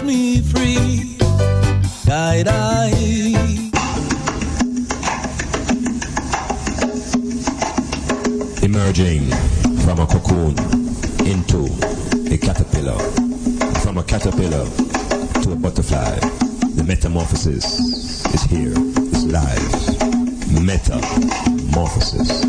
me free. Guide I. Emerging from a cocoon into a caterpillar, from a caterpillar to a butterfly. The metamorphosis is here, it's live. Metamorphosis.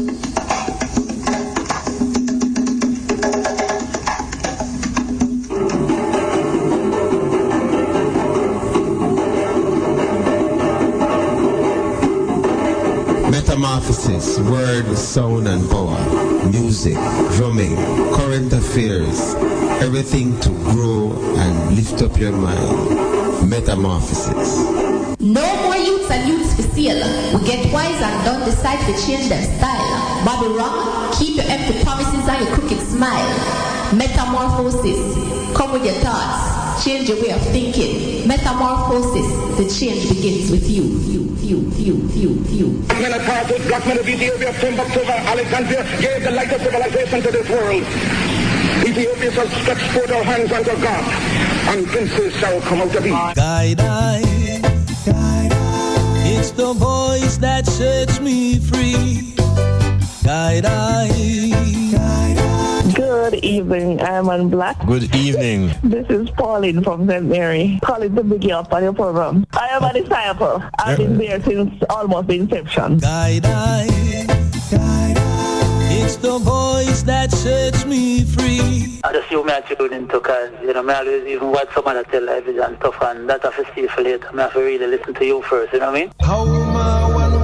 Metamorphosis, word, sound and power, music, drumming, current affairs, everything to grow and lift up your mind. Metamorphosis. No more youths and youths for sale. We get wise and don't decide to change their style. Bobby wrong, keep your empty promises and your crooked smile. Metamorphosis, come with your thoughts, change your way of thinking. Metamorphosis, the change begins with you. Men apartheid, black men of Ethiopia, Timbuktu, Alexandria gave the light of civilization to this world. Ethiopia shall stretch forth our hands unto God, and princes shall come out of Egypt. Guide I. It's the voice that sets me free. Guide I. Good evening, I'm on Black. Good evening. This is Pauline from St. Mary. Calling to big you up on your program. I am a disciple. I've been there since almost inception. Guide I. It's the voice that sets me free. I just you me tune into because, me always even watch some other television and stuff, and that I have to see for later. I have to really listen to you first, you know what I mean? How my one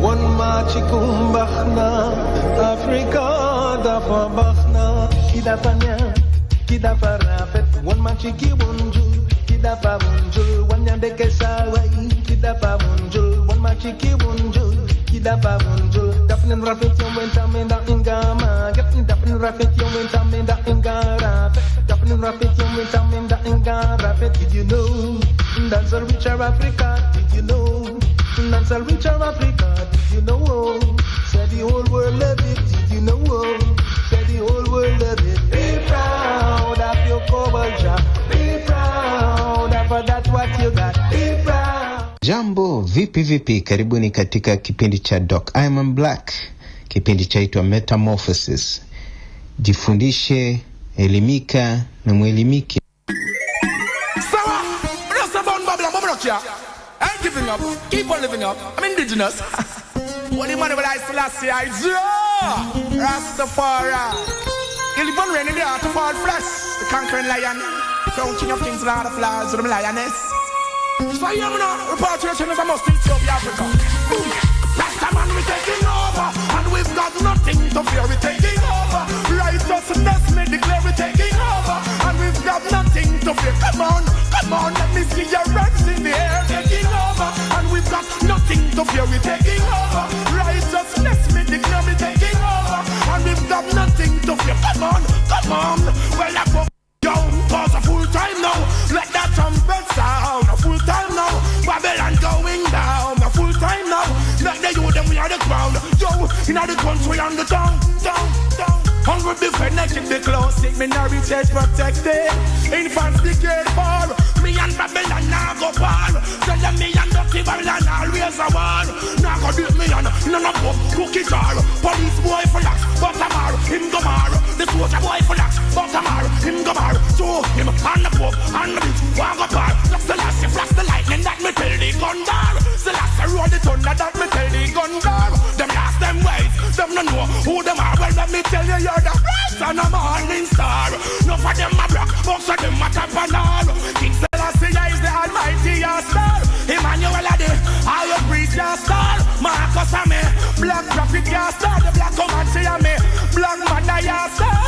one machikum bakhna Africa dafa bakhna kidafanya kidafarafet one machiki bunjul kidafa bunjul one yandeke sawai kidafa bunjul one machiki bunjul kidafa bunjul dafnen rafet yom wentamenda ingama dafnen rafet yom wentamenda ingara dafnen rafet yom wentamenda ingara. Did you know that's a richer Africa? Did you know that's a richer Africa? Did you know? Said the whole world love it. Did you know? Said the whole world love it. Be proud of your culture. Be proud of that what you got. Be proud. Jambo, vipi, karibuni katika kipindi cha Doc I Am Black. Kipindi chaitwa Metamorphosis. Jifundishe, elimika na mwelimike. I ain't giving up, keep on living up. I'm indigenous. What the money will I still see? I Rastafari. You live on rain in the heart of all flesh. The conquering lion, crown king of kings, lord of flowers, with the lioness. So I am now, repatriation is a must in Ethiopia, Africa. Boom. Rastaman, we taking over, and we've got nothing to fear, we taking over. Righteousness, me declare we taking over, and we've got nothing to fear. Come on, let me see your hands in the air, taking over, and we've got nothing to fear, we taking over. Righteousness, me declare we taking over, and we've got nothing to fear. Come on, well I go down, pause a full time now, let that trumpet sound, a full time now, Babylon going down, a full time now, let the youth them we are the ground, yo, in the country and the town. Hungry be fed, keep the close, sick minorities protected, infants be cared for, me and Babylon now go par, tell them me and Dirty Babylon always a war, now go beat me and none of them cookie jar, police boy for lax, but Tamar, him go mar, the soldier boy for lax, but Tamar, him go mar, so him and the Pope and the beach, one go par, flash the last, flash the lightning that me tell the gun dar, the last roll the thunder that me tell the gun dar, them last them ways, them no know who them are, well let me tell you you're the first and a morning star, no for them a black, most of them a top and all, King Selassie is the almighty star, Emmanuel a the higher priest star, Marcus a me, black prophet star, the black Comanche a me, black Manda star,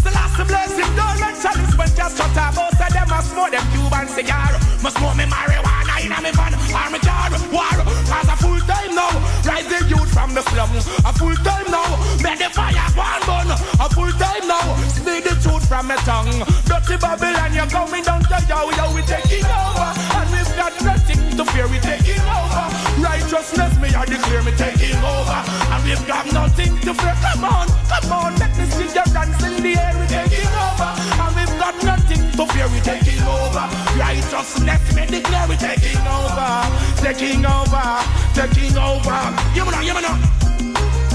Selassie bless him, don't let chalice when just shut up, most of them a smoke them Cuban cigar, must smoke me marijuana in a me van, or me jar, war, cause a full time now, rise the youth from the slum, a full time now, make the fire one burn, a full time now, speak the truth from my tongue, Dirty Babylon, you're coming down to yo, we taking over, and we've got nothing to fear, we taking over, righteousness, me I declare, me taking over, and we've got nothing to fear, come on, let me see your dance in the over. Righteousness, me declare we taking over. Taking over, taking over. You know.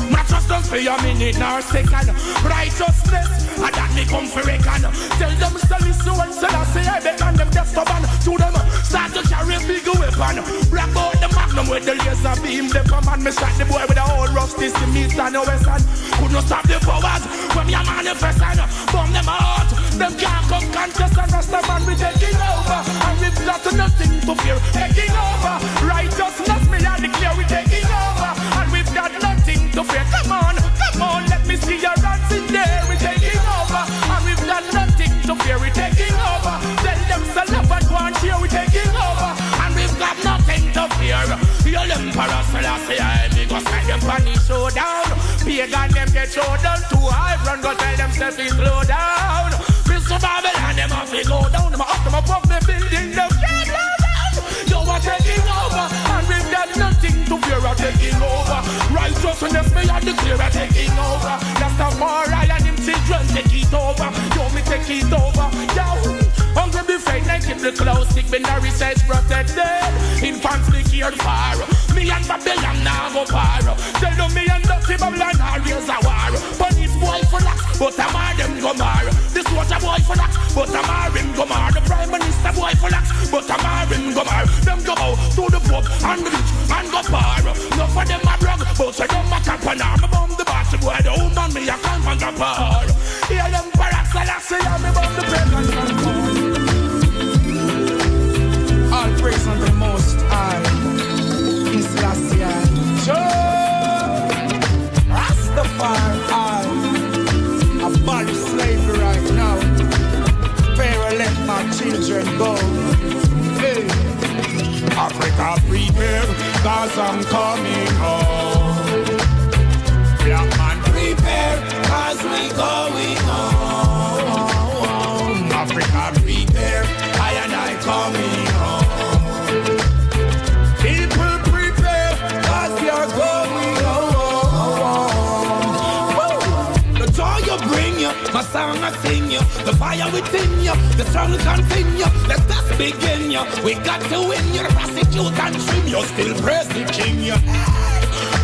Not just don't for a minute nor second. Righteousness, and that me come for reckon. Tell them sell this to one sell I say I bet on them death stubborn. To them start to carry a big weapon. Black out the magnum with the laser beam. The command me shot the boy with the whole rusty to me stand no western. Could not stop the powers when me a manifesting. Bomb them out, them can't come contest. And rest the man we taking over. And we've got nothing to fear. Taking over, righteousness me I declare we taking over. And we've got nothing to fear. Come on, let me see your hands in there. We're taking over, and we've got nothing to fear. We're taking over. Tell them sell up and go and cheer. We're taking over, and we've got nothing to fear. Your emperor Selassie, me go send them funny showdown. Pagan them get showdown. Too high run, go tell them step it slow down. Mr. Babylon, them have to go down. Them up, them above the building, them can't go down. You are taking over, and we've got nothing to fear. We're taking over. Righteousness, me and the clear are taking over. That's the moral and him children take it over. Yo, me take it over. Yo, I'm gonna be fake, I keep the clothes sick, but the research protected. Infants be cared for. Me and Babylon now go far. Tell them me and Dutty Babylon now raise a war. Police boy for lax, but I'm all them go mar. This water boy for lax, but I'm all him go mar. The Prime Minister boy for lax, but I'm all him go mar. Them go out to the pub and the beach and go bar. No for them a brag, but I don't matter for now. I'm bomb the battle boy, the old man me a come from the bar. Hear them barracks and I say I'm bomb the pagans and corn. All praise on the Most High. It's last year. Joe Rastafari. Abolish slavery right now. Pharaoh let my children go. Hey. Africa prepare, cause I'm coming home. Black man prepare, cause we going home. Africa prepare, I and I coming home. People prepare, cause you're going home. The joy you bring you, my song I sing you, the fire within you, the struggle continue. Let's just begin you. We got to win you, the prosecute and trim you, still praise the king you.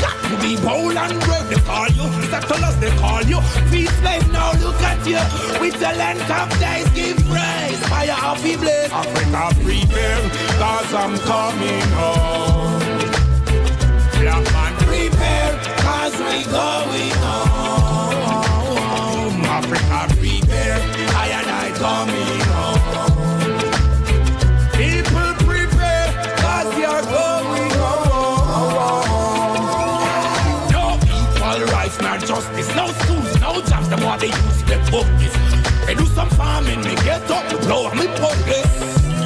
Got to be bold and brave, they call you. Settlers, they call you. Free slave, now look at you. With the length of days, give praise. Fire off the blaze. Africa prepare, cause I'm coming home. Black man prepare, cause we going home. Africa prepare, I and I coming home. People prepare, cause you're going home. No equal rights, no justice, no schools, no jobs, the more they use the focus. They do some farming, me get up, blow me focus.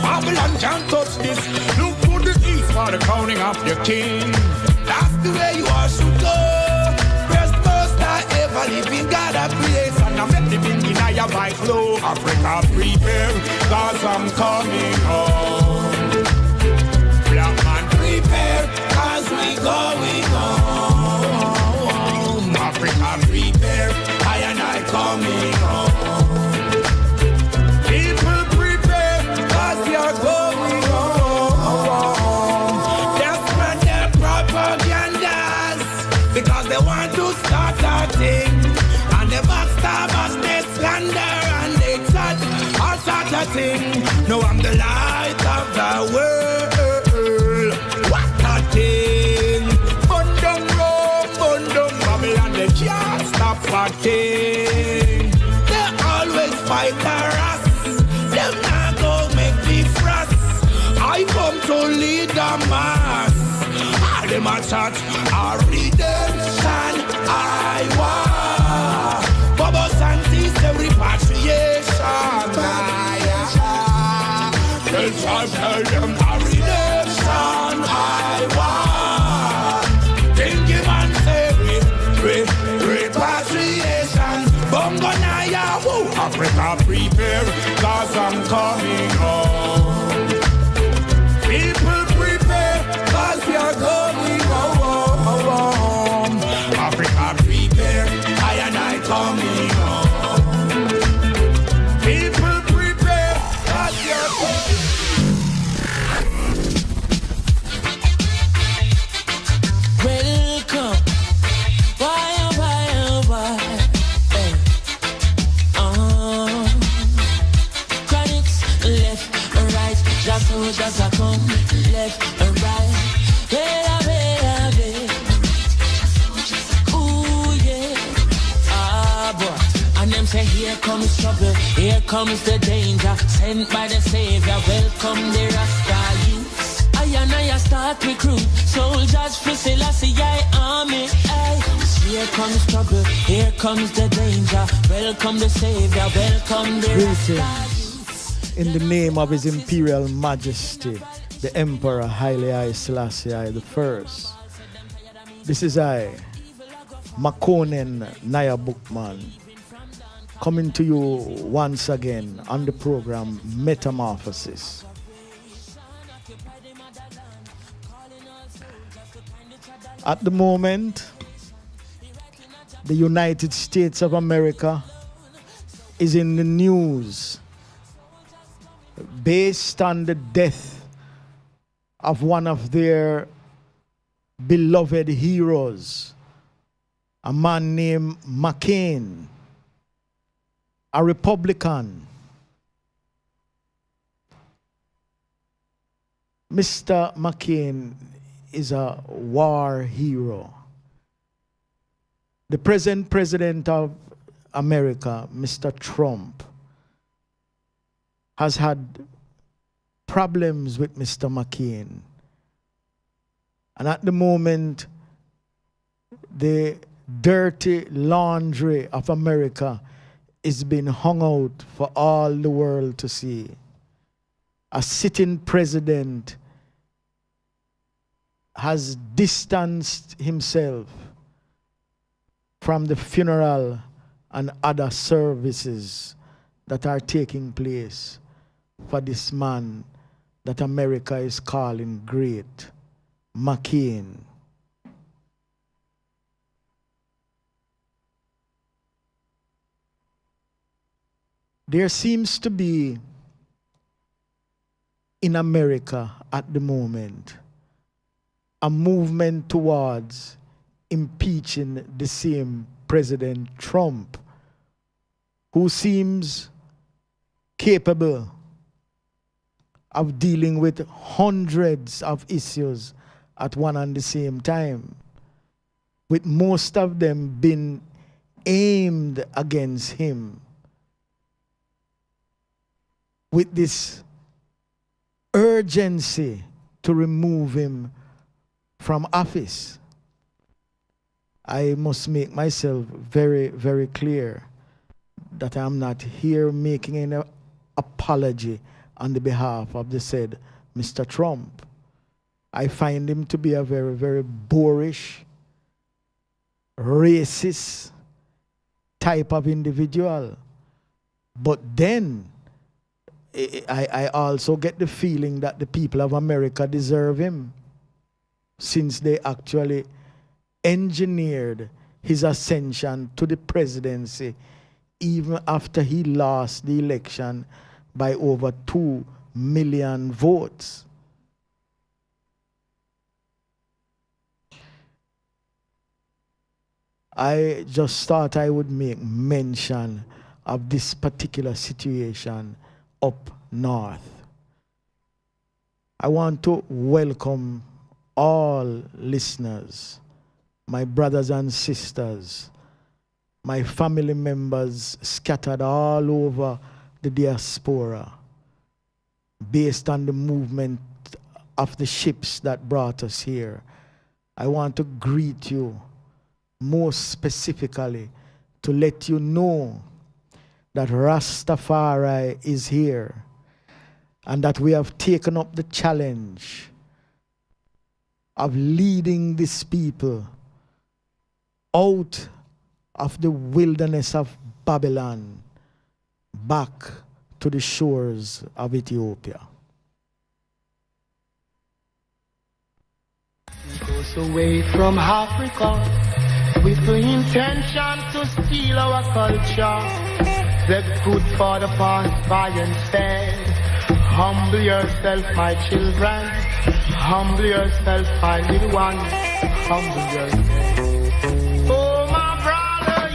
Babylon can't touch this. Look to the east for the crowning of your king. That's the way you all should go. Best most I ever live in God a place. And I'm living in a by flow. Africa prepare, cause I'm coming home. Black man prepare, cause we going home. Africa prepare, I and I coming home. People prepare, cause you're going home. They're spread their propagandas because they want to start a thing. And the backstabbers, they slander and they touch all sort of thing. No, I'm the light of the world. What a thing. Bundum Rome, Bundum Babylon, they can't stop fighting. They always fight us. Them not go make me frost. I come to lead the mass. All them a touch our redemption. I want Bubbles and teeth, the repatriation. Tell them our redemption. I want Think and say repatriation. Bongo Naya, woo. Africa prepare, cause I'm coming home. People prepare, cause we are going home. Africa prepare, I and I coming home. People prepare, cause we are going home. say here comes trouble, here comes the danger, sent by the Savior, welcome the Rasta youth. I and I start recruit, soldiers for Selassie army. Aye. Here comes trouble, here comes the danger, welcome the Savior, welcome the Rasta youth. In the name of His Imperial Majesty, the Emperor Haile I Selassie I the First. This is I, Makonnen Naya Bookman, coming to you once again on the program Metamorphosis. At the moment, the United States of America is in the news based on the death of one of their beloved heroes, a man named McCain, a Republican. Mr. McCain is a war hero. The present president of America, Mr. Trump, has had problems with Mr. McCain. And at the moment, the dirty laundry of America is being hung out for all the world to see. A sitting president has distanced himself from the funeral and other services that are taking place for this man that America is calling great, McCain. There seems to be in America at the moment a movement towards impeaching the same President Trump, who seems capable of dealing with hundreds of issues at one and the same time, with most of them being aimed against him, with this urgency to remove him from office. I must make myself very, very clear that I'm not here making any apology on the behalf of the said Mr. Trump. I find him to be a very, very boorish, racist type of individual. But then, I also get the feeling that the people of America deserve him, since they actually engineered his ascension to the presidency even after he lost the election by over 2 million votes. I just thought I would make mention of this particular situation up north. I want to welcome all listeners, my brothers and sisters, my family members scattered all over the diaspora, based on the movement of the ships that brought us here. I want to greet you most specifically to let you know that Rastafari is here and that we have taken up the challenge of leading these people out of the wilderness of Babylon back to the shores of Ethiopia. He goes away from Africa with the intention to steal our culture. The good father passed by and said, humble yourself, my children. Humble yourself, my little one. Humble yourself. Oh, my brother,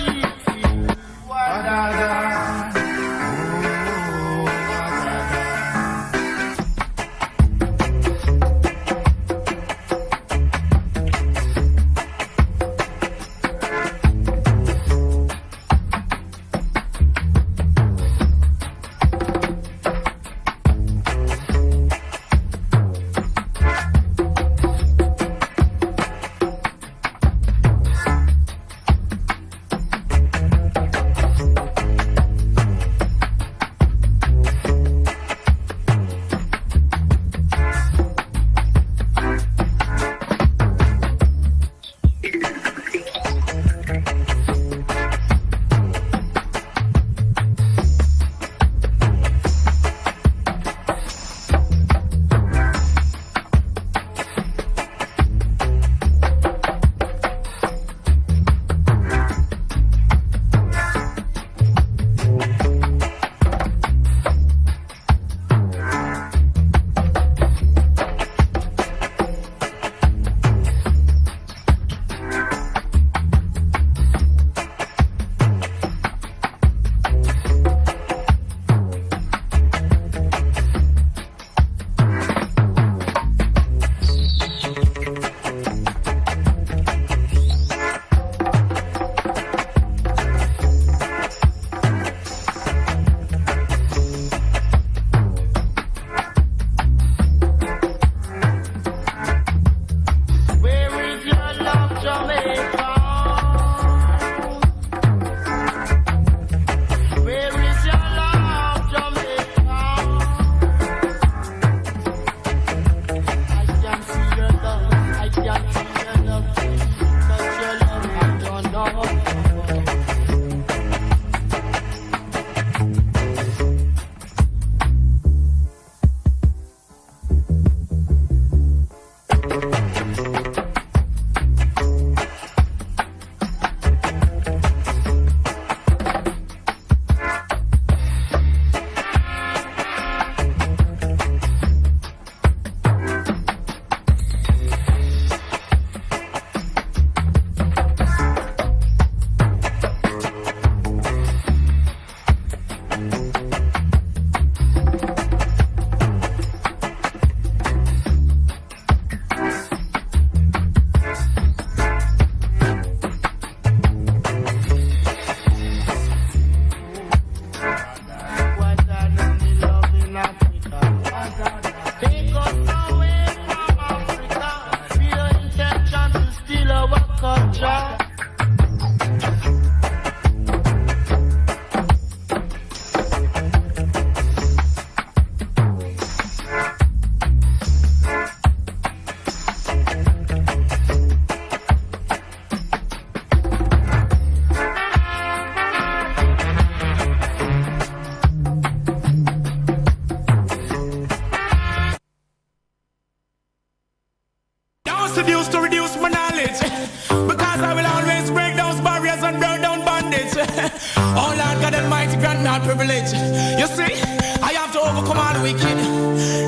Almighty grant me all privilege. You see, I have to overcome all the wicked.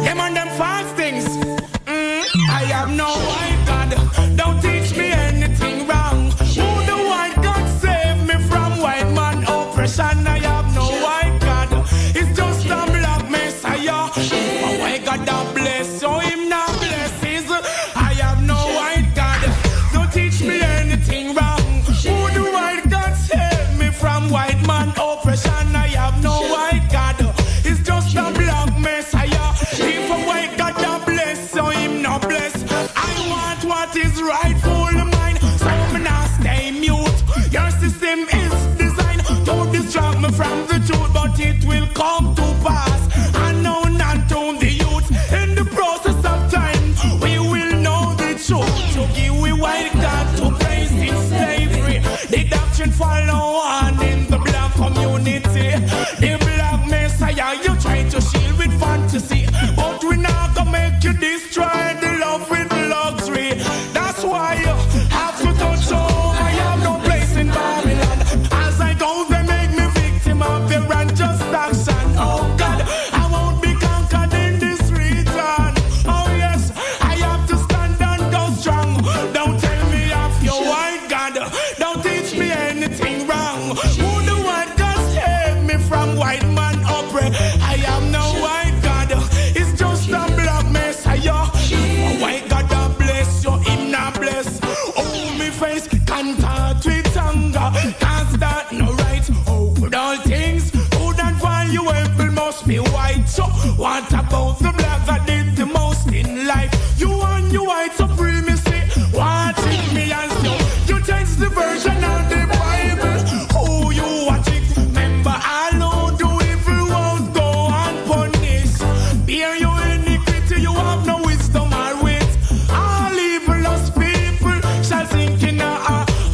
Them and them false things. I have no white God. Don't teach me anything wrong. Who the white God save me from white man oppression? I have no white God. It's just a black messiah. A white God that bless, so him not blesses. I have no white God. Don't teach me anything wrong. Who the white God save me from white man oppression? I have no white God. It's just a black messiah. If a white God that bless, so him not bless. I want what is rightful mine, so me not stay mute. Your system is designed to distract me from the truth, but it will come to pass. Unknown unto the youth. In the process of time, we will know the truth. To give we white God to praise in slavery. The doctrine follow on in the black community. The black messiah you try to shield with fantasy, but we not gonna make you destroy the love with luxury. That's why you have to touch home. I have no place in Babylon. As I go, they make me victim of their unjust action. Oh God, I won't be conquered in this region. Oh yes, I have to stand and go strong. Don't tell me of your white God. Don't teach me anything wrong. Who the white God save me from white man oppress? I have no white God. It's just a black messiah. A white God that bless you, him not bless. Oh, me face contact with anger, cause that no right. Oh, with all things good and valuable must be white. So what about the black that did the most in life? You and your white supremacy. Watching me as you change the version of the Bible. Who you watching? Remember, I know do evil won't go unpunished. Bear your iniquity, you have no wisdom or wit. All evilous people shall sink in a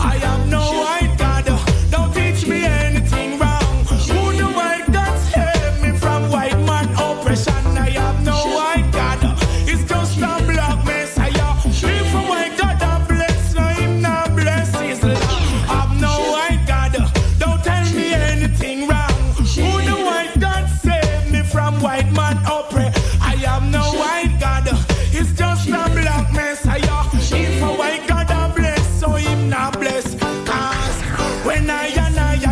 I have no white God. Don't teach me anything wrong. Who the white God save me from white man oppression? I have no white God. It's just a black messiah. If a white God that bless, no him not bless his love. Have no white God. Don't tell me anything wrong. Who the white God save me from white man oppress? I have no white God. It's just a black messiah. If a white God that bless, so him not bless. Cause when I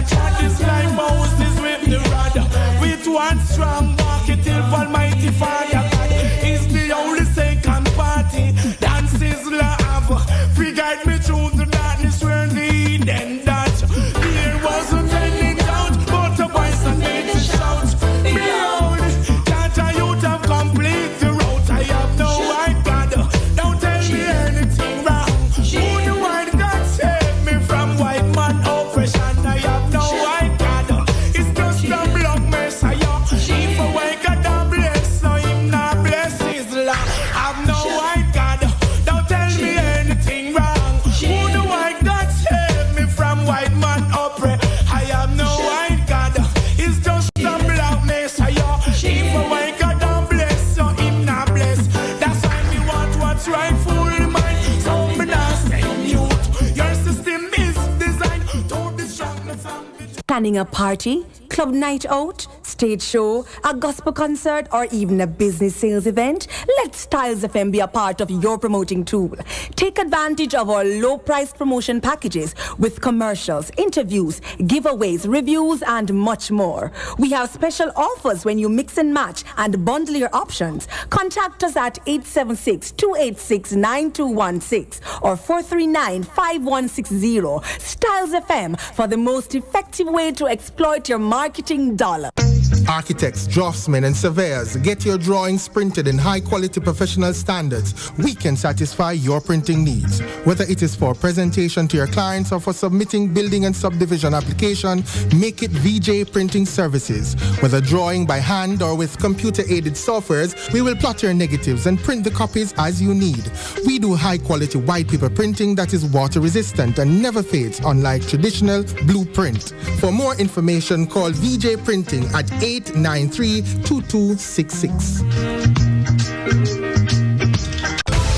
try this life, Moses with the rod. With one strong walk, it till Almighty Father God is the only second party. Dance is love. Free guide me through the darkness where the Eden that there wasn't any doubt, but a voice and made to shout. Behold, that a youth have complete the route. I have no white God. Don't tell me anything wrong. Who the white God save me from white man oppression? I have no white God. It's just a black messiah. If a white God that bless, so him not bless his love. Have no white God. Don't tell me anything wrong. Who the white God save me from white man oppress? I have no white God. It's just a black messiah. If a white God that bless, so him not bless. That's why me want what's rightfully mine. So me not stay mute. Your system is designed to distract me from the Planning a party, club night out, stage show, a gospel concert, or even a business sales event? Let StylzFM be a part of your promoting tool. Take advantage of our low-priced promotion packages with commercials, interviews, giveaways, reviews, and much more. We have special offers when you mix and match and bundle your options. Contact us at 876-286-9216 or 439-5160. StylzFM for the most effective way to exploit your marketing dollar. Architects, draftsmen, and surveyors, get your drawings printed in high-quality professional standards. We can satisfy your printing needs. Whether it is for presentation to your clients or for submitting building and subdivision application, make it VJ Printing Services. Whether drawing by hand or with computer-aided softwares, we will plot your negatives and print the copies as you need. We do high-quality white paper printing that is water-resistant and never fades, unlike traditional blueprint. For more information, call VJ Printing at 893-2266.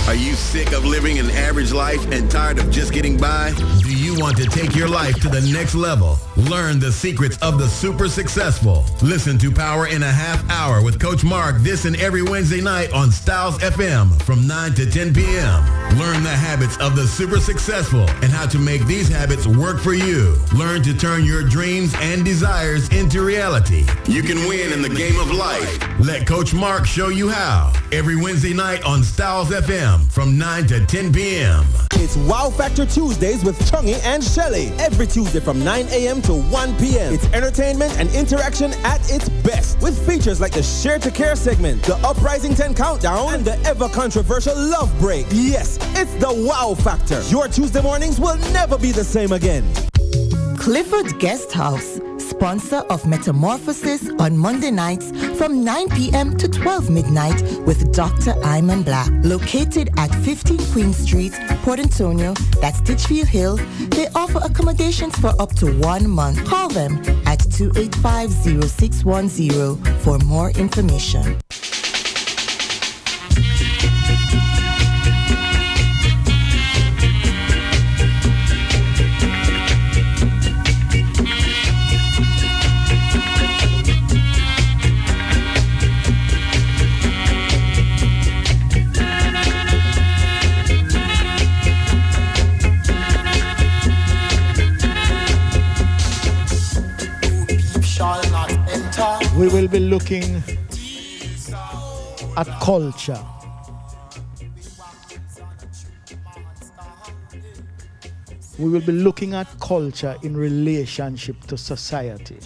Are you Sick of living an average life and tired of just getting by? Do you want to take your life to the next level? Learn the secrets of the super successful. Listen to Power in a Half Hour with Coach Mark this and every Wednesday night on StylzFM from 9 to 10 p.m. Learn the habits of the super successful and how to make these habits work for you. Learn to turn your dreams and desires into reality. You can win in the game of life. Let Coach Mark show you how. Every Wednesday night on StylzFM from 9 to 10 p.m. It's Wow Factor Tuesdays with Chungy and Shelly. Every Tuesday from 9 a.m. to 1 p.m. It's entertainment and interaction at its best. With features like the Share to Care segment, the Uprising 10 Countdown, and the ever-controversial Love Break. Yes, it's the Wow Factor. Your Tuesday mornings will never be the same again. Clifford Guest House, sponsor of Metamorphosis on Monday nights from 9 p.m. to 12 midnight with Dr. Iman Black. Located at 15 Queen Street, Port Antonio, that's Titchfield Hill, they offer accommodations for up to 1 month. Call them at 285-0610 for more information. We will be looking at culture. We will be looking at culture in relationship to society.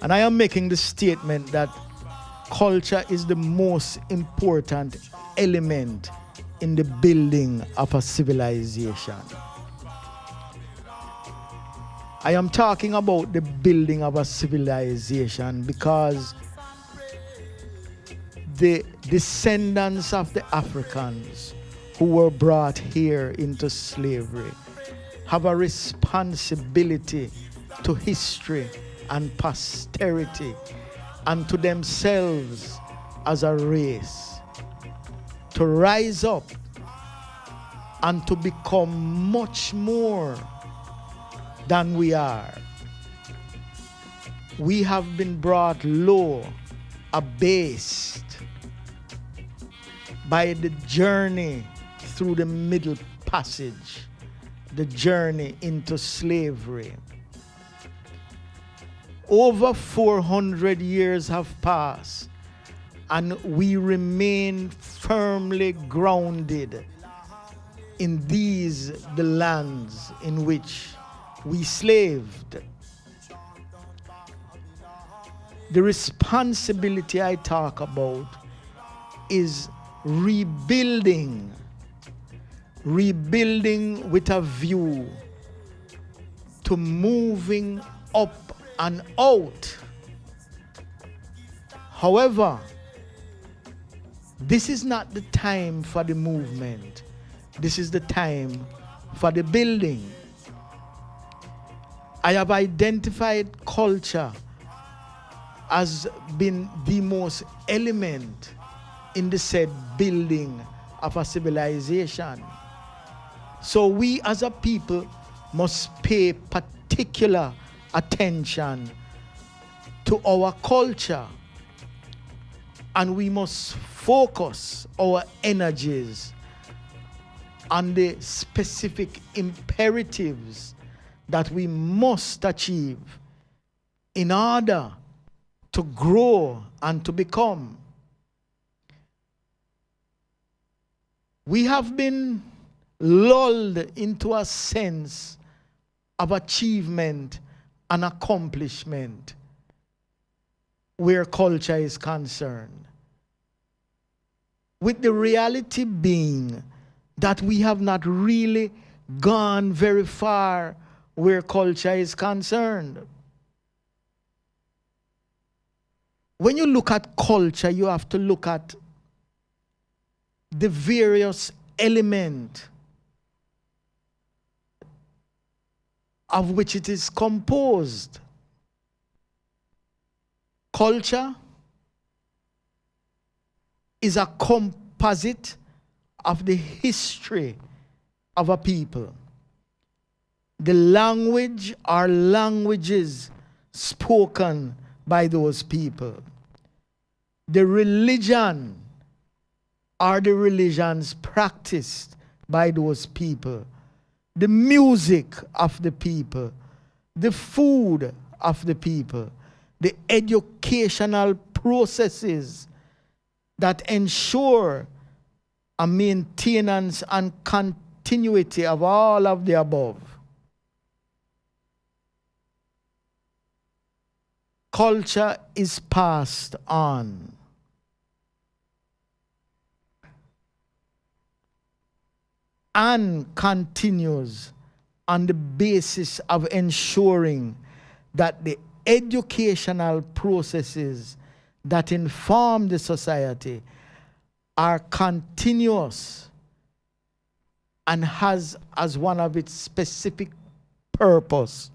And I am making the statement that culture is the most important element in the building of a civilization. I am talking about the building of a civilization because the descendants of the Africans who were brought here into slavery have a responsibility to history and posterity and to themselves as a race to rise up and to become much more than we are. We have been brought low, abased by the journey through the Middle Passage, the journey into slavery. Over 400 years have passed and we remain firmly grounded in these, the lands in which we slaved. The responsibility I talk about is rebuilding with a view to moving up and out. However, this is not the time for the movement. This is the time for the building. I have identified culture as being the most element in the said building of a civilization. So we as a people must pay particular attention to our culture, and we must focus our energies on the specific imperatives that we must achieve in order to grow and to become. We have been lulled into a sense of achievement and accomplishment where culture is concerned, with the reality being that we have not really gone very far where culture is concerned. When you look at culture, you have to look at the various elements of which it is composed. Culture is a composite of the history of a people. The language or languages spoken by those people. The religion or the religions practiced by those people. The music of the people. The food of the people. The educational processes that ensure a maintenance and continuity of all of the above. Culture is passed on. And continues on the basis of ensuring that the educational processes that inform the society are continuous and has as one of its specific purpose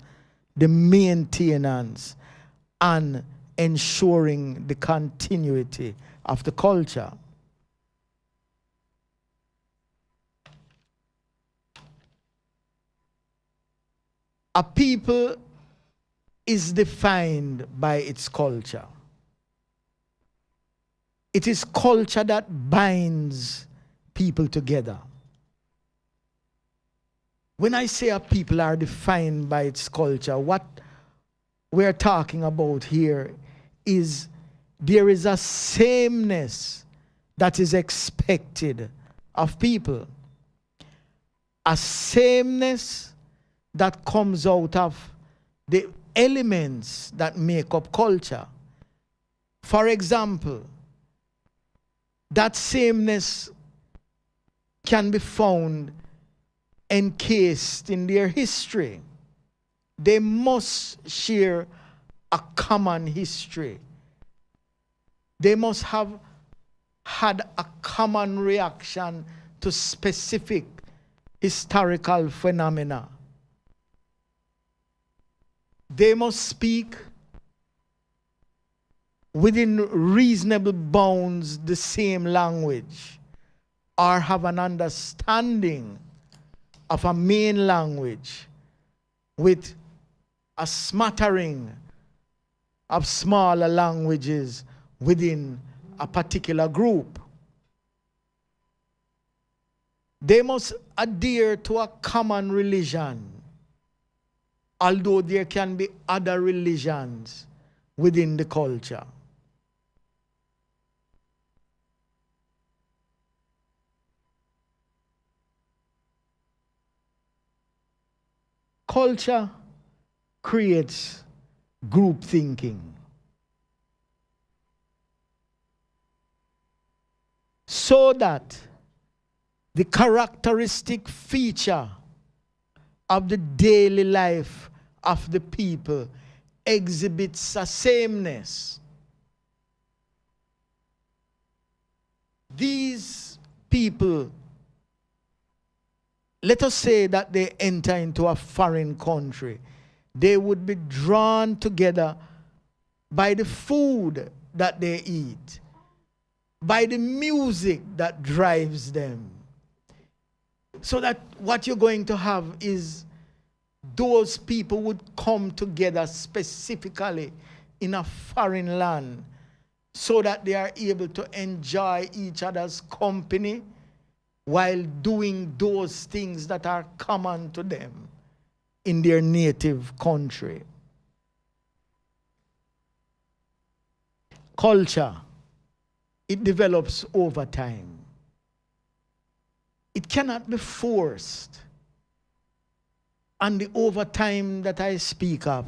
the maintenance and ensuring the continuity of the culture. A people is defined by its culture. It is culture that binds people together. When I say a people are defined by its culture, what we're talking about here is there is a sameness that is expected of people. A sameness that comes out of the elements that make up culture. For example, that sameness can be found encased in their history. They must share a common history. They must have had a common reaction to specific historical phenomena. They must speak within reasonable bounds the same language or have an understanding of a main language with a smattering of smaller languages within a particular group. They must adhere to a common religion, although there can be other religions within the culture. Culture creates group thinking. So that the characteristic feature of the daily life of the people exhibits a sameness. These people, let us say that they enter into a foreign country, they would be drawn together by the food that they eat, by the music that drives them. So that what you're going to have is those people would come together specifically in a foreign land so that they are able to enjoy each other's company while doing those things that are common to them in their native country. Culture, it develops over time. It cannot be forced. And the overtime that I speak of,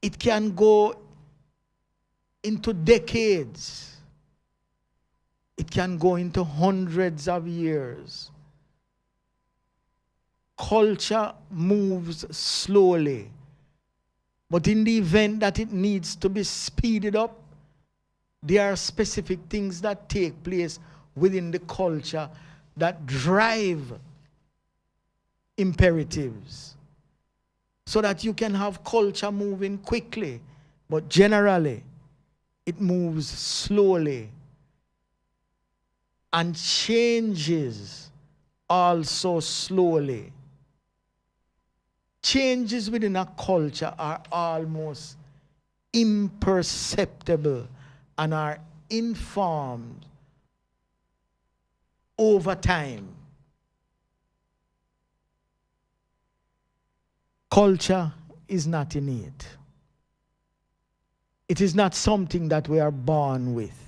it can go into decades. It can go into hundreds of years. Culture moves slowly. But in the event that it needs to be speeded up, there are specific things that take place within the culture that drive imperatives so that you can have culture moving quickly, but generally it moves slowly and changes also slowly. Changes within a culture are almost imperceptible and are informed over time. Culture is not innate. It is not something that we are born with.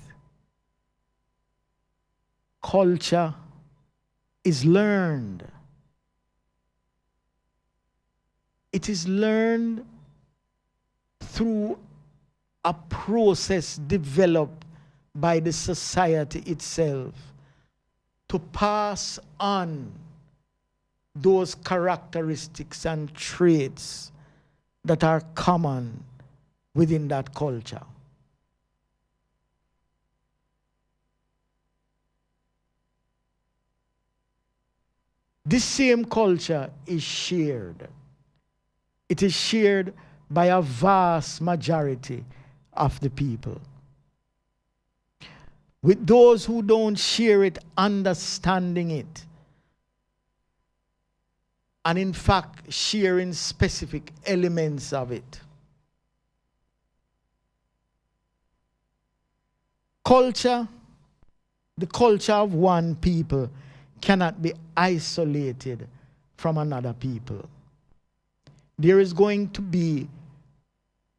Culture is learned. It is learned through a process developed by the society itself to pass on those characteristics and traits that are common within that culture. This same culture is shared. It is shared by a vast majority of the people. With those who don't share it, understanding it, and in fact sharing specific elements of it. Culture, the culture of one people cannot be isolated from another people. There is going to be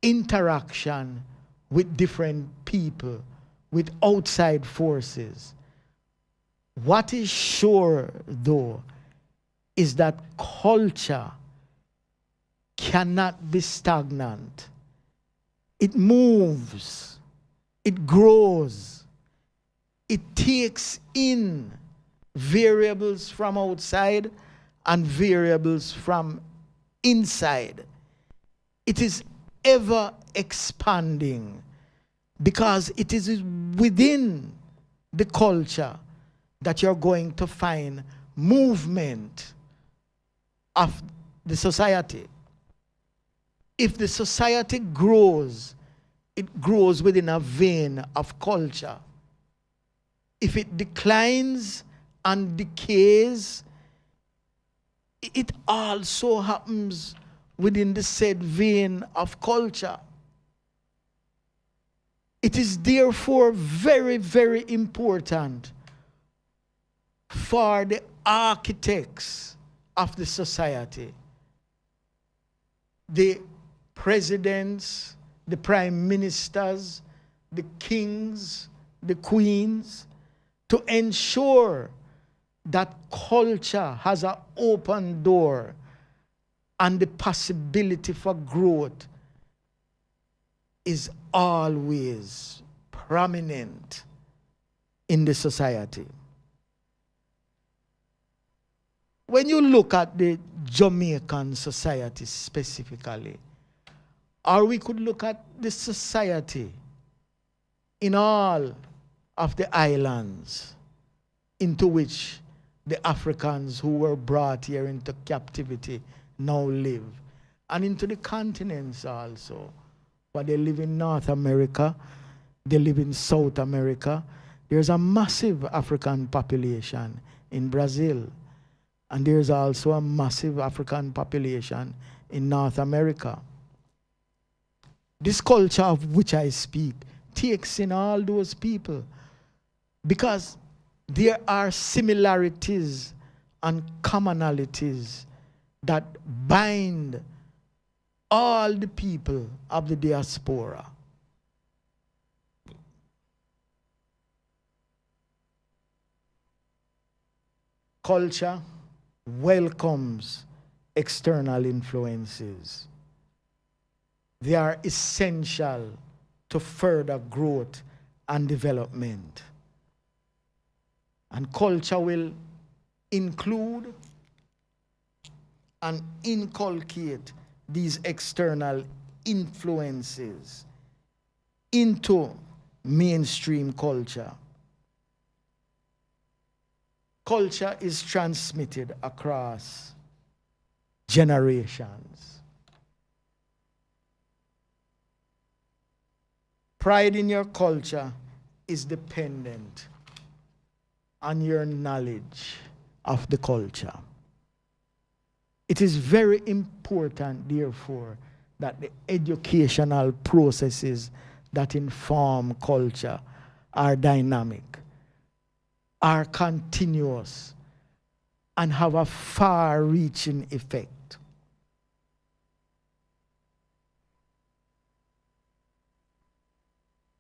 interaction with different people, with outside forces. What is sure, though, is that culture cannot be stagnant. It moves, it grows, it takes in variables from outside and variables from inside. It is ever expanding because it is within the culture that you're going to find movement of the society. If the society grows, it grows within a vein of culture. If it declines and decays, it also happens within the said vein of culture. It is therefore very, very important for the architects of the society, the presidents, the prime ministers, the kings, the queens, to ensure that culture has an open door and the possibility for growth is always prominent in the society. When you look at the Jamaican society specifically, or we could look at the society in all of the islands into which the Africans who were brought here into captivity now live, and into the continents also. But they live in North America, they live in South America. There's a massive African population in Brazil, and there's also a massive African population in North America. This culture of which I speak takes in all those people because there are similarities and commonalities that bind all the people of the diaspora. Culture welcomes external influences. They are essential to further growth and development. And culture will include and inculcate these external influences into mainstream culture. Culture is transmitted across generations. Pride in your culture is dependent and your knowledge of the culture. It is very important, therefore, that the educational processes that inform culture are dynamic, are continuous, and have a far-reaching effect.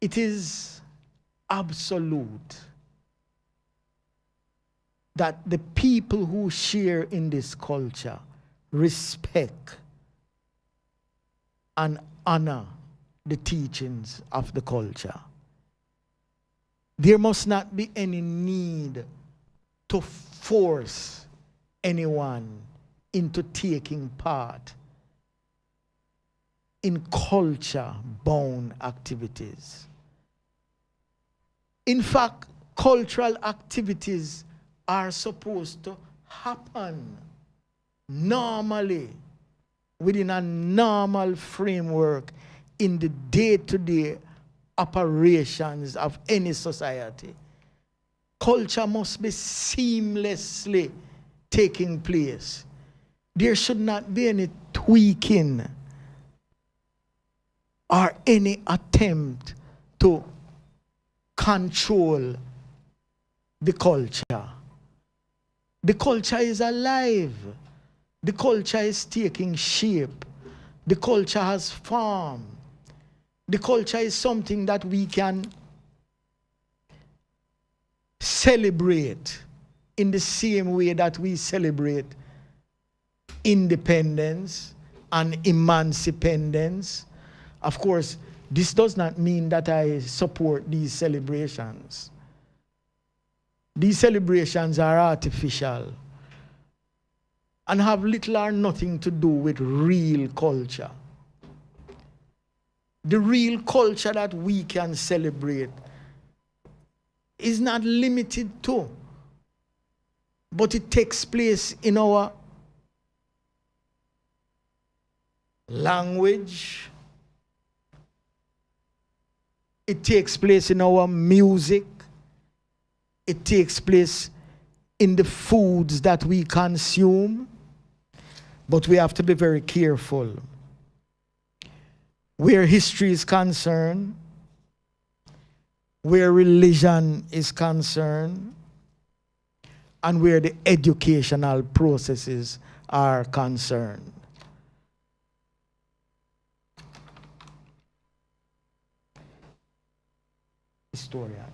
It is absolute that the people who share in this culture respect and honor the teachings of the culture. There must not be any need to force anyone into taking part in culture-bound activities. In fact, cultural activities are supposed to happen normally within a normal framework in the day-to-day operations of any society. Culture must be seamlessly taking place. There should not be any tweaking or any attempt to control the culture. The culture is alive. The culture is taking shape. The culture has form. The culture is something that we can celebrate in the same way that we celebrate independence and emancipation. Of course, this does not mean that I support these celebrations. These celebrations are artificial and have little or nothing to do with real culture. The real culture that we can celebrate is not limited to, but it takes place in our language, it takes place in our music, it takes place in the foods that we consume, but we have to be very careful. Where history is concerned, where religion is concerned, and where the educational processes are concerned. Historian.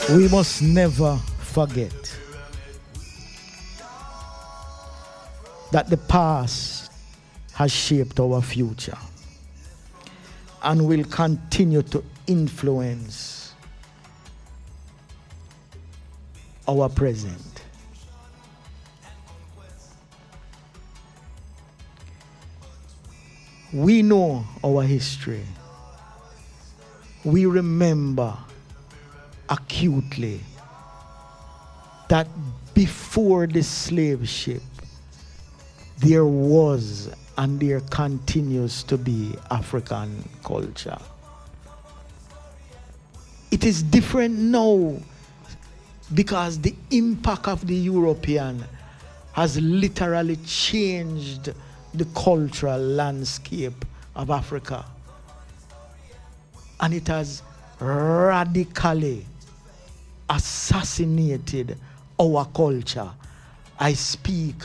We must never forget that the past has shaped our future and will continue to influence our present. We know our history. We remember acutely that before the slave ship, there was and there continues to be African culture. It is different now because the impact of the European has literally changed the cultural landscape of Africa. And it has radically assassinated our culture. I speak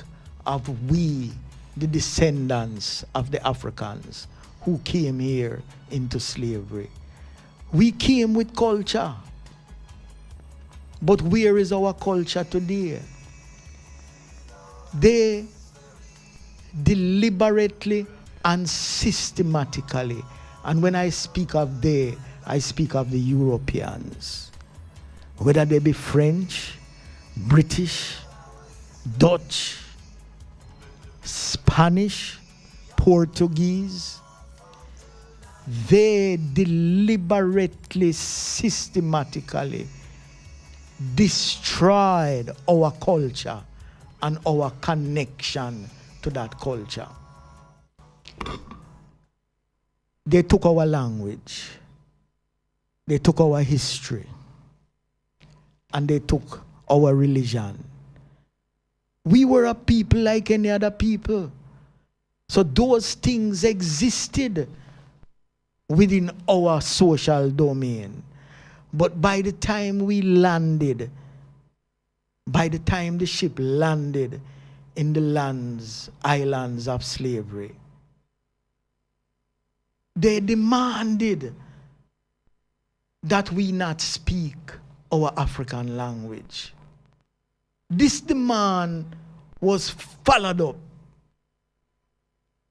of we, the descendants of the Africans who came here into slavery. We came with culture. But where is our culture today? They deliberately and systematically, and when I speak of they, I speak of the Europeans, whether they be French, British, Dutch, Spanish, Portuguese, they deliberately, systematically destroyed our culture and our connection to that culture. They took our language, they took our history, and they took our religion. We were a people like any other people. So those things existed within our social domain. But by the time we landed, by the time the ship landed in the islands of slavery, they demanded that we not speak our African language. This demand was followed up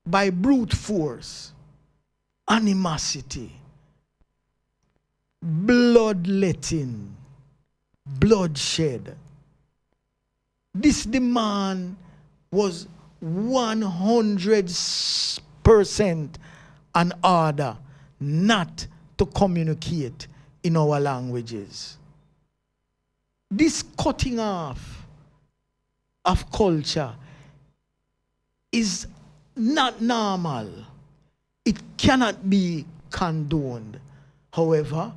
by brute force, animosity, bloodletting, bloodshed. This demand was 100% an order not to communicate in our languages. This cutting off of culture is not normal. It cannot be condoned. However,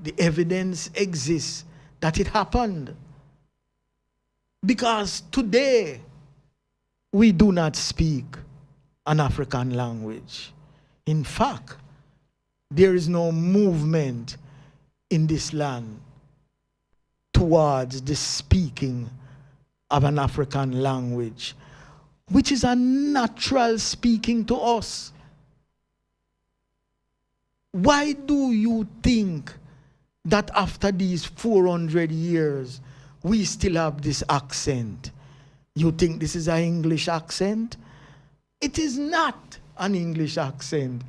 the evidence exists that it happened. Because today, we do not speak an African language. In fact, there is no movement in this land towards the speaking of an African language, which is a natural speaking to us. Why do you think that after these 400 years, we still have this accent? You think this is an English accent? It is not an English accent.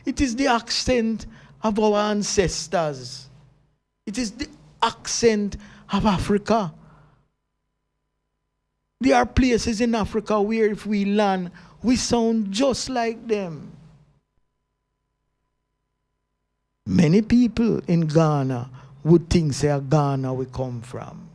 It is the accent of our ancestors. It is the accent of Africa. There are places in Africa where if we land, we sound just like them. Many people in Ghana would think, say, Ghana we come from.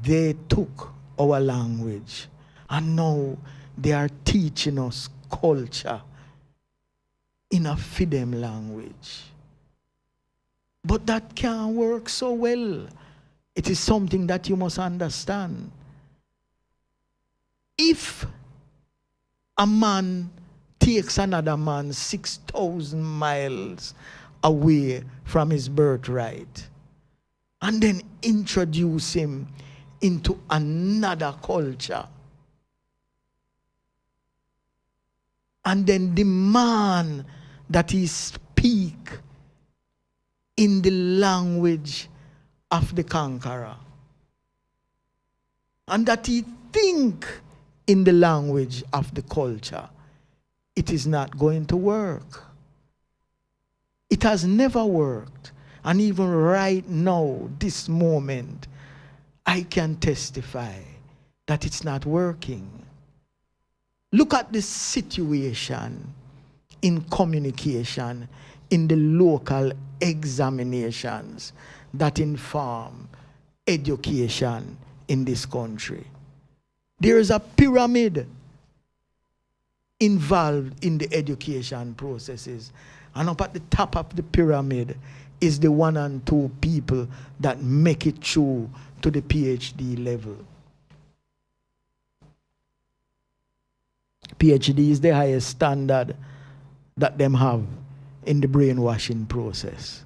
They took our language and now they are teaching us culture in a Fidem language. But that can't work so well. It is something that you must understand. If a man takes another man 6,000 miles away from his birthright and then introduce him into another culture and then demand that he speak in the language of the conqueror, and that he think in the language of the culture, it is not going to work. It has never worked. And even right now, this moment, I can testify that it's not working. Look at the situation in communication, in the local examinations that inform education in this country. There is a pyramid involved in the education processes. And up at the top of the pyramid is the 1 and 2 people that make it through to the PhD level. PhD is the highest standard that them have in the brainwashing process.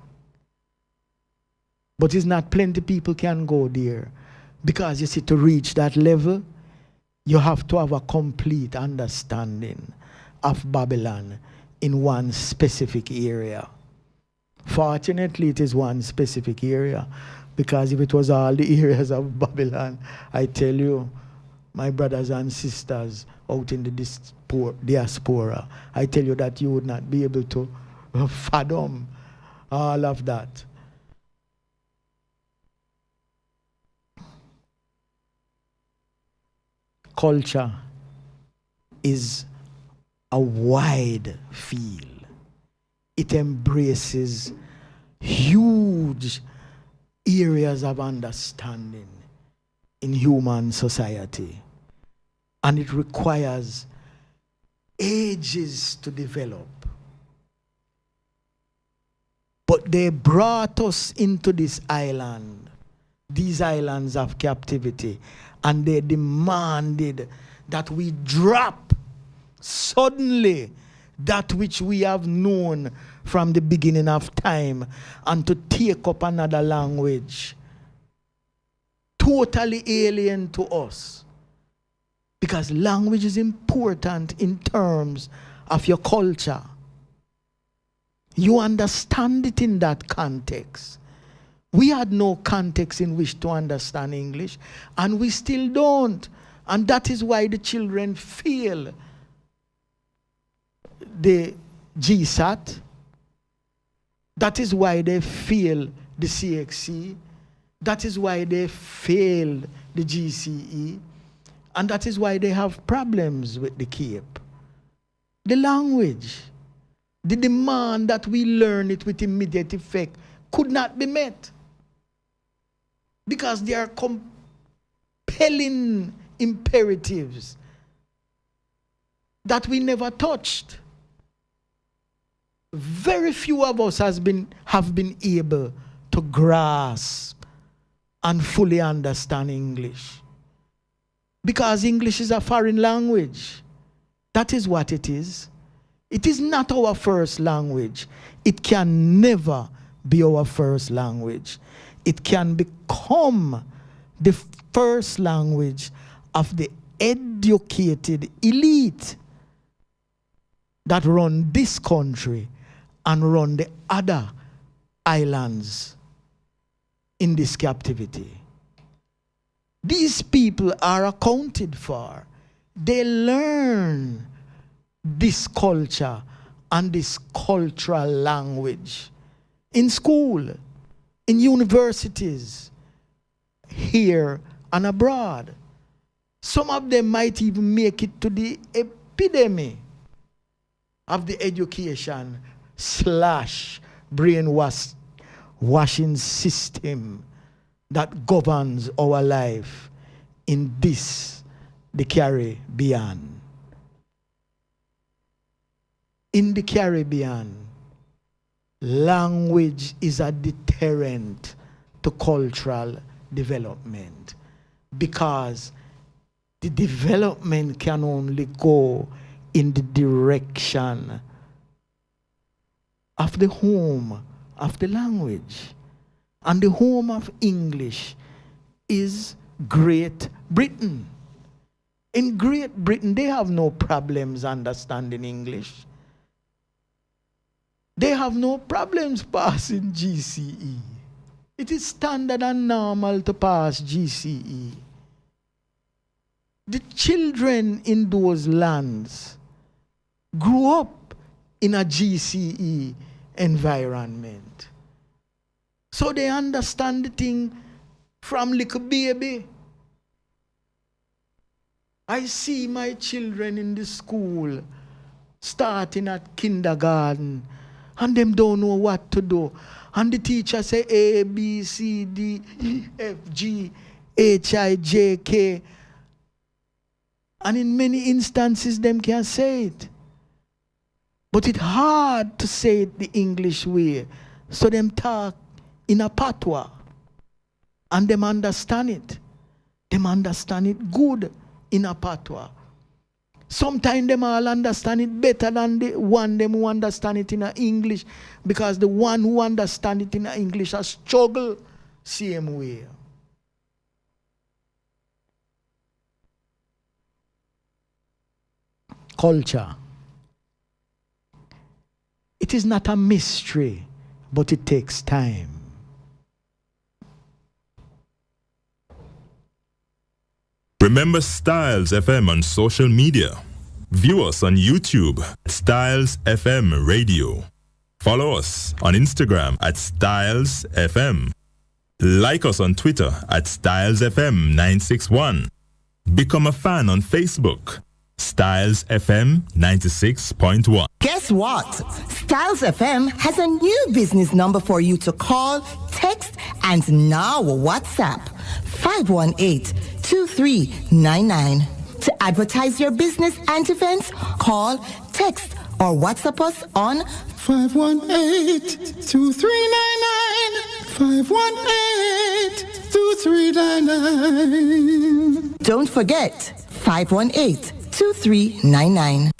But it's not plenty people can go there, because you see, to reach that level, you have to have a complete understanding of Babylon in one specific area. Fortunately, it is one specific area, because if it was all the areas of Babylon, I tell you, my brothers and sisters out in the diaspora, I tell you that you would not be able to fathom all of that. Culture is a wide field. It embraces huge areas of understanding in human society. And it requires ages to develop. But they brought us into this island, these islands of captivity, and they demanded that we drop suddenly that which we have known from the beginning of time, and to take up another language totally alien to us. Because language is important in terms of your culture. You understand it in that context. We had no context in which to understand English, and we still don't. And that is why the children fail the GSAT. That is why they fail the CXC. That is why they fail the GCE. And that is why they have problems with the CAPE. The language, the demand that we learn it with immediate effect could not be met. Because there are compelling imperatives that we never touched. Very few of us have been able to grasp and fully understand English. Because English is a foreign language. That is what it is. It is not our first language. It can never be our first language. It can become the first language of the educated elite that run this country and run the other islands in this captivity. These people are accounted for. They learn this culture and this cultural language in school, in universities, here and abroad. Some of them might even make it to the epidemic of the education / brainwashing system that governs our life in the Caribbean. In the Caribbean, language is a deterrent to cultural development, because the development can only go in the direction of the home of the language. And the home of English is Great Britain. In Great Britain, they have no problems understanding English. They have no problems passing GCE. It is standard and normal to pass GCE. The children in those lands grew up in a GCE environment. So they understand the thing from little baby. I see my children in the school starting at kindergarten and them don't know what to do. And the teacher say A, B, C, D, E, F, G, H, I, J, K. And in many instances, them can't say it. But it's hard to say it the English way. So them talk in a patois. And them understand it. Them understand it good in a patois. Sometimes them all understand it better than the one them who understand it in a English. Because the one who understand it in a English has struggled same way. Culture. It is not a mystery, but it takes time. Remember StylzFM on social media. View us on YouTube, StylzFM Radio. Follow us on Instagram at StylzFM. Like us on Twitter at StylzFM961. Become a fan on Facebook. StylzFM 96.1. Guess what? StylzFM has a new business number for you to call, text, and now WhatsApp. 518-2399. To advertise your business and events, call, text, or WhatsApp us on 518-2399. 518-2399. Don't forget, 518-2399.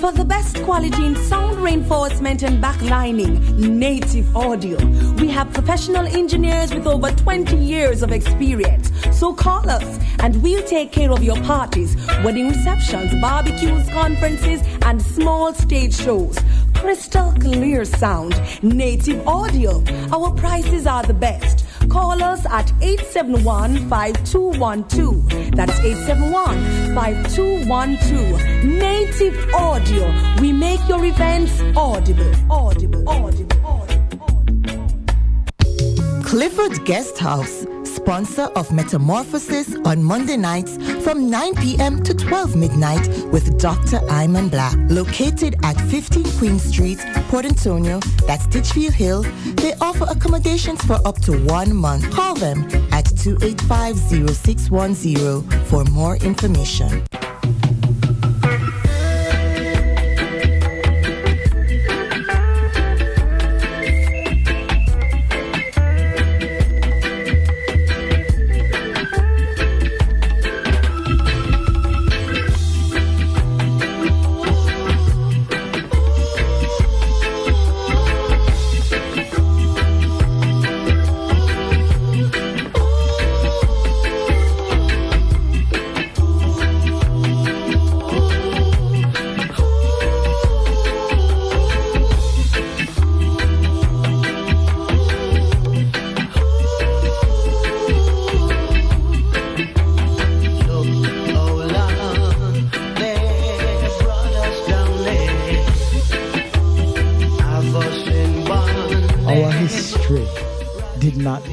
For the best quality in sound reinforcement and backlining, native audio. We have professional engineers with over 20 years of experience. So call us and we'll take care of your parties, wedding receptions, barbecues, conferences, and small stage shows. Crystal clear sound, native audio. Our prices are the best. Call us at 871-5212. That's 871-5212. Native Audio. We make your events audible. Clifford Guest House, sponsor of Metamorphosis on Monday nights from 9 p.m. to 12 midnight with Dr. Iman Black. Located at 15 Queen Street, Port Antonio, that's Titchfield Hill, they offer accommodations for up to 1 month. Call them at 285-0610 for more information.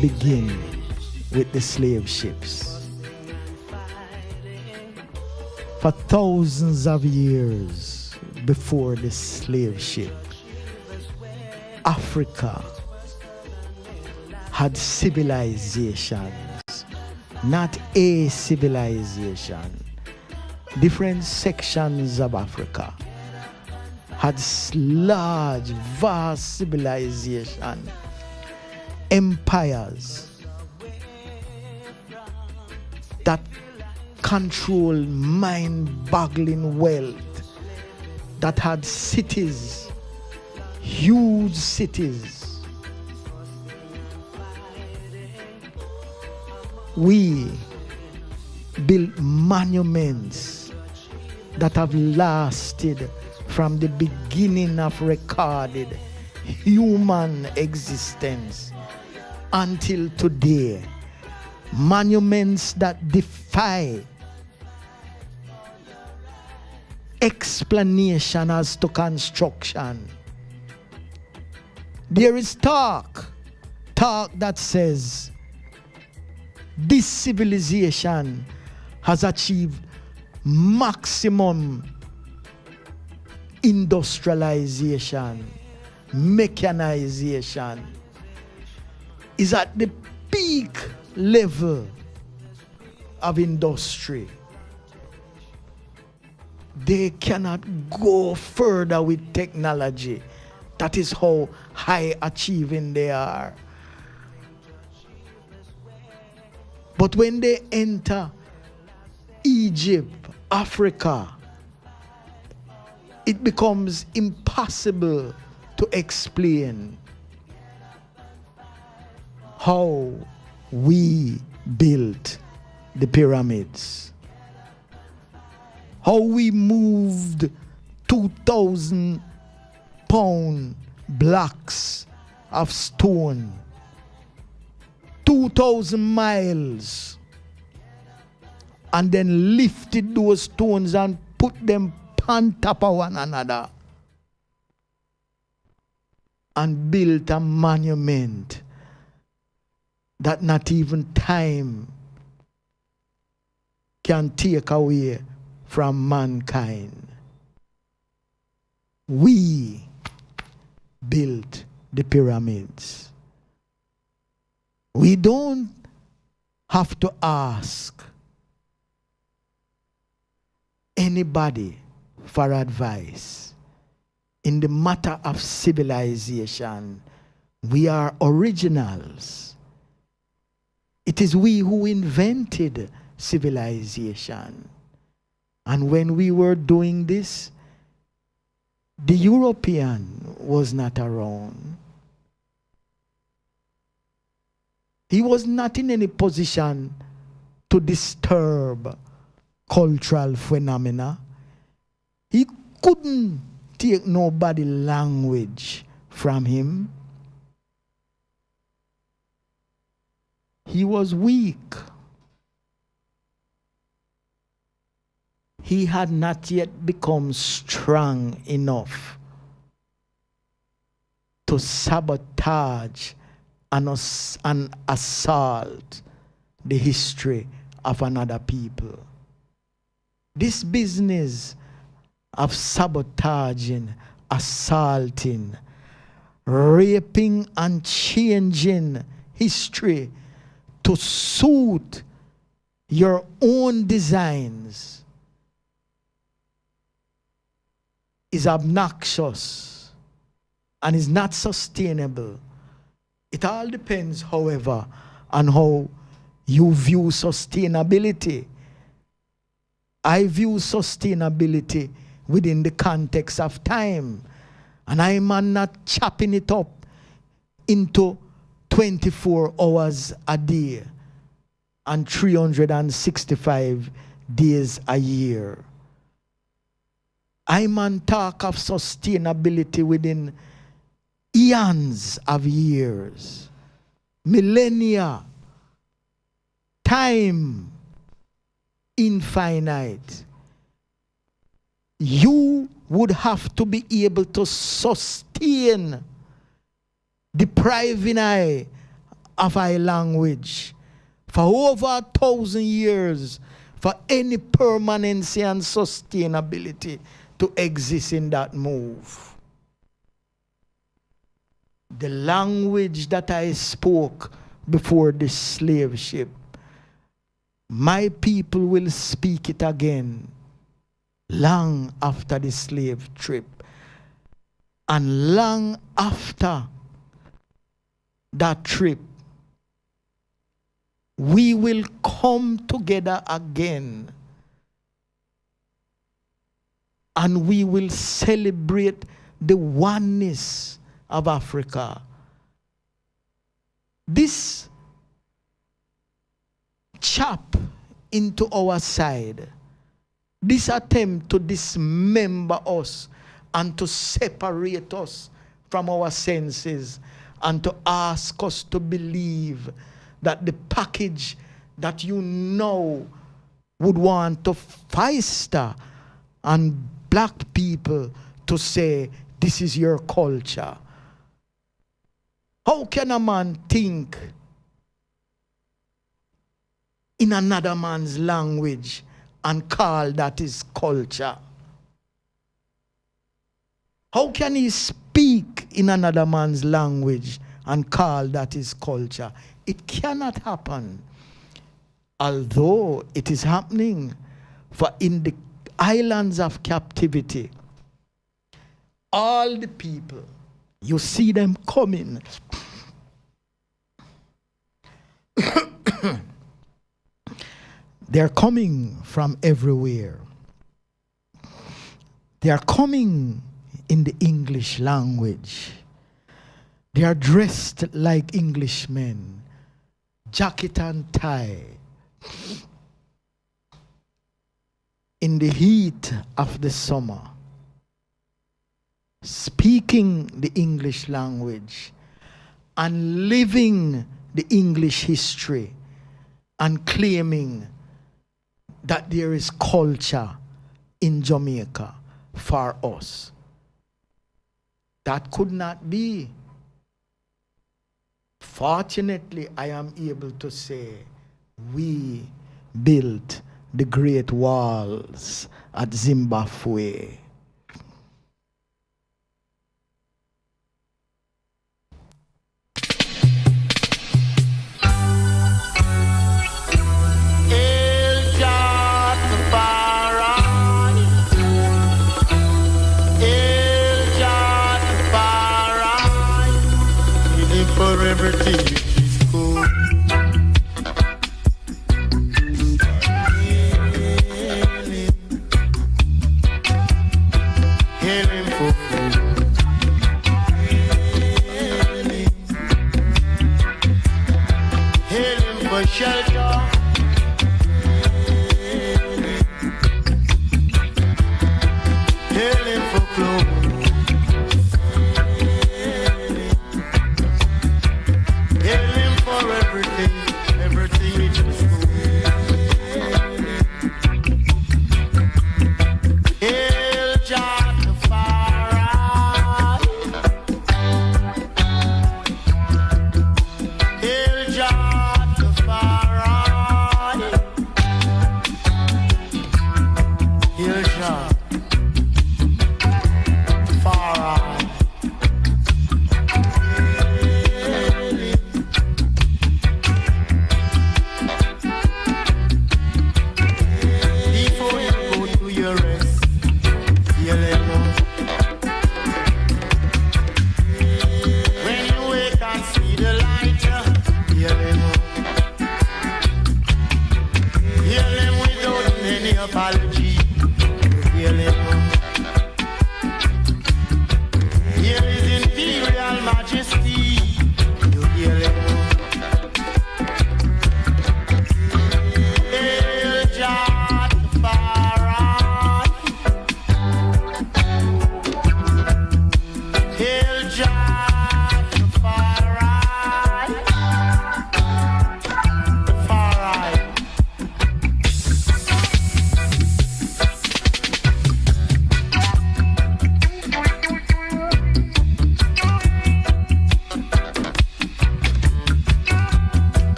Begin with the slave ships. For thousands of years before the slave ship, Africa had civilizations, not a civilization. Different sections of Africa had large, vast civilization. Empires that control mind-boggling wealth, that had cities, huge cities. We built monuments that have lasted from the beginning of recorded human existence until today. Monuments that defy explanation as to construction. There is talk that says this civilization has achieved maximum industrialization, mechanization, is at the peak level of industry. They cannot go further with technology. That is how high achieving they are. But when they enter Egypt, Africa, it becomes impossible to explain how we built the pyramids, how we moved 2,000-pound blocks of stone 2,000 miles and then lifted those stones and put them on top of one another and built a monument that not even time can take away from mankind. We built the pyramids. We don't have to ask anybody for advice. In the matter of civilization, we are originals. It is we who invented civilization. And when we were doing this, the European was not around. He was not in any position to disturb cultural phenomena. He couldn't take nobody language from him. He was weak. He had not yet become strong enough to sabotage and assault the history of another people. This business of sabotaging, assaulting, raping and changing history to suit your own designs is obnoxious and is not sustainable. It all depends, however, on how you view sustainability. I view sustainability within the context of time. And I'm not chopping it up into 24 hours a day and 365 days a year. I'm on talk of sustainability within eons of years, millennia, time, infinite. You would have to be able to sustain depriving I of a language for over 1,000 years for any permanency and sustainability to exist in that move. The language that I spoke before the slave ship, my people will speak it again long after the slave trip. And long after that trip, we will come together again and we will celebrate the oneness of Africa. This chop into our side This attempt to dismember us and to separate us from our senses and to ask us to believe that the package that you know would want to foster and black people to say, this is your culture. How can a man think in another man's language and call that his culture? How can he speak in another man's language and call that his culture? It cannot happen. Although it is happening, for in the islands of captivity, all the people, you see them coming. They're coming from everywhere. They are coming in the English language. They are dressed like Englishmen, jacket and tie. In the heat of the summer, speaking the English language and living the English history and claiming that there is culture in Jamaica for us. That could not be. Fortunately, I am able to say we built the great walls at Zimbabwe. Everything is cool. Hail him for food. Hail him for shelter. Hail him for clothes.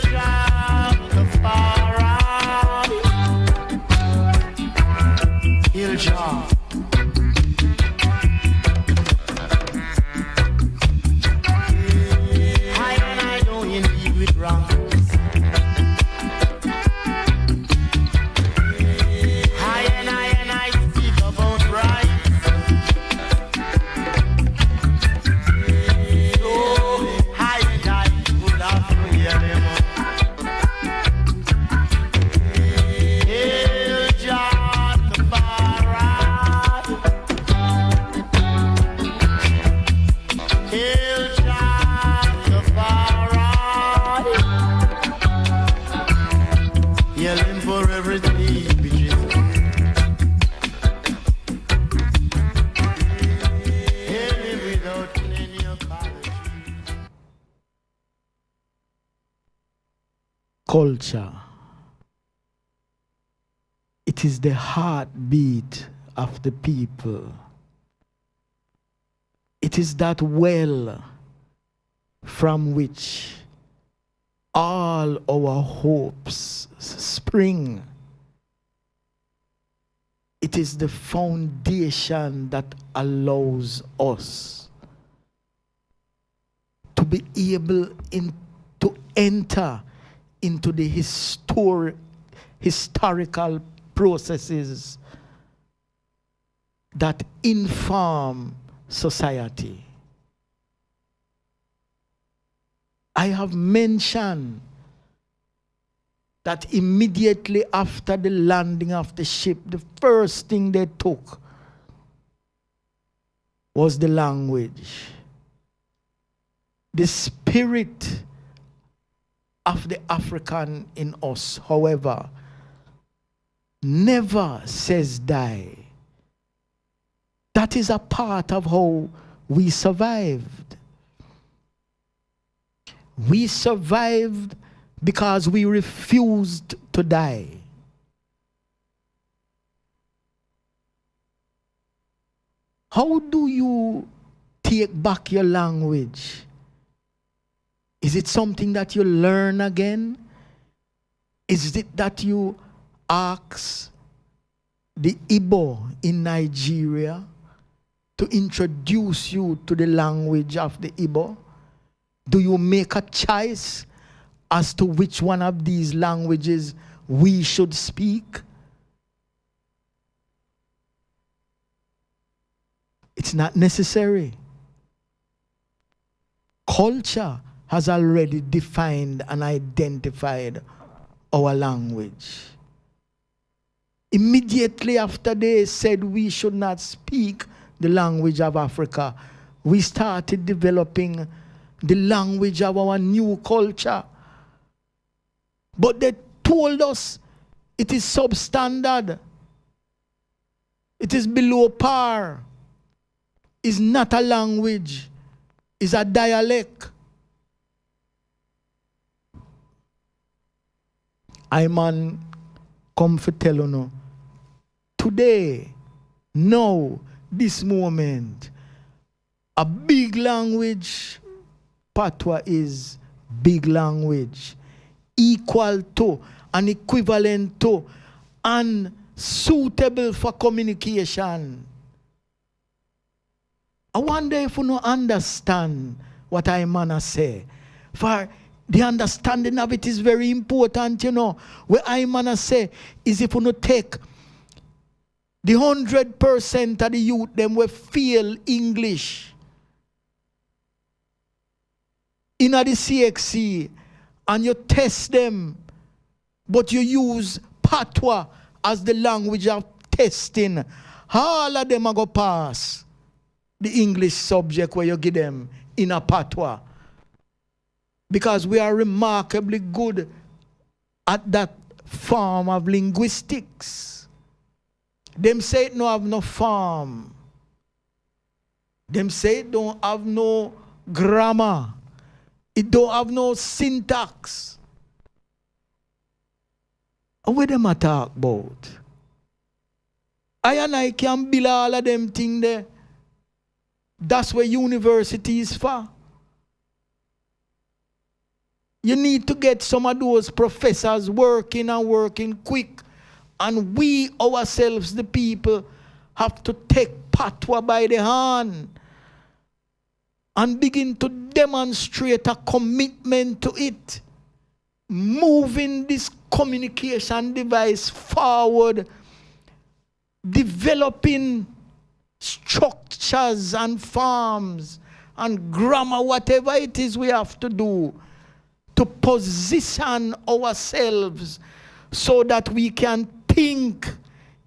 Jai culture. It is the heartbeat of the people. It is that well from which all our hopes spring. It is the foundation that allows us to be able to enter into the historical processes that inform society. I have mentioned that immediately after the landing of the ship, the first thing they took was the language. The spirit of the African in us, however, never says die. That is a part of how we survived. We survived because we refused to die. How do you take back your language? Is it something that you learn again? Is it that you ask the Igbo in Nigeria to introduce you to the language of the Igbo? Do you make a choice as to which one of these languages we should speak? It's not necessary. Culture has already defined and identified our language. Immediately after they said we should not speak the language of Africa, we started developing the language of our new culture. But they told us it is substandard. It is below par. It's not a language. It's a dialect. I man come for tell you no. Today, now, this moment, a big language, Patois is big language, equal to, and equivalent to, and suitable for communication. I wonder if you no understand what I man say. For the understanding of it is very important, you know. What I man say is if you no take the 100% of the youth, them will feel English in the CXC, and you test them, but you use Patois as the language of testing, all of them are going to pass the English subject where you give them in a Patois. Because we are remarkably good at that form of linguistics. Them say it no have no form. Them say it don't have no grammar. It don't have no syntax. What them a talk about? I can build all of them things there. That's where university is for. You need to get some of those professors working and working quick. And we ourselves, the people, have to take Patois by the hand and begin to demonstrate a commitment to it. Moving this communication device forward, developing structures and forms and grammar, whatever it is we have to do to position ourselves so that we can think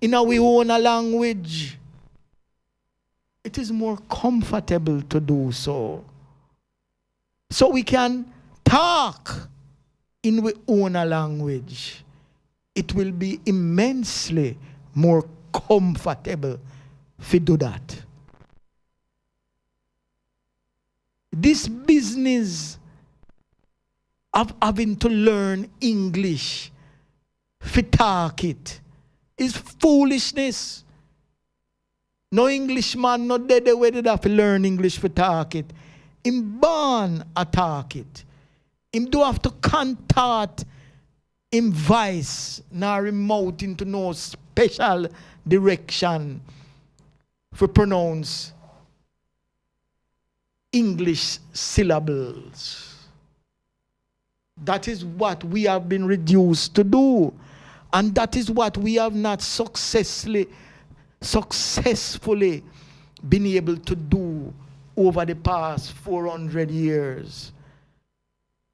in our own language. It is more comfortable to do so. So we can talk in our own language. It will be immensely more comfortable if we do that. This business of having to learn English for talk it is foolishness. No Englishman, no dead way did have to learn English for talk it. Him born a talk it. Him do have to contact him voice, nor him mouth into no special direction for pronounce English syllables. That is what we have been reduced to do. And that is what we have not successfully been able to do over the past 400 years.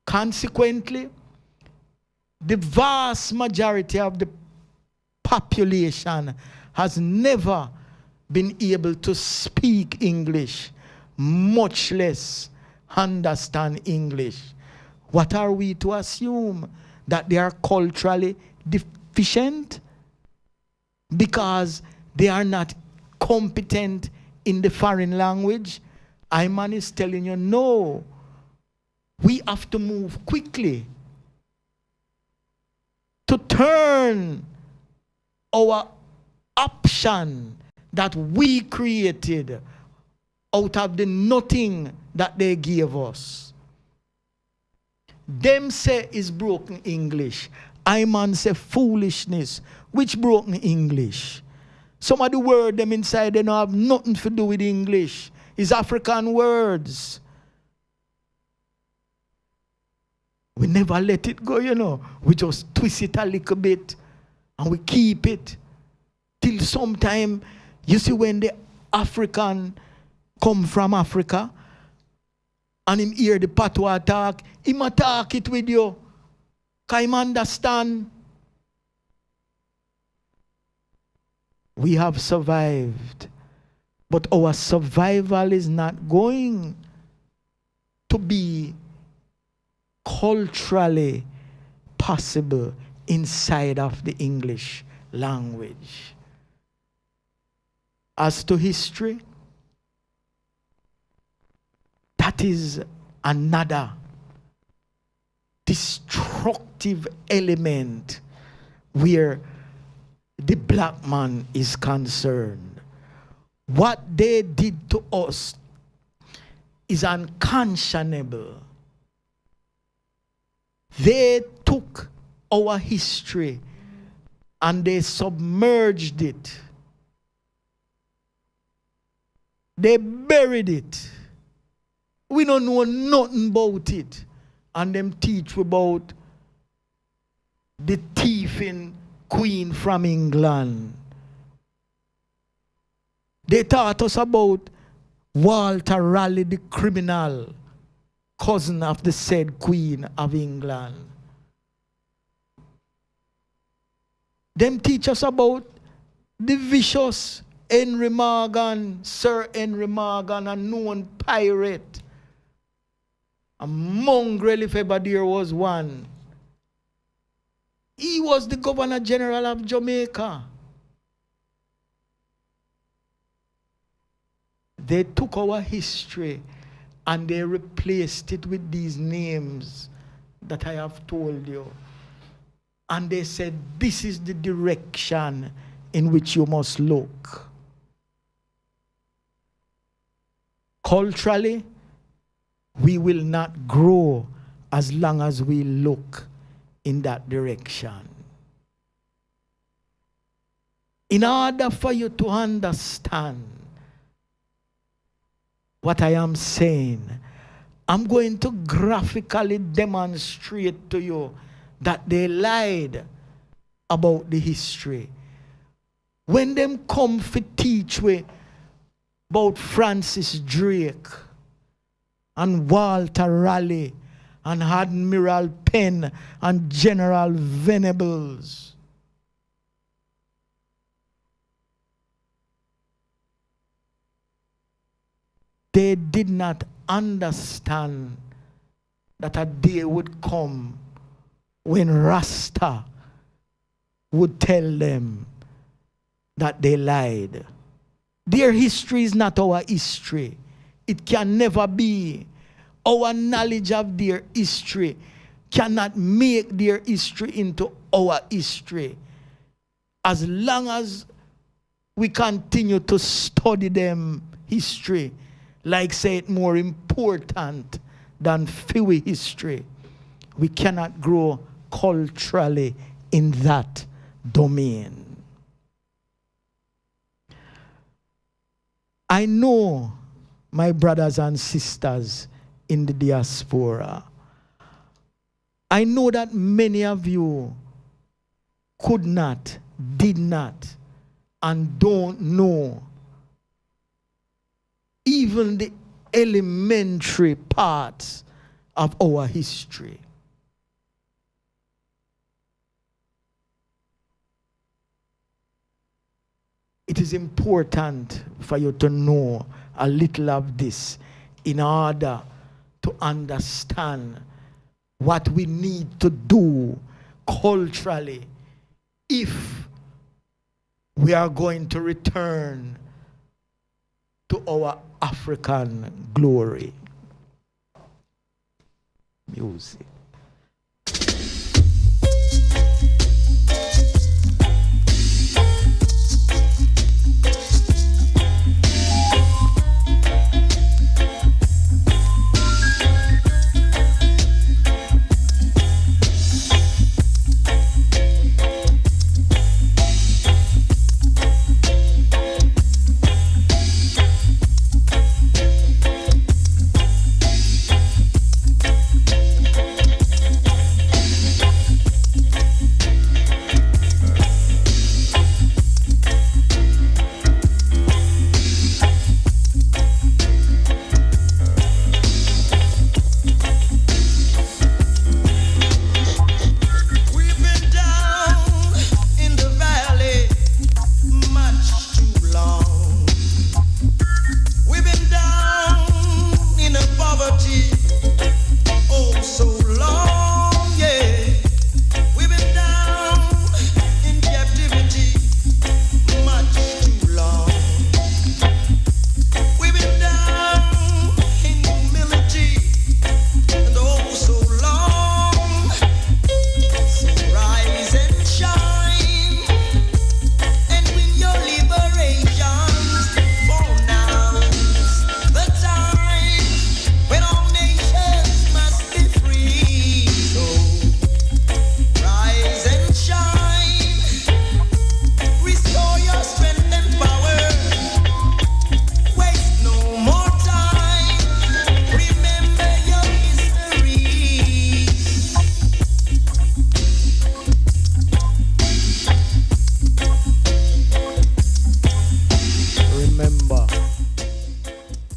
Consequently, the vast majority of the population has never been able to speak English, much less understand English. What are we to assume? That they are culturally deficient because they are not competent in the foreign language? Iman is telling you, no. We have to move quickly to turn our option that we created out of the nothing that they gave us. Them say is broken English. Iman say foolishness. Which broken English? Some of the words them inside, they don't have nothing to do with English. It's African words. We never let it go, you know. We just twist it a little bit and we keep it till sometime. You see, when the African come from Africa and him hear the patois talk, him attack it with you. Can him understand? We have survived, but our survival is not going to be culturally possible inside of the English language. As to history, that is another destructive element where the black man is concerned. What they did to us is unconscionable. They took our history and they submerged it. They buried it. We don't know nothing about it. And them teach about the thieving queen from England. They taught us about Walter Raleigh, the criminal, cousin of the said Queen of England. Them teach us about the vicious Henry Morgan, Sir Henry Morgan, a known pirate. A mongrel, if ever there was one. He was the Governor General of Jamaica. They took our history and they replaced it with these names that I have told you. And they said, this is the direction in which you must look. Culturally, we will not grow as long as we look in that direction. In order for you to understand what I am saying, I'm going to graphically demonstrate to you that they lied about the history. When them come for teach we about Francis Drake and Walter Raleigh and Admiral Penn and General Venables, they did not understand that a day would come when Rasta would tell them that they lied. Their history is not our history. It can never be. Our knowledge of their history cannot make their history into our history as long as we continue to study them history, like say it more important than Fiwi history. We cannot grow culturally in that domain. I know my brothers and sisters in the diaspora. I know that many of you could not, did not, and don't know even the elementary parts of our history. It is important for you to know a little of this in order to understand what we need to do culturally if we are going to return to our African glory. Music.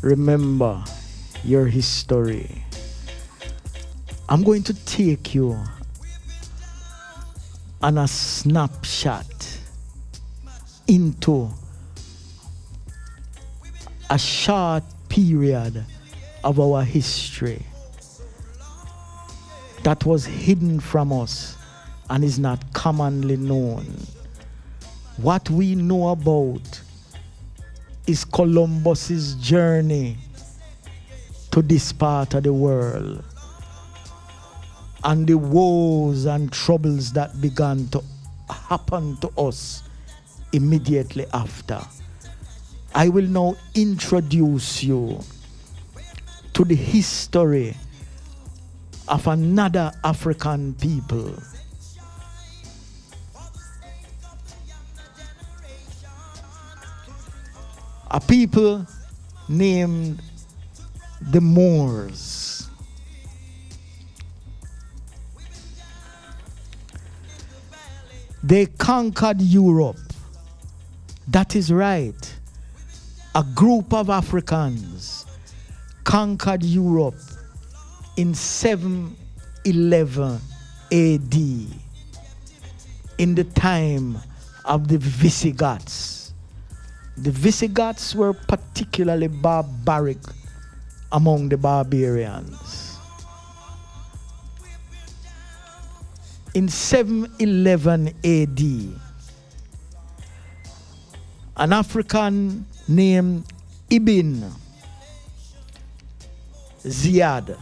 Remember your history. I'm going to take you on a snapshot into a short period of our history that was hidden from us and is not commonly known. What we know about is Columbus's journey to this part of the world and the woes and troubles that began to happen to us immediately after. I will now introduce you to the history of another African people. A people named the Moors. They conquered Europe. That is right. A group of Africans conquered Europe in 711 AD in the time of the Visigoths. The Visigoths were particularly barbaric among the barbarians. In 711 AD, an African named Ibn Ziyad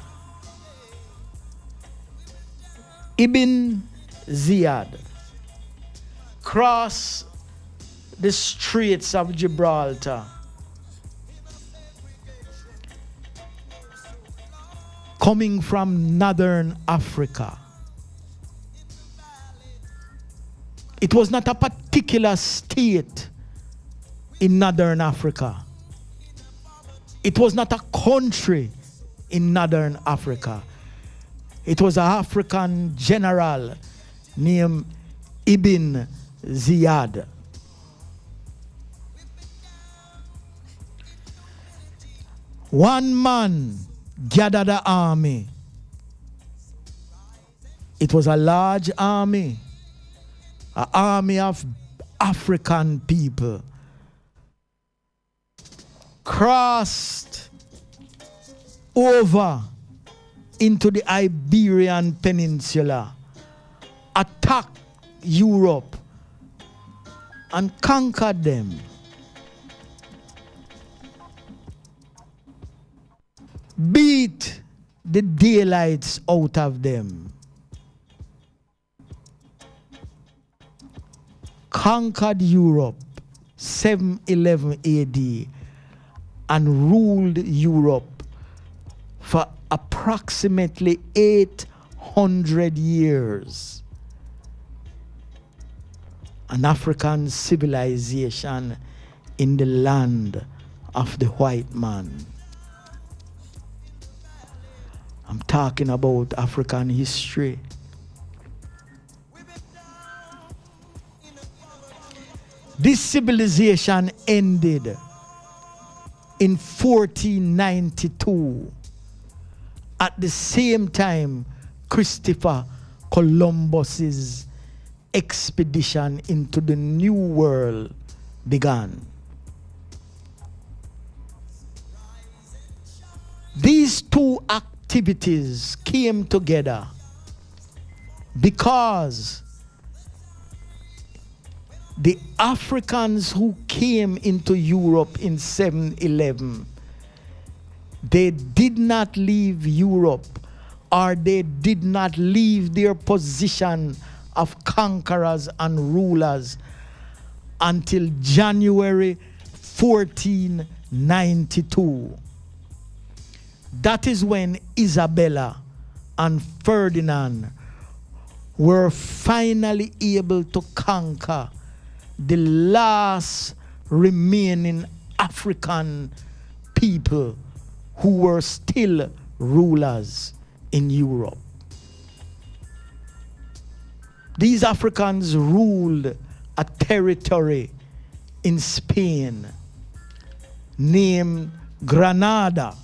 Ibn Ziyad crossed the Straits of Gibraltar coming from northern Africa. It was not a particular state in northern Africa. It was not a country in northern Africa. It was an African general named Ibn Ziyad. One man gathered an army. It was a large army, an army of African people. Crossed over into the Iberian Peninsula, attacked Europe, and conquered them. Beat the daylights out of them. Conquered Europe 711 AD and ruled Europe for approximately 800 years. An African civilization in the land of the white man. I'm talking about African history. This civilization ended in 1492, at the same time Christopher Columbus's expedition into the New World began. These two activities came together because the Africans who came into Europe in 711, they did not leave Europe, or they did not leave their position of conquerors and rulers until January 1492. That is when Isabella and Ferdinand were finally able to conquer the last remaining African people who were still rulers in Europe. These Africans ruled a territory in Spain named Granada.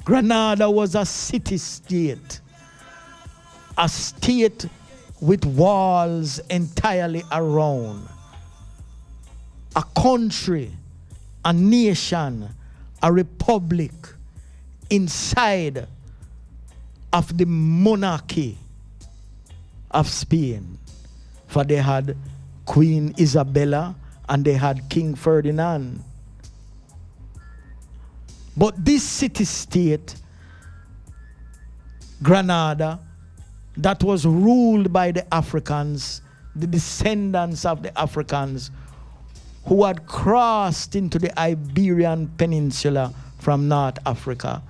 Granada was a city-state, a state with walls entirely around, a country, a nation, a republic inside of the monarchy of Spain. For they had Queen Isabella and they had King Ferdinand. But this city-state, Granada, that was ruled by the Africans, the descendants of the Africans who had crossed into the Iberian Peninsula from North Africa,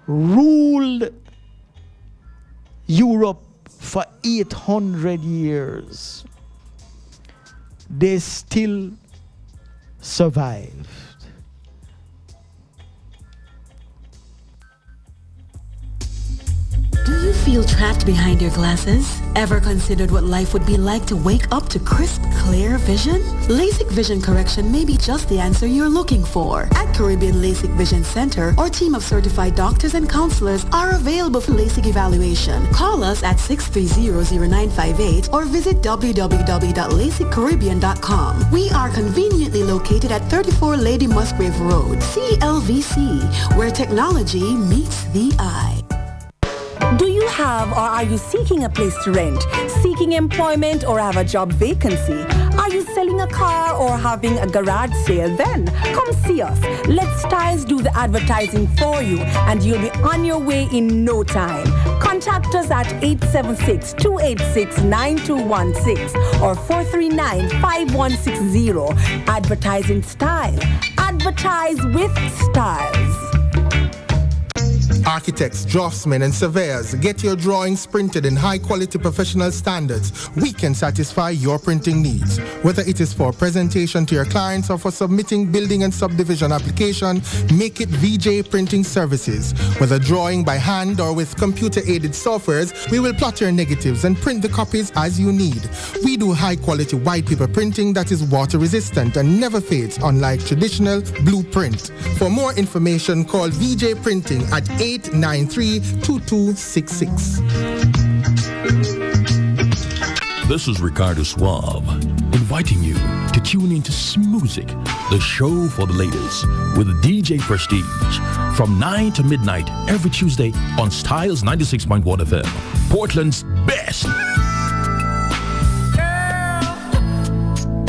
ruled Europe for 800 years. They still survived. Do you feel trapped behind your glasses? Ever considered what life would be like to wake up to crisp, clear vision? LASIK vision correction may be just the answer you're looking for. At Caribbean LASIK Vision Center, our team of certified doctors and counselors are available for LASIK evaluation. Call us at 630-0958 or visit www.lasiccaribbean.com. We are conveniently located at 34 Lady Musgrave Road, CLVC, where technology meets the eye. Do you have or are you seeking a place to rent, seeking employment or have a job vacancy? Are you selling a car or having a garage sale? Then come see us. Let Styles do the advertising for you and you'll be on your way in no time. Contact us at 876-286-9216 or 439-5160. Advertising Style. Advertise with Styles. Architects, draftsmen, and surveyors, get your drawings printed in high-quality professional standards. We can satisfy your printing needs. Whether it is for presentation to your clients or for submitting building and subdivision application, make it VJ Printing Services. Whether drawing by hand or with computer-aided softwares, we will plot your negatives and print the copies as you need. We do high-quality white paper printing that is water-resistant and never fades, unlike traditional blueprint. For more information, call VJ Printing at 893-2266. This is Ricardo Suave, inviting you to tune into Smoothic, the show for the ladies, with DJ Prestige, from 9 to midnight every Tuesday on Styles 96.1 FM, Portland's best.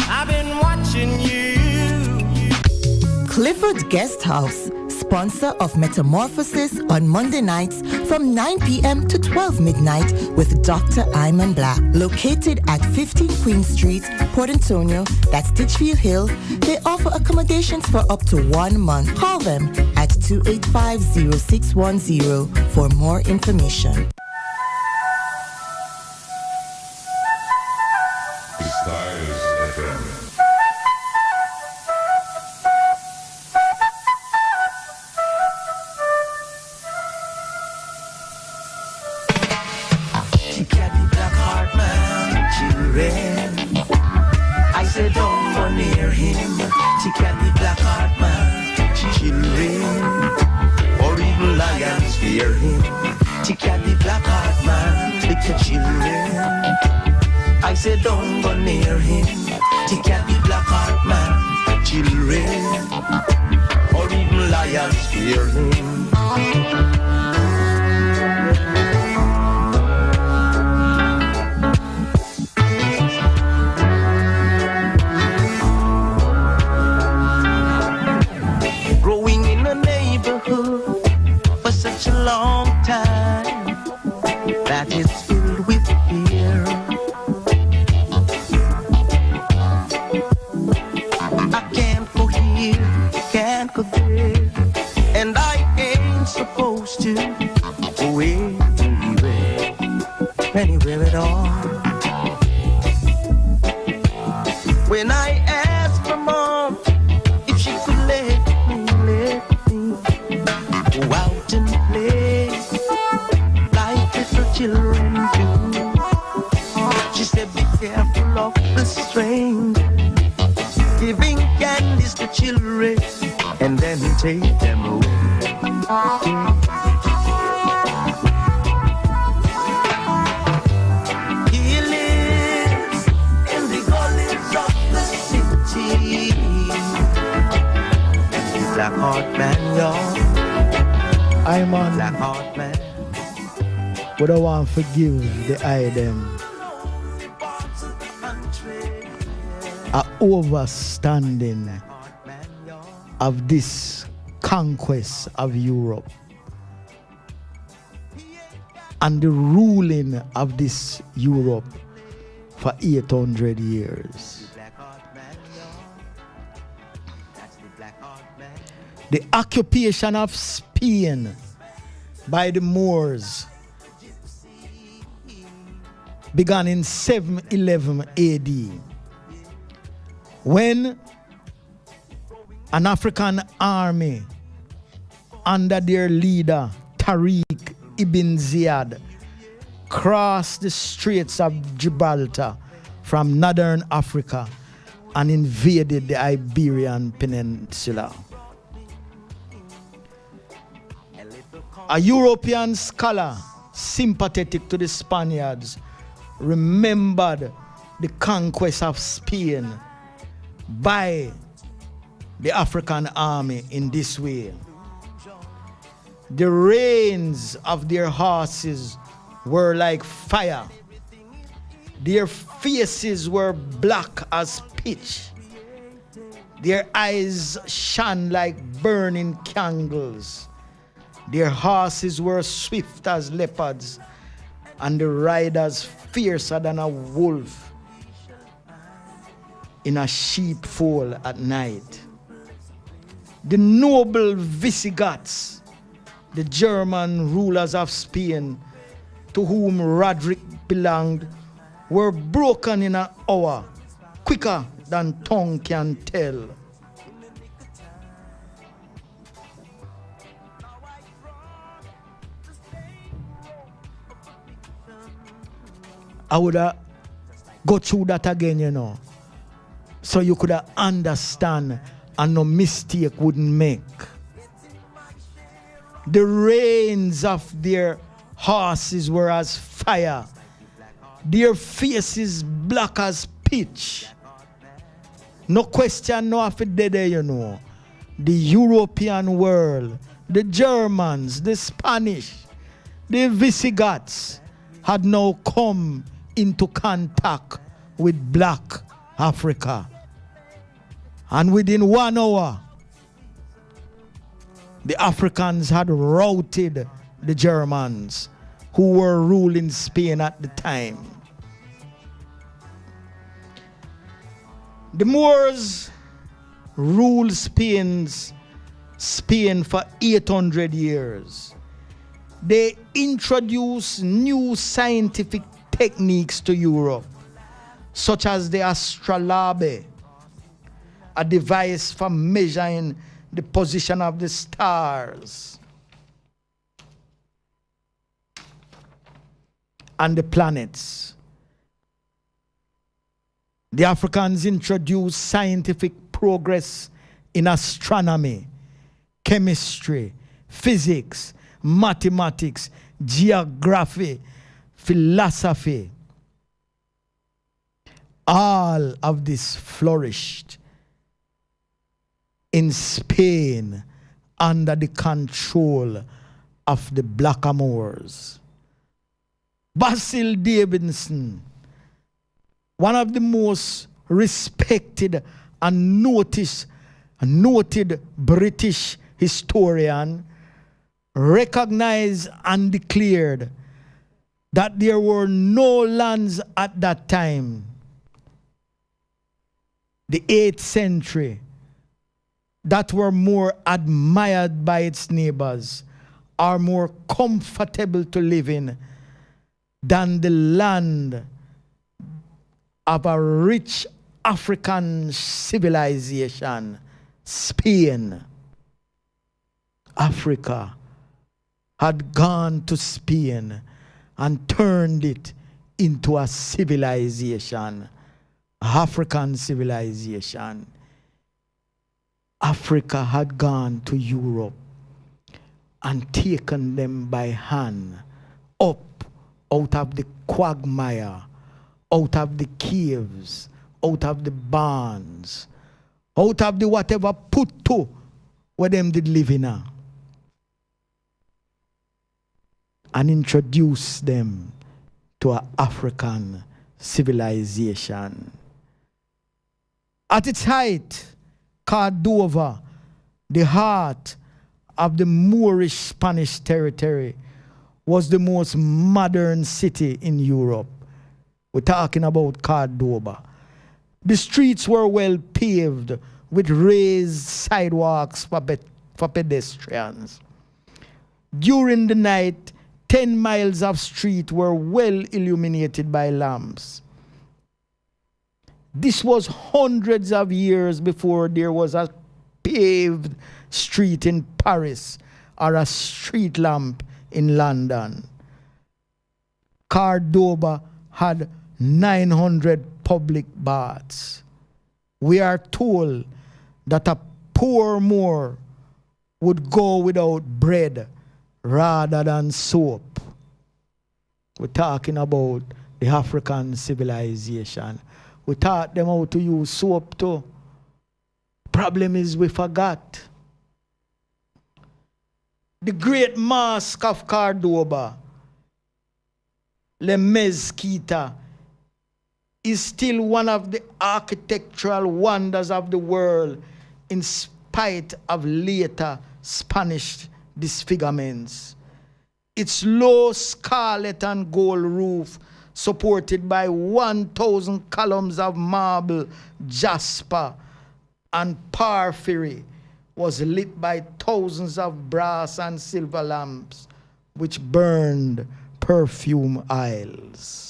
I've been watching you. Clifford Guest House, sponsor of Metamorphosis on Monday nights from 9 p.m. to 12 midnight with Dr. Iman Black. Located at 15 Queen Street, Port Antonio, that's Titchfield Hill, they offer accommodations for up to 1 month. Call them at 285-0610 for more information. I said don't go near him. She can't be black heart man. Children or even lions fear him. She can't be black heart man. Little children. I said don't go near him. She can't be black heart man. Children or even lions fear him. For such a long time that is filled with fear. I can't go here, can't go there, and I ain't supposed to go anywhere at all. When I asked my mom if she could let me go out and play like little children do, she said be careful of the stranger, giving candies to children and then take them away. He lives in the gullies of the city. Black heart man, y'all. I'm on. Black heart man. Would I want to forgive the item a overstanding of this conquest of Europe and the ruling of this Europe for 800 years. The occupation of Spain by the Moors began in 711 AD when an African army under their leader Tariq ibn Ziyad crossed the Straits of Gibraltar from northern Africa and invaded the Iberian Peninsula. A European scholar sympathetic to the Spaniards remembered the conquest of Spain by the African army in this way. The reins of their horses were like fire. Their faces were black as pitch. Their eyes shone like burning candles. Their horses were swift as leopards, and the riders fiercer than a wolf in a sheepfold at night. The noble Visigoths, the German rulers of Spain, to whom Roderick belonged, were broken in an hour, quicker than tongue can tell. I would go through that again, you know, so you could understand and no mistake wouldn't make. The reins of their horses were as fire, their faces black as pitch. No question, no if it there, you know. The European world, the Germans, the Spanish, the Visigoths had now come into contact with black Africa. And within 1 hour, the Africans had routed the Germans who were ruling Spain at the time. The Moors ruled Spain for 800 years. They introduced new scientific techniques to Europe, such as the astrolabe, a device for measuring the position of the stars and the planets. The Africans introduced scientific progress in astronomy, chemistry, physics, mathematics, geography, philosophy. All of this flourished in Spain under the control of the Blackamoors. Basil Davidson, one of the most respected and noted British historian, recognized and declared that there were no lands at that time, the 8th century, that were more admired by its neighbors or more comfortable to live in than the land of a rich African civilization, Spain. Africa had gone to Spain and turned it into a civilization, African civilization. Africa had gone to Europe and taken them by hand up out of the quagmire, out of the caves, out of the barns, out of the whatever put to where them did live in, and introduce them to an African civilization. At its height, Cordova, the heart of the Moorish Spanish territory, was the most modern city in Europe. We're talking about Cordova. The streets were well paved with raised sidewalks for pedestrians. During the night, 10 miles of street were well illuminated by lamps. This was hundreds of years before there was a paved street in Paris or a street lamp in London. Cordova had 900 public baths. We are told that a poor Moor would go without bread rather than soap. We're talking about the African civilization. We taught them how to use soap too. Problem is we forgot. The great mosque of Cordova, Le Mezquita, is still one of the architectural wonders of the world in spite of later Spanish disfigurements. Its low scarlet and gold roof, supported by 1,000 columns of marble, jasper, and porphyry, was lit by thousands of brass and silver lamps, which burned perfume aisles.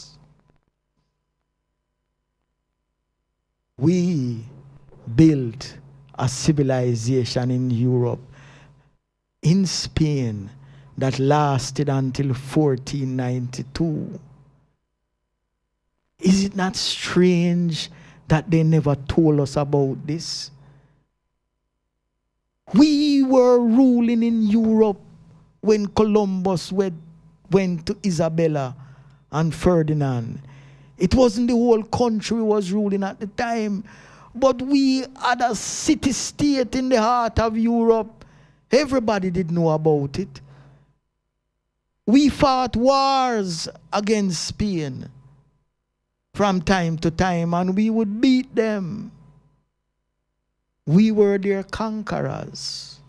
We built a civilization in Europe, in Spain, that lasted until 1492. Is it not strange that they never told us about this? We were ruling in Europe when Columbus went to Isabella and Ferdinand. It wasn't the whole country was ruling at the time, but we had a city-state in the heart of Europe. Everybody did know about it. We fought wars against Spain from time to time, and we would beat them. We were their conquerors.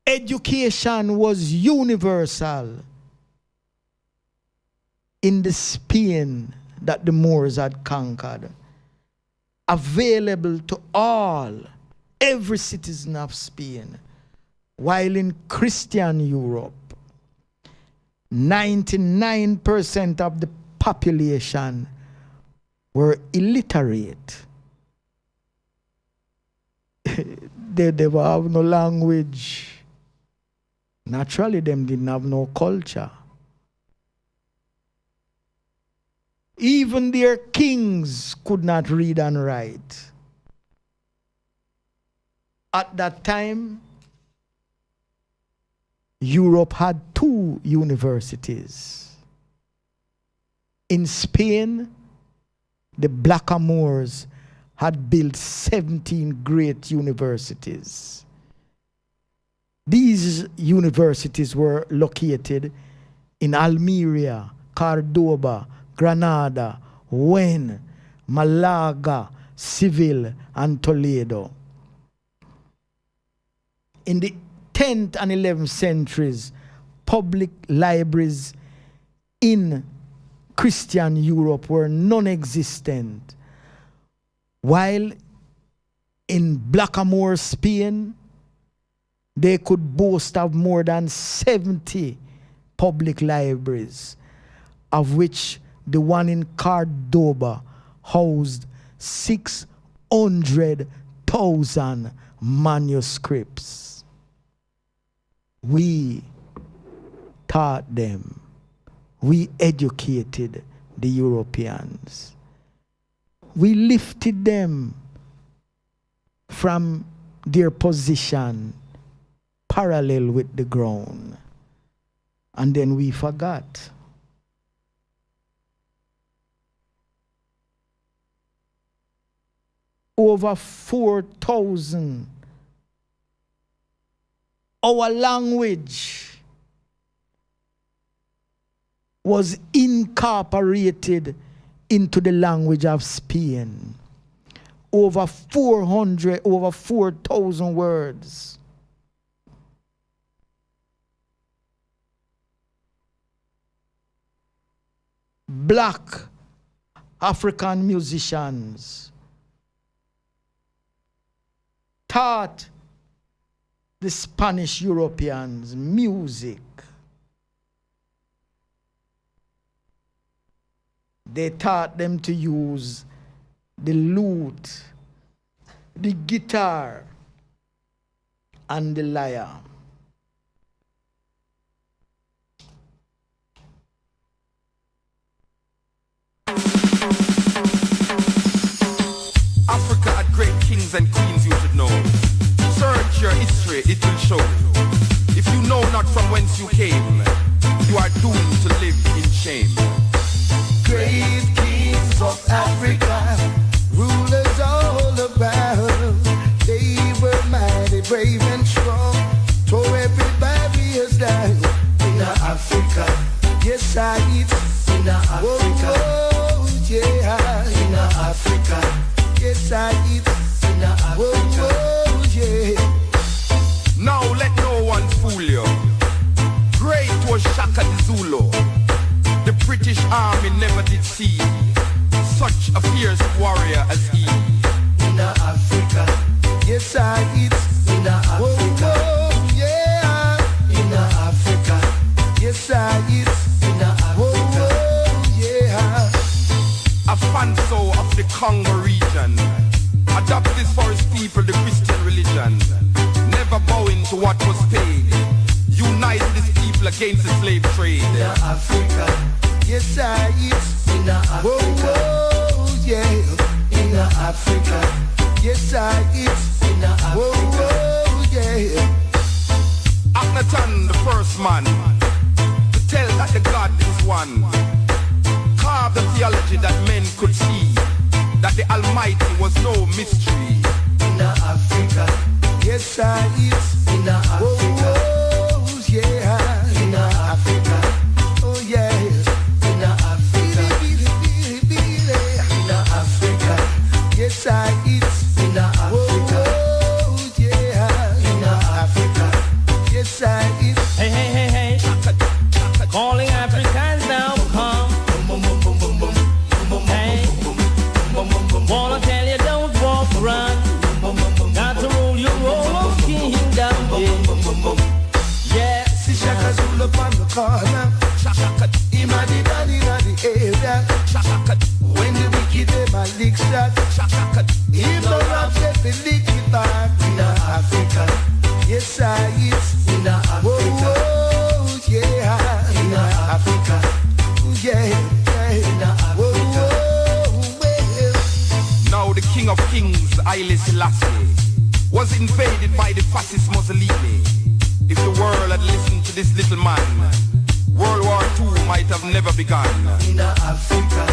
Education was universal in the Spain that the Moors had conquered, available to all, every citizen of Spain. While in Christian Europe, 99% of the population were illiterate. They never have no language. Naturally, them didn't have no culture. Even their kings could not read and write. At that time, Europe had 2 universities. In Spain, the Blackamoors had built 17 great universities. These universities were located in Almeria, Cordoba, Granada, Jaén, Malaga, Seville, and Toledo. In the 10th and 11th centuries, public libraries in Christian Europe were non-existent, while in Blackamoor, Spain, they could boast of more than 70 public libraries, of which the one in Cordoba housed 600,000 manuscripts. We taught them. We educated the Europeans. We lifted them from their position parallel with the ground. And then we forgot. Over 4,000. Our language was incorporated into the language of Spain. Over 4,000 words. Black African musicians taught the Spanish Europeans music. They taught them to use the lute, the guitar, and the lyre. Africa had great kings and queens, you should know. Search your history, it will show. If you know not from whence you came, you are doomed to live in shame. Great kings of Africa, rulers all about. They were mighty, brave and strong, tore every barriers down. In Africa, yes I eat. In in Africa. Oh, yeah, in Africa. Yes, I eat in Africa. Oh, yeah. Now let no one fool you. Great was Shaka the Zulu. The British Army never did see such a fierce warrior as he. In Africa, yes I eat in Africa. Oh, yeah, in Africa, yes I eat in Africa. Oh, yeah. Afonso of the Congo region adopted for his people the Christian religion, never bowing to what was paid. Unite his people against the slave trade. In Africa, yes I eat in Africa. Oh, yeah, in Africa, yes I eat in Africa. Oh, yeah. Akhenaten, the first man to tell that the God is one, carved the theology that men could see, that the Almighty was no mystery. In Africa, yes I eat in Africa. Oh, yeah, in Africa. Oh, yeah, in Africa. In Africa, yes I eat in Africa. Oh, yeah, in Africa, yes I eat. Hey, hey, hey, hey. Calling Africans now, come. Hey. Wanna tell you don't walk, run. Got to rule your role of kingdom. Yeah, see Shaka Zulu on the corner. Him a the daddy in the area. When the wicked them a lick shot. Him no rap set the lick it back. In Africa, yes I eat in Africa. Oh, yeah, in Africa. Oh, yeah, in Africa. Oh, well. Now the King of Kings, Haile Selassie, was invaded by the fascist Mussolini. If the world had listened to this little man, World War II might have never begun. In Africa,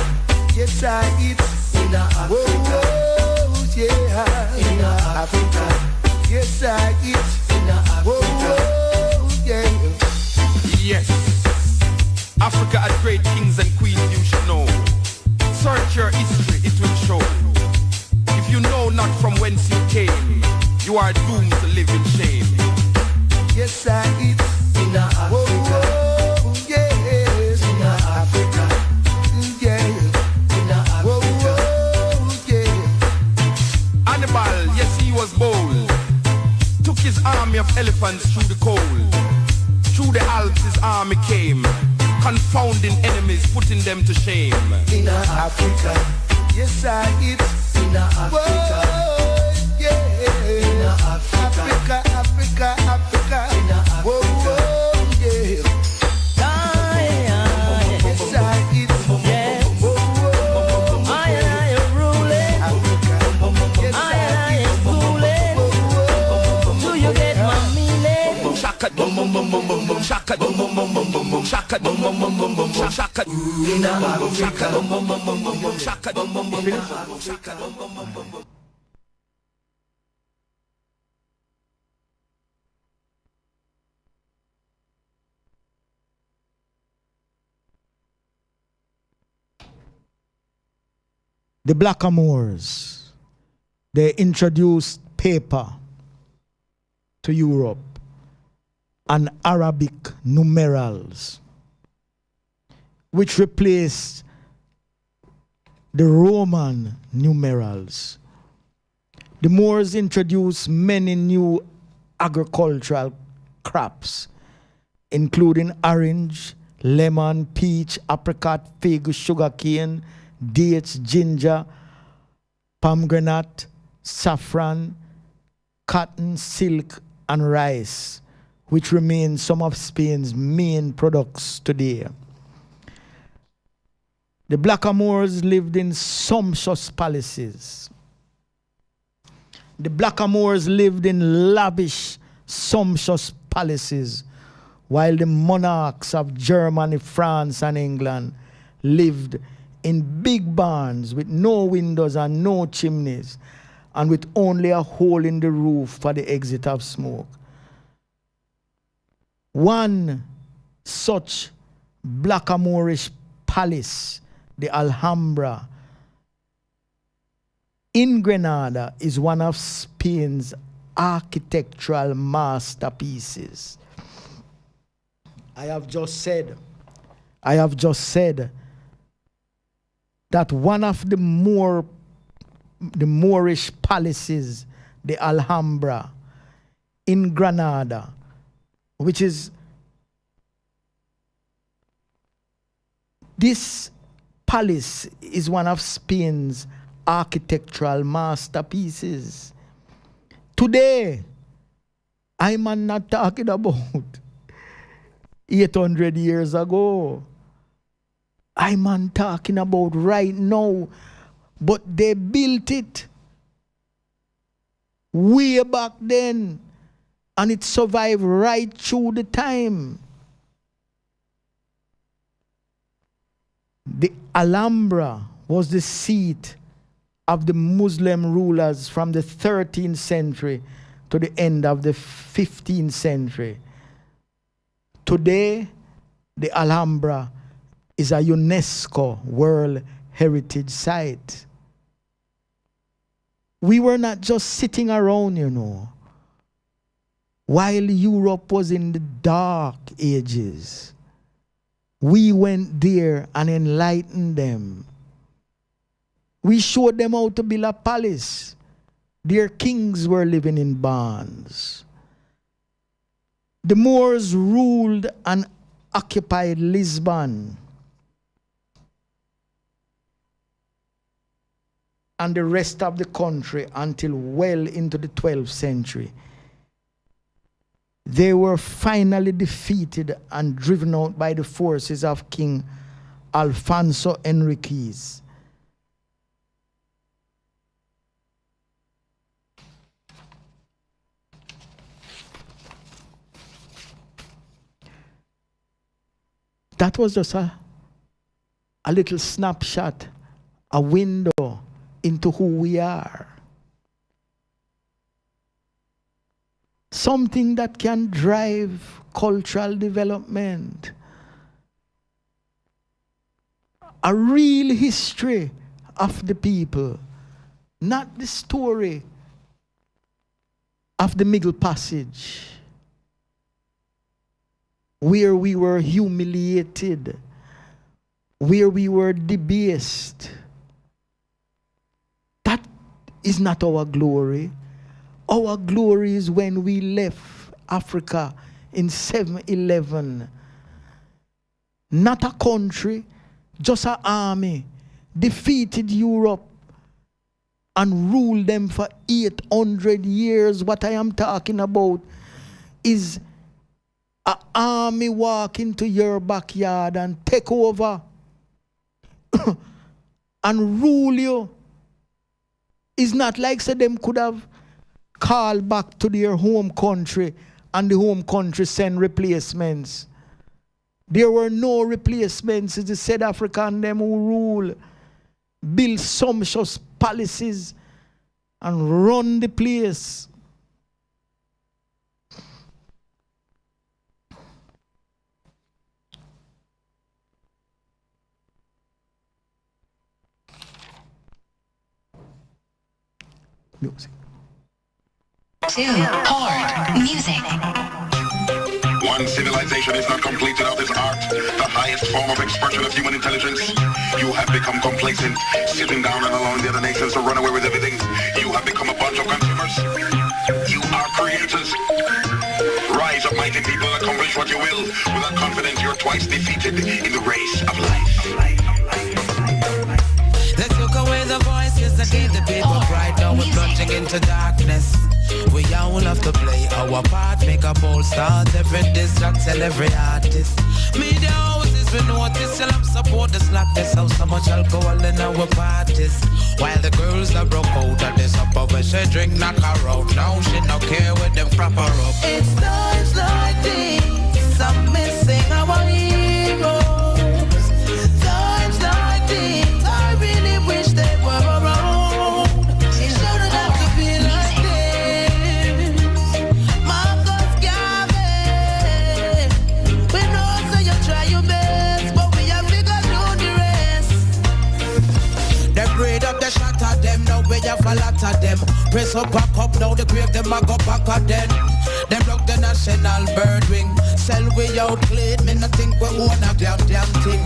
yes I eat in Africa. Oh, yeah, in Africa, yes I eat in Africa. Oh, yeah. Yes, Africa had great kings and queens, you should know. Search your history, it will show. If you know not from whence you came, you are doomed to live in shame. Yes I eat in Africa. Yes, in Africa. Yeah, in Africa. Yeah. Hannibal, yes he was bold. Took his army of elephants through the cold. Through the Alps his army came, confounding enemies, putting them to shame. In Africa, yes I eat in Africa. Whoa, yeah, in Africa, Africa, Africa. In Africa, whoa, yeah. Yes I eat. Yes. I am ruling. Yes I am schooling. Do you get my meaning? Shaka bum bum bum bum bum bum. Shaka bum bum bum bum bum bum. Shaka bum bum bum bum bum bum. Shaka in Africa. bum bum bum bum bum bum. Shaka bum bum bum bum. Shaka bum bum bum bum bum. The Blackamoors, they introduced paper to Europe and Arabic numerals, which replaced the Roman numerals. The Moors introduced many new agricultural crops, including orange, lemon, peach, apricot, fig, sugarcane, dates, ginger, pomegranate, saffron, cotton, silk, and rice, which remain some of Spain's main products today. The Blackamoors lived in sumptuous palaces. The Blackamoors lived in lavish, sumptuous palaces, while the monarchs of Germany, France, and England lived in big barns with no windows and no chimneys, and with only a hole in the roof for the exit of smoke. One such Blackamoorish palace, the Alhambra, in Granada is one of Spain's architectural masterpieces. I have just said that one of the Moorish palaces, the Alhambra in Granada, which is this palace is one of Spain's architectural masterpieces. Today, I'm not talking about 800 years ago. I'm talking about right now. But they built it way back then, and it survived right through the time. The Alhambra was the seat of the Muslim rulers from the 13th century to the end of the 15th century. Today, the Alhambra is a UNESCO World Heritage Site. We were not just sitting around, you know, while Europe was in the dark ages. We went there and enlightened them. We showed them how to build a palace. Their kings were living in barns. The Moors ruled and occupied Lisbon and the rest of the country until well into the 12th century. They were finally defeated and driven out by the forces of King Alfonso Enriquez. That was just a little snapshot, a window into who we are. Something that can drive cultural development. A real history of the people, not the story of the Middle Passage, where we were humiliated, where we were debased. That is not our glory. Our glory is when we left Africa in 711. Not a country, just an army, defeated Europe and ruled them for 800 years. What I am talking about is an army walk into your backyard and take over and rule you. It's not like so them could have called back to their home country and the home country send replacements. There were no replacements. It's the South African them who rule, build sumptuous palaces and run the place. Music. Hard music. One civilization is not complete without this art, the highest form of expression of human intelligence. You have become complacent, sitting down and allowing the other nations to run away with everything. You have become a bunch of consumers. You are creators. Rise up, mighty people, accomplish what you will. Without confidence, you're twice defeated in the race of life. They took away the voices that gave the people pride. Now we're plunging into darkness. We all have to play our part, make a bold start. Every distract, tell every artist. Media houses, we notice, tell them support the slackness. How so much alcohol in our parties. While the girls are broke out of this upper where she drink, knock her out. Now she no care with them proper up. It's times like these, I'm missing our heroes. Times like these, I really wish they were around. It shouldn't have to be like this. Marcus Garvey, we know so you try your best, but we have figured out the Press up, back up, now the grave them a go back again. Them rock the national bird wing. Sell we out clean, me not think we own a damn thing.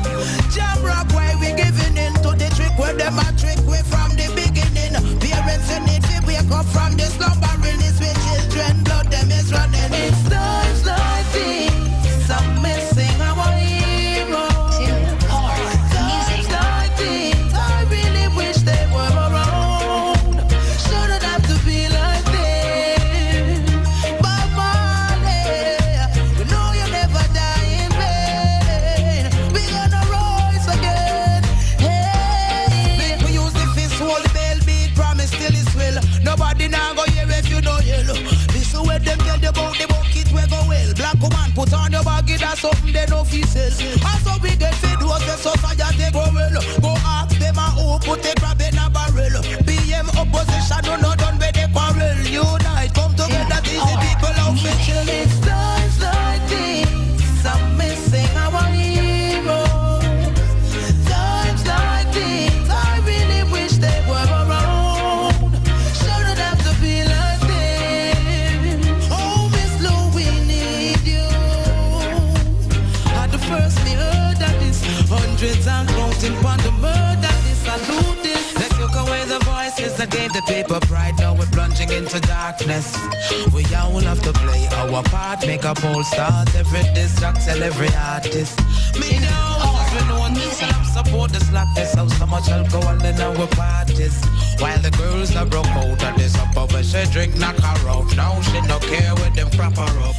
Jam rock, why we giving in to the trick where them a trick we from the beginning. Parents in need to wake up from the slumbering is with children, blood them is running. It's times like these, I'm missing our heroes. Times like these, I really wish they were around. Shouldn't have to be like this. But Marley, we know you never die in vain. We gonna rise again. Hey, we use the fist, hold the bell, beat, promise till it's will. Nobody now go here if you know yellow. This is where them tell you about the bucket we go well. Black woman put on your baggy, that's something they no feel sell. And so we get fed was the society go well. Go ask them a who put a crab in a barrel. BM opposition no no done with the quarrel. Unite, come together, these people out for chill. It's times like this, I'm missing our heroes. Times like this, I really wish they were around. Shouldn't have to be like this. Oh, Miss Lou, we need you. At the first me heard that this, hundreds and counting upon the murder, this I do this. Let's look away the voices that gave the people pride. Now we're plunging into darkness. We all have to play our part, make a bold start. Every diss track, tell every artist. Me now, we know music. Support the slackness of so much alcohol in our parties. While the girls are broke out of this up over, she drink, knock her out. Now she no care with them proper up.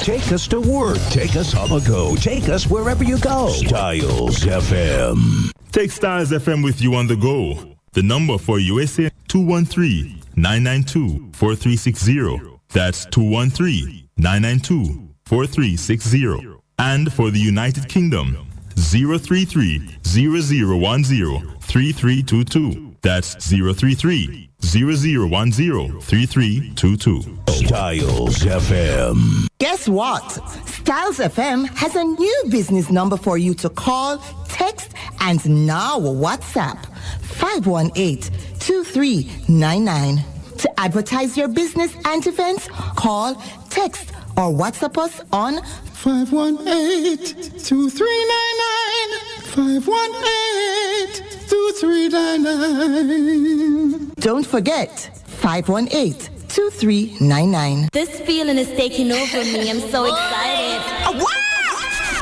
Take us to work. Take us on the go. Take us wherever you go. Styles FM. Take Styles FM with you on the go. The number for USA 213-992-4360. That's 213-992-4360. And for the United Kingdom 033-0010-3322. That's 033-0010-3322. Styles FM. Guess what? Styles FM has a new business number for you to call, text, and now WhatsApp. 518-2399. To advertise your business and events, call, text, or WhatsApp us on 518-2399. 518-2399. Don't forget, 518-2399. This feeling is taking over me. I'm so excited.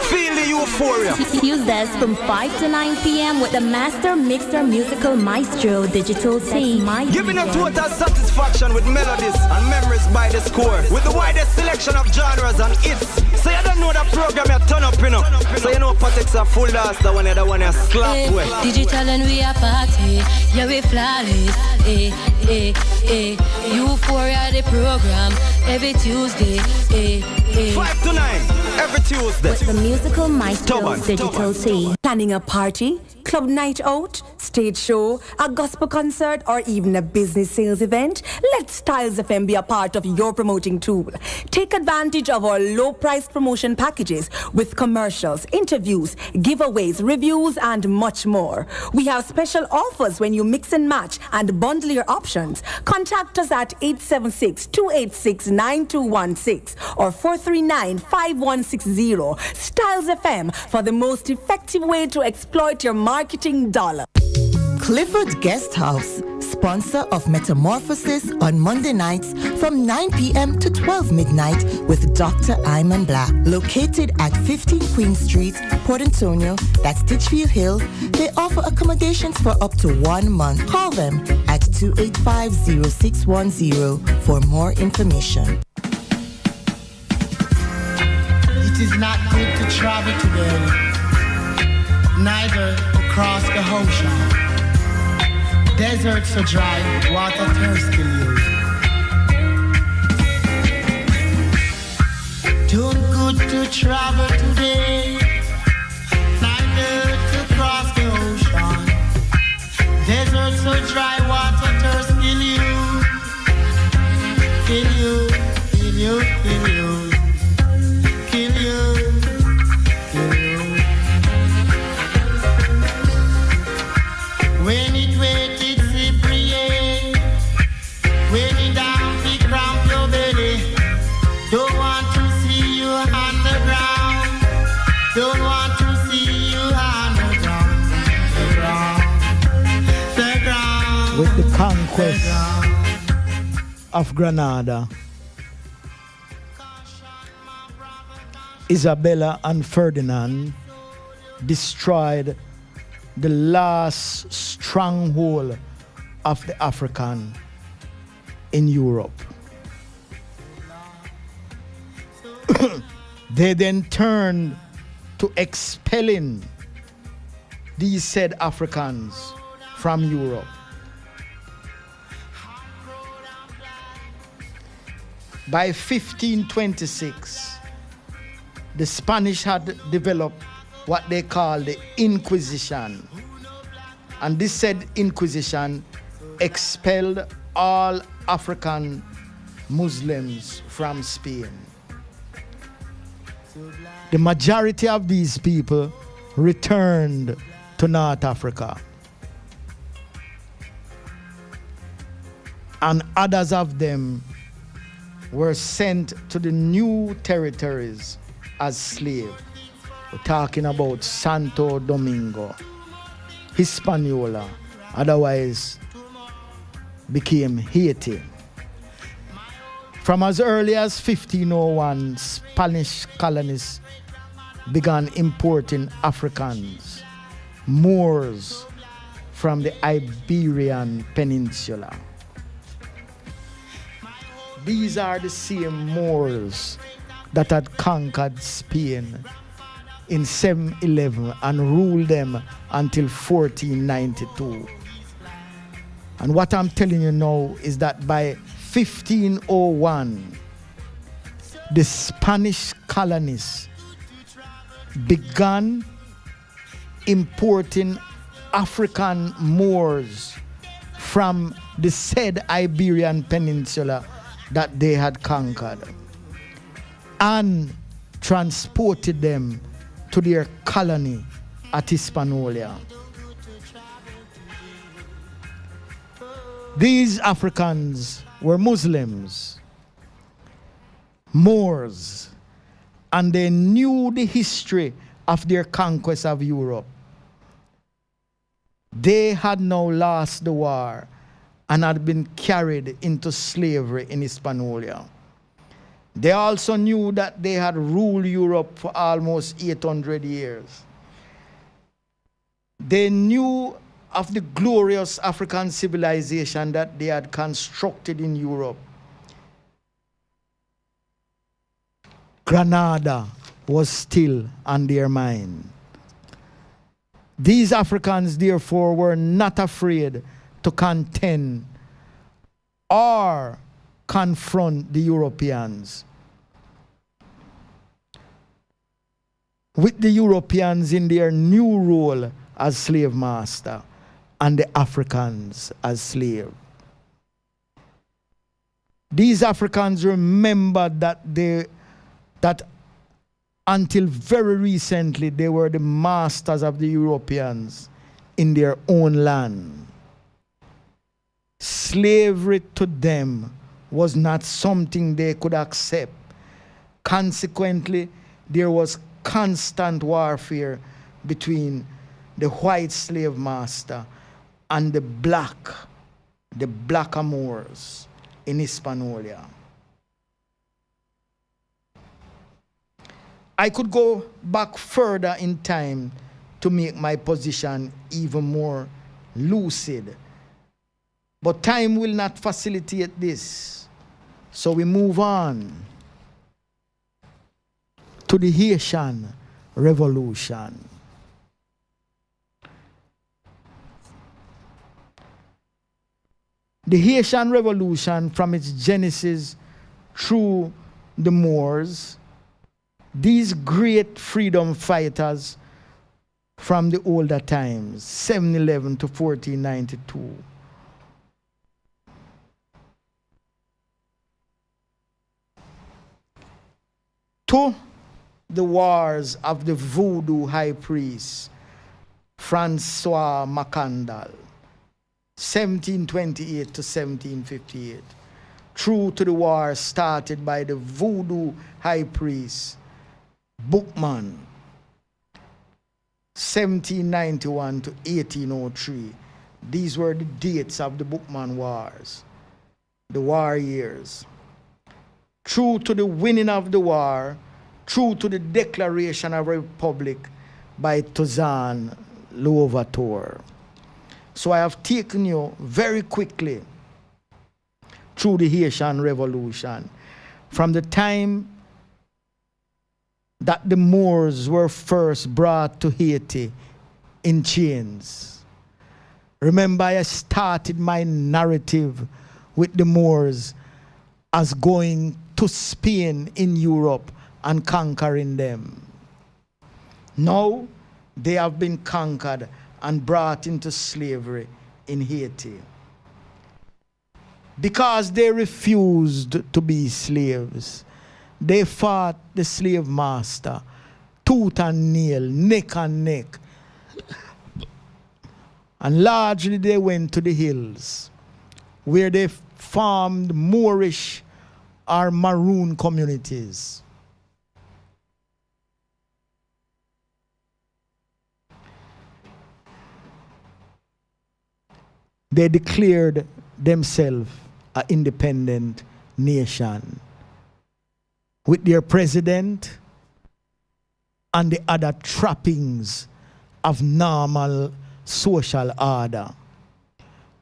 Feel the euphoria. Tuesdays from 5 to 9 p.m. with the Master Mixer Musical Maestro Digital Team. Giving a total satisfaction with melodies and memories by the score. With the widest selection of genres and hits. So you don't know that program you turn up, you know. So you know Patek's a full dance, the one you slap with. Digital and we are party. Yeah, we flawless. Euphoria the program. Every Tuesday. 5 to 9. Every Tuesday. With the Musical Maestro Digital Team. Planning a party, club night out, stage show, a gospel concert, or even a business sales event? Let StylzFM be a part of your promoting tool. Take advantage of our low-priced promotion packages with commercials, interviews, giveaways, reviews, and much more. We have special offers when you mix and match and bundle your options. Contact us at 876-286-9216 or 439-5160. StylzFM for the most effective way to exploit your marketing dollar. Clifford Guest House, sponsor of Metamorphosis on Monday nights from 9 p.m. to 12 midnight with Dr. Iman Black. Located at 15 Queen Street, Port Antonio, that's Ditchfield Hill, they offer accommodations for up to 1 month. Call them at 285-0610 for more information. It is not good to travel today, neither across the ocean. Deserts so dry, water thirst kill you. Too good to travel today, neither to cross the ocean. Deserts so dry, water thirst kill you. Kill you, kill you, kill you. When it waited, Cyprian, don't want to see you on the ground. With the conquest of Granada, Isabella and Ferdinand destroyed the last stronghold of the African in Europe. They then turned to expelling these said Africans from Europe. By 1526, the Spanish had developed what they call the Inquisition. And this said Inquisition expelled all African Muslims from Spain. The majority of these people returned to North Africa. And others of them were sent to the new territories as slaves. We're talking about Santo Domingo, Hispaniola, otherwise became Haiti. From as early as 1501, Spanish colonists began importing Africans, Moors, from the Iberian Peninsula. These are the same Moors that had conquered Spain in 711 and ruled them until 1492. And what I'm telling you now is that by 1501, the Spanish colonists began importing African Moors from the said Iberian Peninsula that they had conquered and transported them to their colony at Hispaniola. These Africans were Muslims, Moors, and they knew the history of their conquest of Europe. They had now lost the war and had been carried into slavery in Hispaniola. They also knew that they had ruled Europe for almost 800 years. They knew of the glorious African civilization that they had constructed in Europe. Granada was still on their mind. These Africans, therefore, were not afraid to contend or confront the Europeans. With the Europeans in their new role as slave master and the Africans as slave. These Africans remembered that until very recently they were the masters of the Europeans in their own land. Slavery to them was not something they could accept. Consequently, there was constant warfare between the white slave master and the blackamoors in Hispaniola. I could go back further in time to make my position even more lucid, but time will not facilitate this. So we move on to the Haitian Revolution. The Haitian Revolution, from its genesis through the Moors, these great freedom fighters from the older times, 711 to 1492. To the wars of the voodoo high priest, Francois Macandal, 1728 to 1758. Through to the war started by the voodoo high priest, Bookman, 1791 to 1803. These were the dates of the Bookman Wars, the war years. True to the winning of the war, true to the Declaration of a Republic by Toussaint Louverture. So I have taken you very quickly through the Haitian Revolution, from the time that the Moors were first brought to Haiti in chains. Remember, I started my narrative with the Moors as going to Spain in Europe and conquering them. Now, they have been conquered and brought into slavery in Haiti. Because they refused to be slaves, they fought the slave master, tooth and nail, neck and neck. And largely they went to the hills, where they formed Moorish or Maroon communities. They declared themselves an independent nation, with their president and the other trappings of normal social order.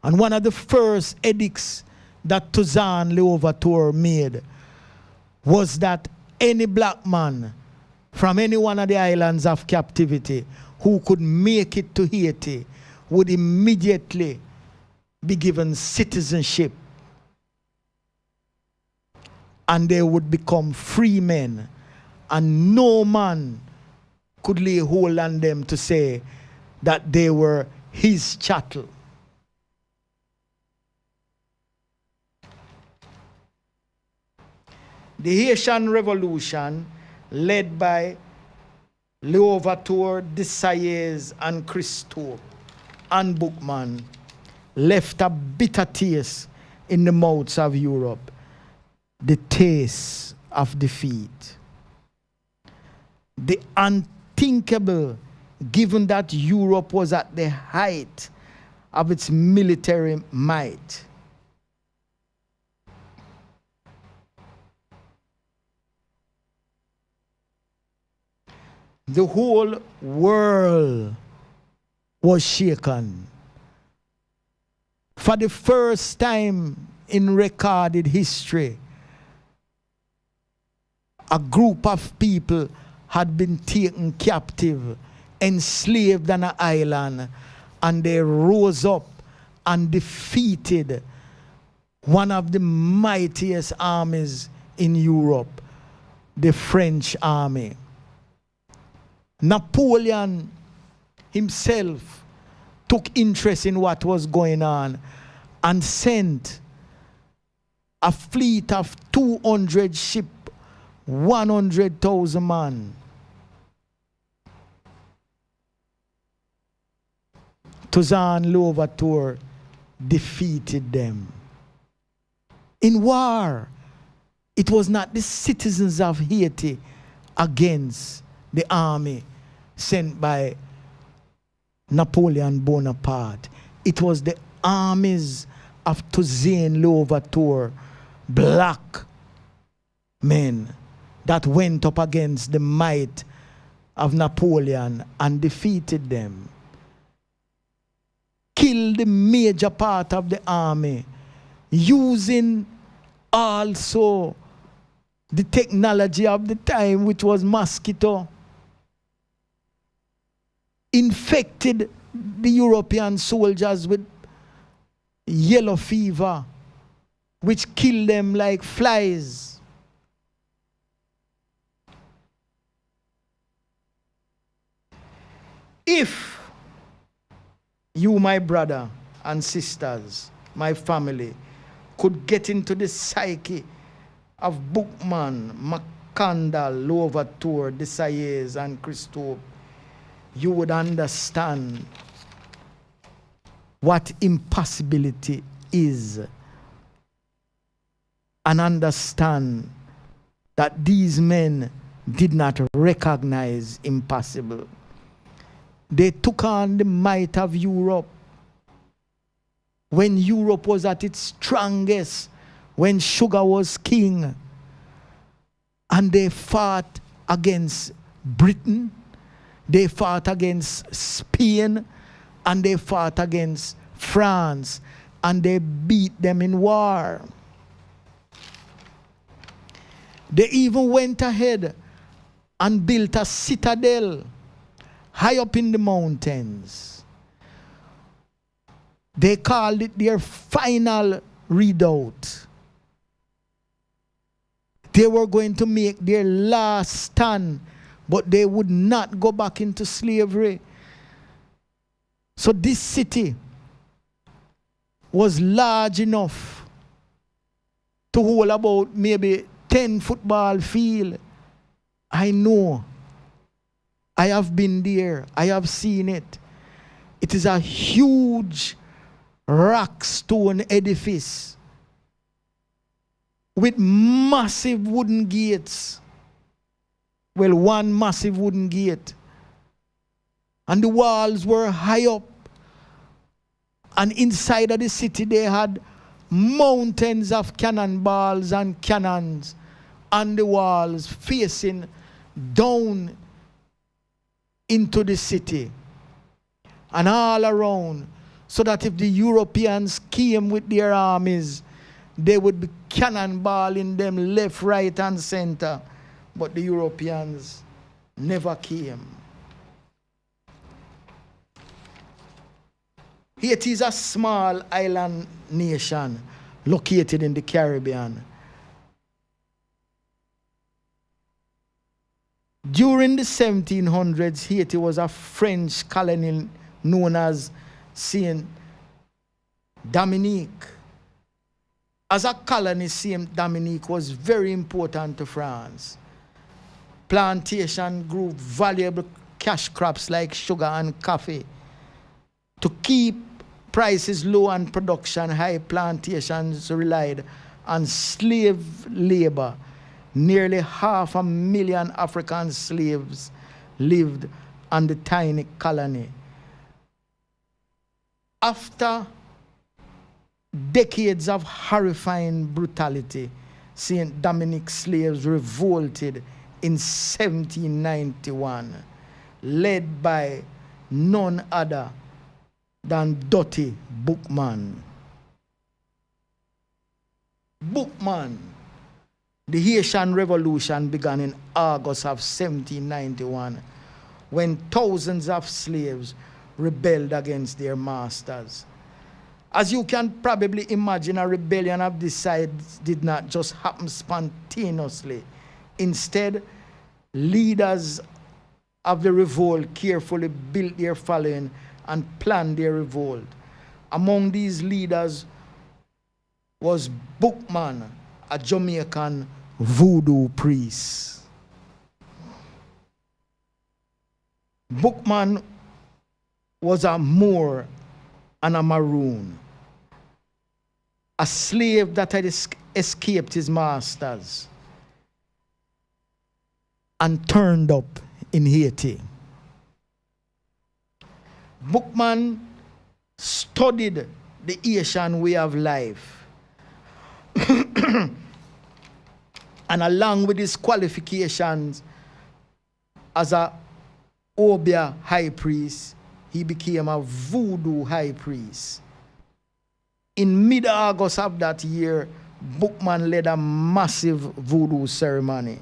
And one of the first edicts that Toussaint Louverture made was that any black man from any one of the islands of captivity who could make it to Haiti would immediately be given citizenship, and they would become free men, and no man could lay hold on them to say that they were his chattel. The Haitian Revolution, led by Louverture, Desayes, and Christophe, and Bookman, left a bitter taste in the mouths of Europe, the taste of defeat. The unthinkable, given that Europe was at the height of its military might. The whole world was shaken. For the first time in recorded history, a group of people had been taken captive, enslaved on an island, and they rose up and defeated one of the mightiest armies in Europe, the French army. Napoleon himself took interest in what was going on and sent a fleet of 200 ships, 100,000 men. Toussaint Louverture defeated them. In war, it was not the citizens of Haiti against the army sent by Napoleon Bonaparte. It was the armies of Toussaint Louverture, black men, that went up against the might of Napoleon and defeated them. Killed the major part of the army, using also the technology of the time, which was mosquito. Infected the European soldiers with yellow fever, which killed them like flies. If you, my brother and sisters, my family, could get into the psyche of Bookman, McCandle, Louverture, Desayes, and Christophe, you would understand what impossibility is, and understand that these men did not recognize impossible. They took on the might of Europe. When Europe was at its strongest, when sugar was king. And they fought against Britain, they fought against Spain, and they fought against France, and they beat them in war. They even went ahead and built a citadel high up in the mountains. They called it their final redoubt. They were going to make their last stand, but they would not go back into slavery. So this city was large enough to hold about maybe 10 football field. I know. I have been there. I have seen it. It is a huge rock stone edifice with massive wooden gates. Well, one massive wooden gate. And the walls were high up. And inside of the city they had mountains of cannonballs and cannons on the walls facing down into the city and all around, so that if the Europeans came with their armies, they would be cannonballing them left, right, and center. But the Europeans never came. Haiti is a small island nation located in the Caribbean. During the 1700s, Haiti was a French colony known as Saint Dominique. As a colony, Saint Dominique was very important to France. Plantation grew valuable cash crops like sugar and coffee. To keep prices low and production high, plantations relied on slave labor. Nearly 500,000 African slaves lived on the tiny colony. After decades of horrifying brutality, Saint Dominic slaves revolted in 1791, led by none other than Dirty Boukman. Boukman. The Haitian Revolution began in August of 1791, when thousands of slaves rebelled against their masters. As you can probably imagine, a rebellion of this size did not just happen spontaneously. Instead, leaders of the revolt carefully built their following and planned their revolt. Among these leaders was Boukman, a Jamaican voodoo priest. Boukman was a Moor and a Maroon, a slave that had escaped his masters and turned up in Haiti. Boukman studied the Haitian way of life. And along with his qualifications as a Obia high priest, he became a voodoo high priest. In mid-August of that year, Boukman led a massive voodoo ceremony.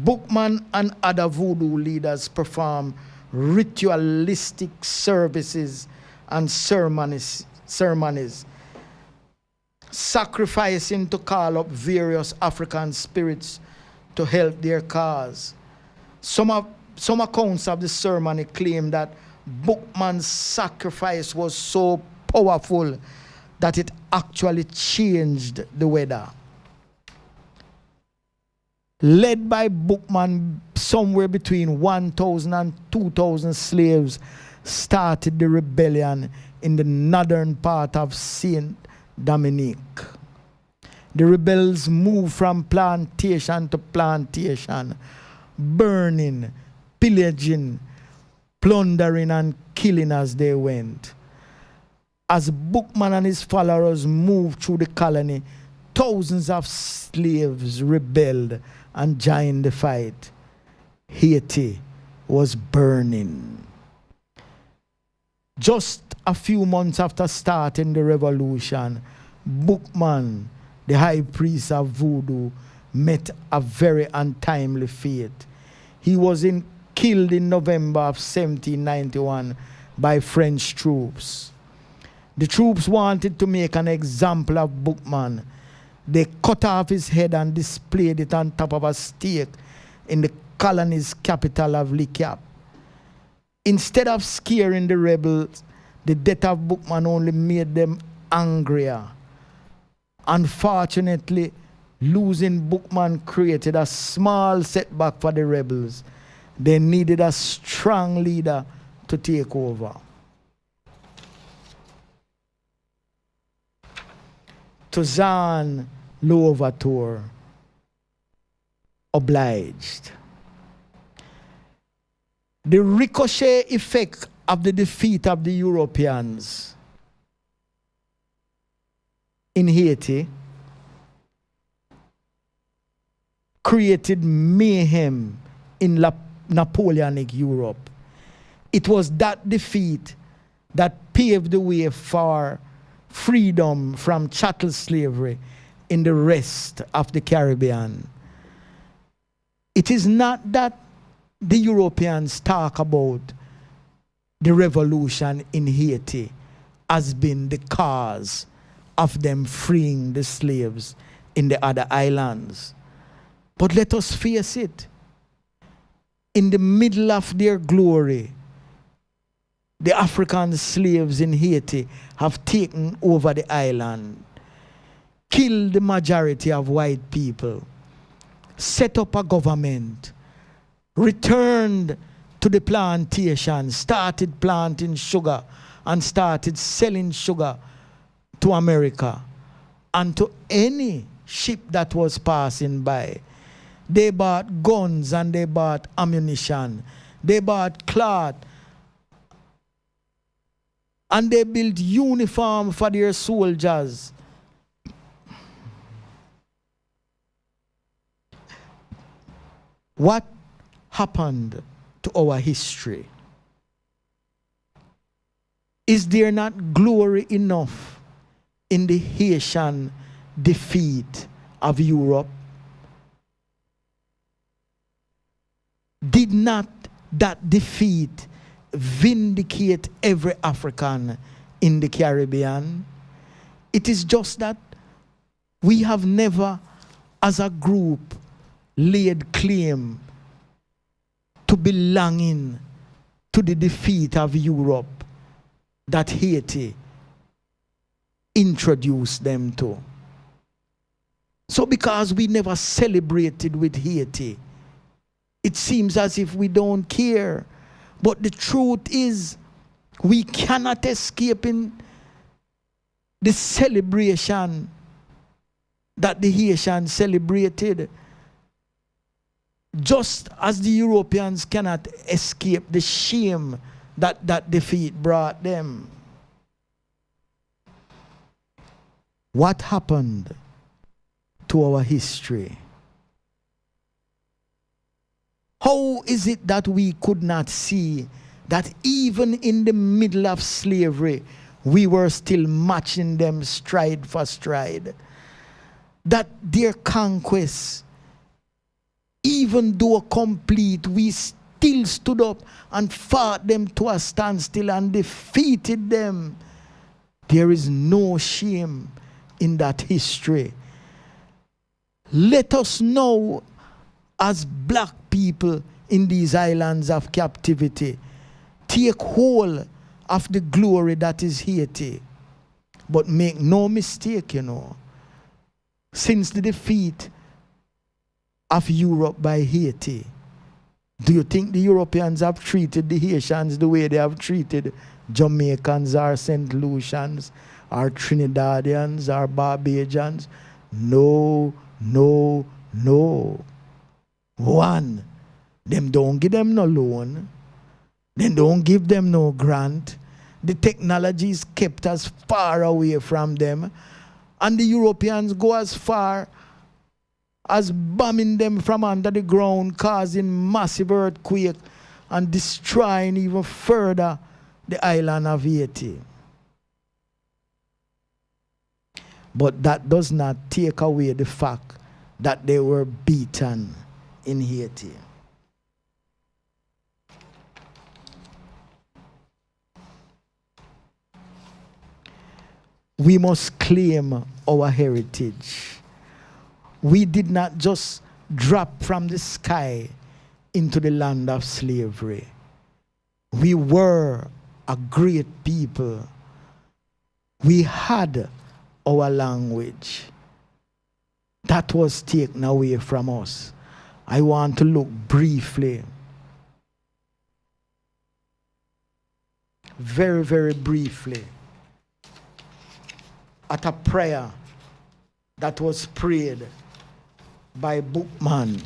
Boukman and other voodoo leaders performed ritualistic services and ceremonies, sacrificing to call up various African spirits to help their cause. Some accounts of the ceremony claim that Boukman's sacrifice was so powerful that it actually changed the weather. Led by Boukman, somewhere between 1,000 and 2,000 slaves started the rebellion in the northern part of Saint Dominique. The rebels moved from plantation to plantation, burning, pillaging, plundering, and killing as they went. As Bookman and his followers moved through the colony, thousands of slaves rebelled and joined the fight. Haiti was burning. Just a few months after starting the revolution, Bookman, the high priest of voodoo, met a very untimely fate. He was killed in November of 1791 by French troops. The troops wanted to make an example of Bookman. They cut off his head and displayed it on top of a stake in the colony's capital of Le Cap. Instead of scaring the rebels, the death of Bookman only made them angrier. Unfortunately, losing Bookman created a small setback for the rebels. They needed a strong leader to take over. Toussaint Louverture obliged. The ricochet effect of the defeat of the Europeans in Haiti created mayhem in Napoleonic Europe. It was that defeat that paved the way for freedom from chattel slavery in the rest of the Caribbean. It is not that the Europeans talk about the revolution in Haiti as being the cause of them freeing the slaves in the other islands. But let us face it. In the middle of their glory, the African slaves in Haiti have taken over the island, killed the majority of white people, set up a government, returned to the plantation, started planting sugar, and started selling sugar to America and to any ship that was passing by. They bought guns and they bought ammunition. They bought cloth. And they built uniform for their soldiers. What happened to our history? Is there not glory enough in the Haitian defeat of Europe? Did not that defeat vindicate every African in the Caribbean? It is just that we have never, as a group, laid claim to belonging to the defeat of Europe that Haiti introduced them to. So because we never celebrated with Haiti, it seems as if we don't care. But the truth is, we cannot escape in the celebration that the Haitians celebrated. Just as the Europeans cannot escape the shame that that defeat brought them. What happened to our history? How is it that we could not see that even in the middle of slavery, we were still matching them stride for stride? That their conquest, even though complete, we still stood up and fought them to a standstill and defeated them. There is no shame in that history. Let us know, as black people in these islands of captivity, take hold of the glory that is Haiti. But make no mistake, since the defeat of Europe by Haiti, do you think the Europeans have treated the Haitians the way they have treated Jamaicans or St. Lucians or Trinidadians or Barbadians? No, no, no. One, Them don't give them no loan. Then don't give them no grant. The technology is kept as far away from them. And the Europeans go as far as bombing them from under the ground, causing massive earthquake and destroying even further the island of Haiti. But that does not take away the fact that they were beaten in Haiti. We must claim our heritage. We did not just drop from the sky into the land of slavery. We were a great people. We had our language. That was taken away from us. I want to look briefly, very, very briefly, at a prayer that was prayed by Bookman.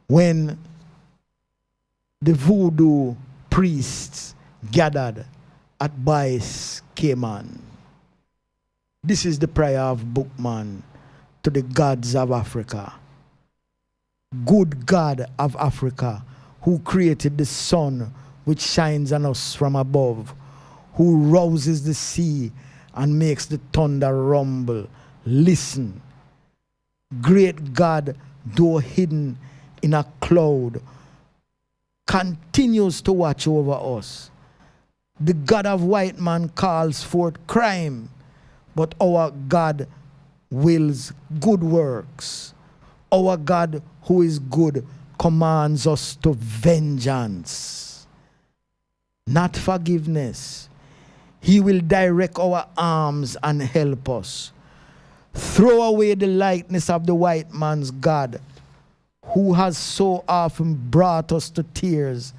When the voodoo priests gathered at Bais Cayman. This is the prayer of Bookman to the gods of Africa. Good God of Africa, who created the sun which shines on us from above, who rouses the sea and makes the thunder rumble. Listen, great God, though hidden in a cloud, continues to watch over us. The God of white man calls forth crime, but our God wills good works. Our God, who is good, commands us to vengeance, not forgiveness. He will direct our arms and help us. Throw away the likeness of the white man's God, who has so often brought us to tears,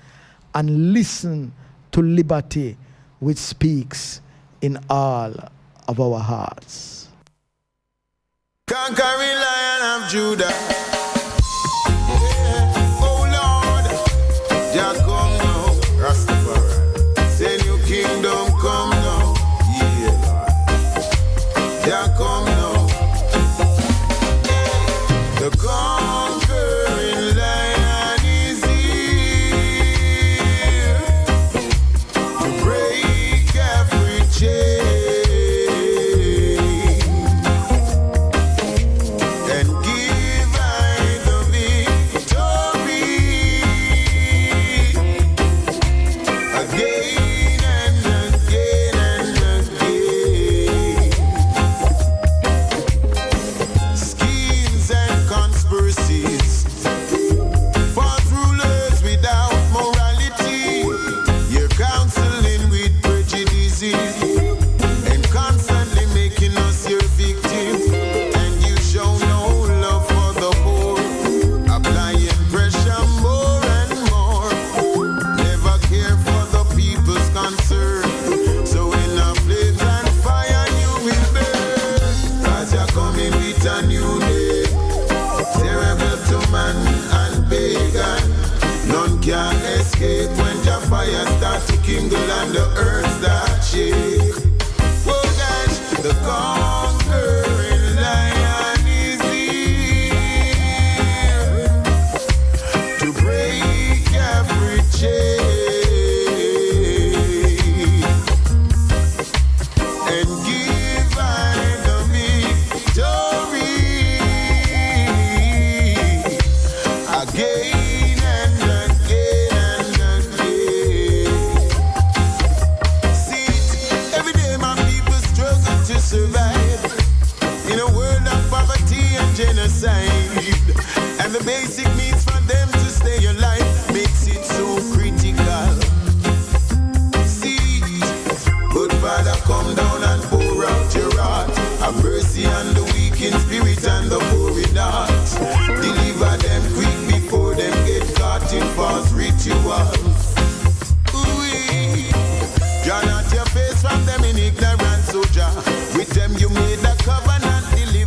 and listen to liberty, which speaks in all of our hearts. Conquering Lion of Judah. Oh Lord, Jah come now, Rastafari. Say new kingdom come now. Yeah, Lord. Jah come now. The conquering Lion is here to break every chain. When your fire starts to kindle and the earth starts shake. Oh gosh, the conquering Lion is here to break every chain and give I the victory again. Genocide and the basic needs for them to stay alive makes it so critical. See, good Father, come down and pour out your heart. Have mercy on the weak in spirit and the poor in heart. Deliver them quick before them get caught in false rituals. Ooh, draw not your face from them in ignorance, soldier. With them you made a covenant, deliver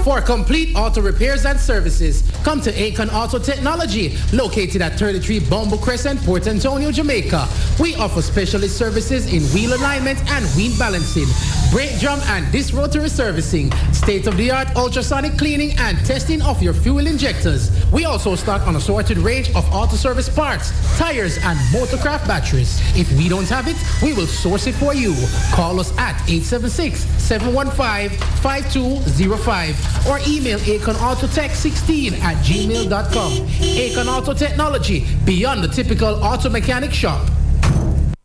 For complete auto repairs and services, come to Akon Auto Technology, located at 33 Bumble Crescent, Port Antonio, Jamaica. We offer specialist services in wheel alignment and wheel balancing, brake drum and disc rotary servicing, state-of-the-art ultrasonic cleaning and testing of your fuel injectors. We also stock an assorted range of auto service parts, tires, and motorcraft batteries. If we don't have it, we will source it for you. Call us at 876-715-5205 or email AkonAutoTech16@gmail.com. Akon Auto Technology, beyond the typical auto mechanic shop.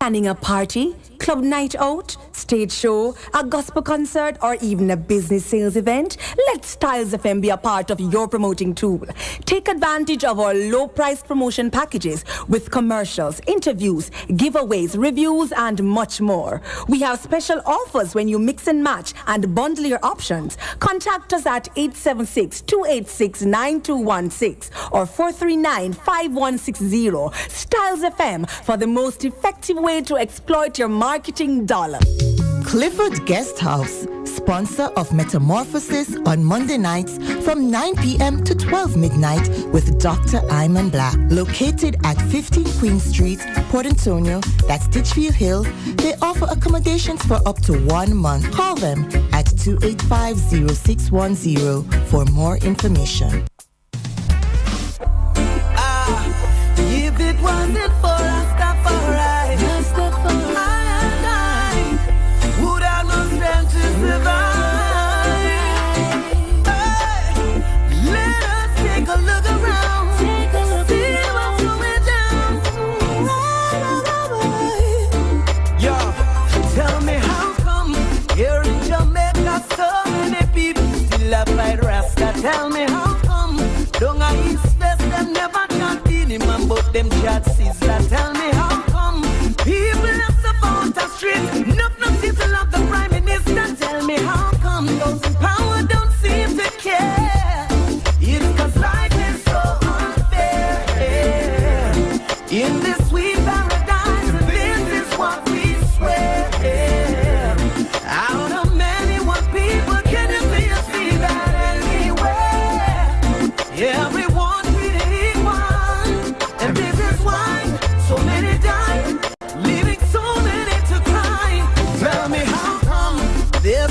Planning a party, club night out, stage show, a gospel concert, or even a business sales event? Let StylzFM be a part of your promoting tool. Take advantage of our low-priced promotion packages with commercials, interviews, giveaways, reviews, and much more. We have special offers when you mix and match and bundle your options. Contact us at 876-286-9216 or 439-5160. StylzFM for the most effective way to exploit your marketing dollar. Clifford Guest House, sponsor of Metamorphosis on Monday nights from 9 p.m. to 12 midnight with Dr. Iman Black. Located at 15 Queen Street, Port Antonio, that's Ditchfield Hill, they offer accommodations for up to 1 month. Call them at 285-0610 for more information. If it wasn't for Rastafari, I would have no strength to survive. Hey, let us take a look around, see what's going down. Yo, tell me how come here in Jamaica so many people still have fight Rasta? Tell me how come down a East West them never chat man, but them chat sizzler. Tell me how come people are about the street, nothing to love the Prime Minister. Tell me how come those in power don't seem to care. It's cause life is so unfair. In this sweet paradise, this is what we swear. Out of many one people, can you see that anywhere? Everyone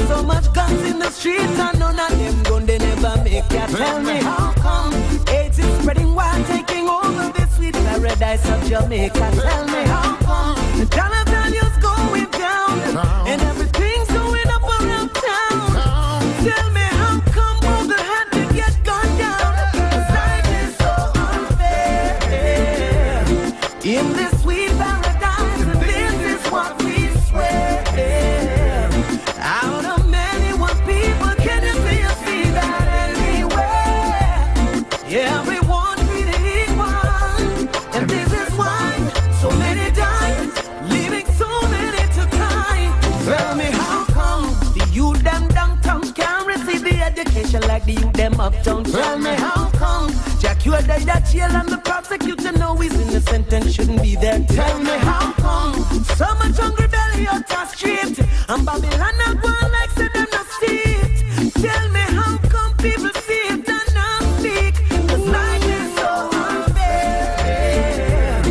so much guns in the streets and none of them gun they never make ya. Tell me how come AIDS is spreading while taking over this sweet paradise of Jamaica. Tell me how come the dollar value's going down and everything's going up around town. Tell me how come all the hand to get gone down. Cause life is so unfair. In this sweet paradise, this is what we swear. Out of many one people, can you see that anywhere? Everyone treated equal, and this is why so many die, leaving so many to cry. Tell me how come the youth them downtown can't receive the education like the youth them uptown? Tell me how come Jack you died at jail and the prosecutor know he's innocent and shouldn't be there? Tell me how come so much hungry belly out the street and Babylon not one like say them not see it. Tell me how come people see it and not speak. Cause life is so unfair.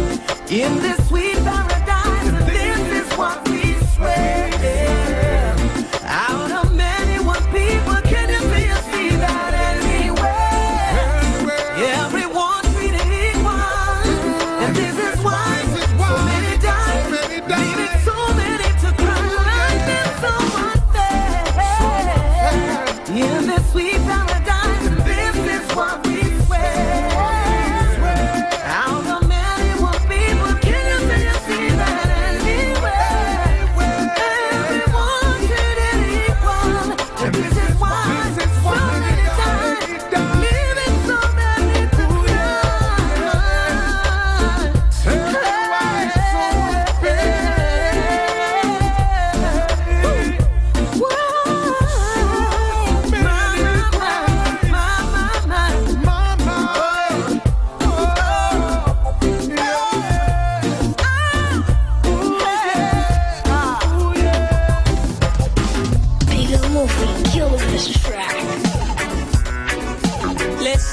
In this sweet paradise, this is what we swear. Out of many one people, can you see that anywhere? Everyone treated equal, and this is why so many die, leaving so many to cry. Life is so unfair.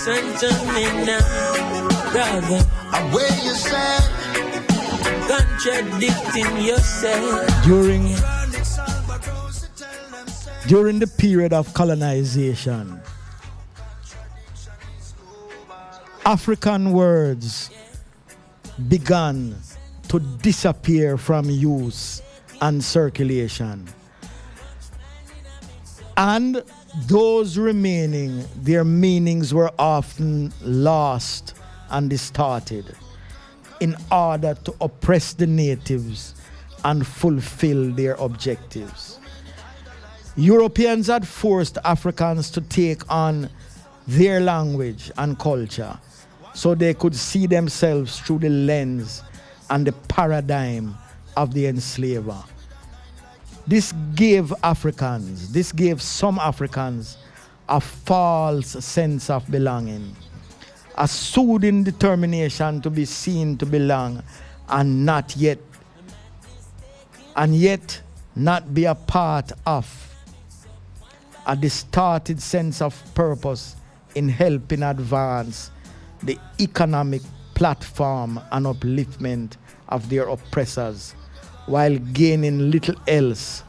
listen to me now, brother. Where you stand, contradicting yourself. During the period of colonization, African words began to disappear from use and circulation. And those remaining, their meanings were often lost and distorted in order to oppress the natives and fulfill their objectives. Europeans had forced Africans to take on their language and culture so they could see themselves through the lens and the paradigm of the enslaver. This gave some Africans a false sense of belonging, a soothing determination to be seen to belong and yet not be a part of, a distorted sense of purpose in helping advance the economic platform and upliftment of their oppressors, while gaining little else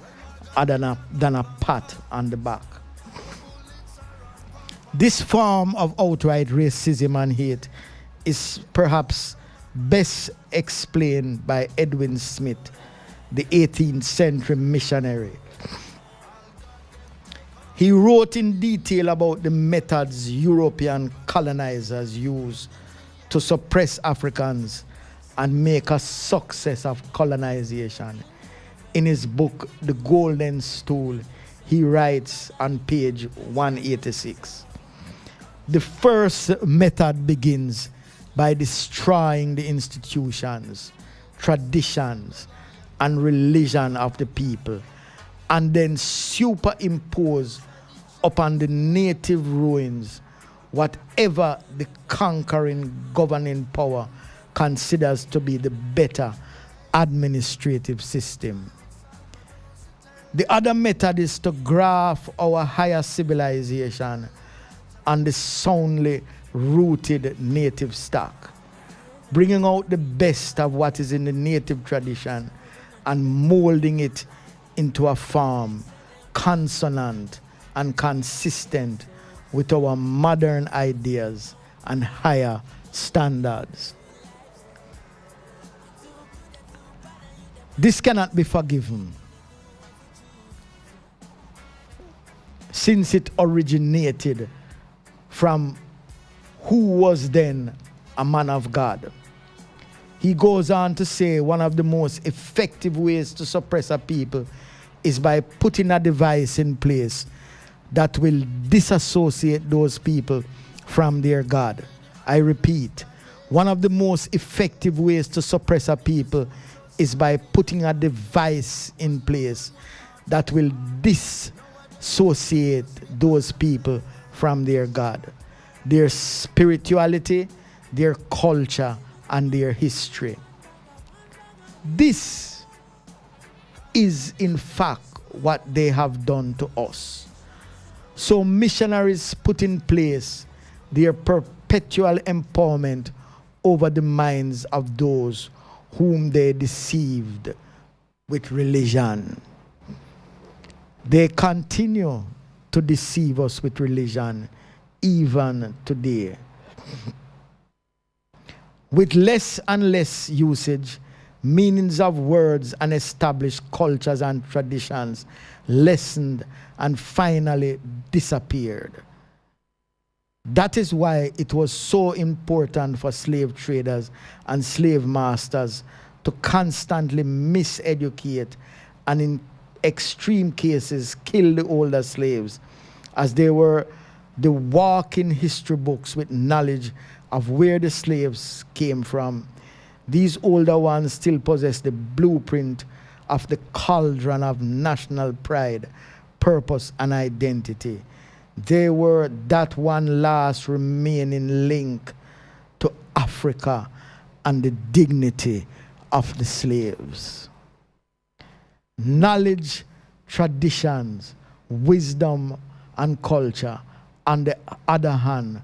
other than a pat on the back. This form of outright racism and hate is perhaps best explained by Edwin Smith, the 18th century missionary. He wrote in detail about the methods European colonizers used to suppress Africans and make a success of colonization. In his book, The Golden Stool, he writes on page 186. The first method begins by destroying the institutions, traditions, and religion of the people, and then superimpose upon the native ruins whatever the conquering governing power considers to be the better administrative system. The other method is to graft our higher civilization on the soundly rooted native stock, bringing out the best of what is in the native tradition and molding it into a form consonant and consistent with our modern ideas and higher standards. This cannot be forgiven, since it originated from who was then a man of God. He goes on to say one of the most effective ways to suppress a people is by putting a device in place that will disassociate those people from their God. I repeat, one of the most effective ways to suppress a people is by putting a device in place that will dissociate those people from their God, their spirituality, their culture, and their history. This is in fact what they have done to us. So missionaries put in place their perpetual empowerment over the minds of those whom they deceived with religion. They continue to deceive us with religion even today. With less and less usage, meanings of words and established cultures and traditions lessened and finally disappeared. That is why it was so important for slave traders and slave masters to constantly miseducate and in extreme cases kill the older slaves, as they were the walking history books with knowledge of where the slaves came from. These older ones still possess the blueprint of the cauldron of national pride, purpose, and identity. They were that one last remaining link to Africa and the dignity of the slaves. Knowledge, traditions, wisdom, and culture, on the other hand,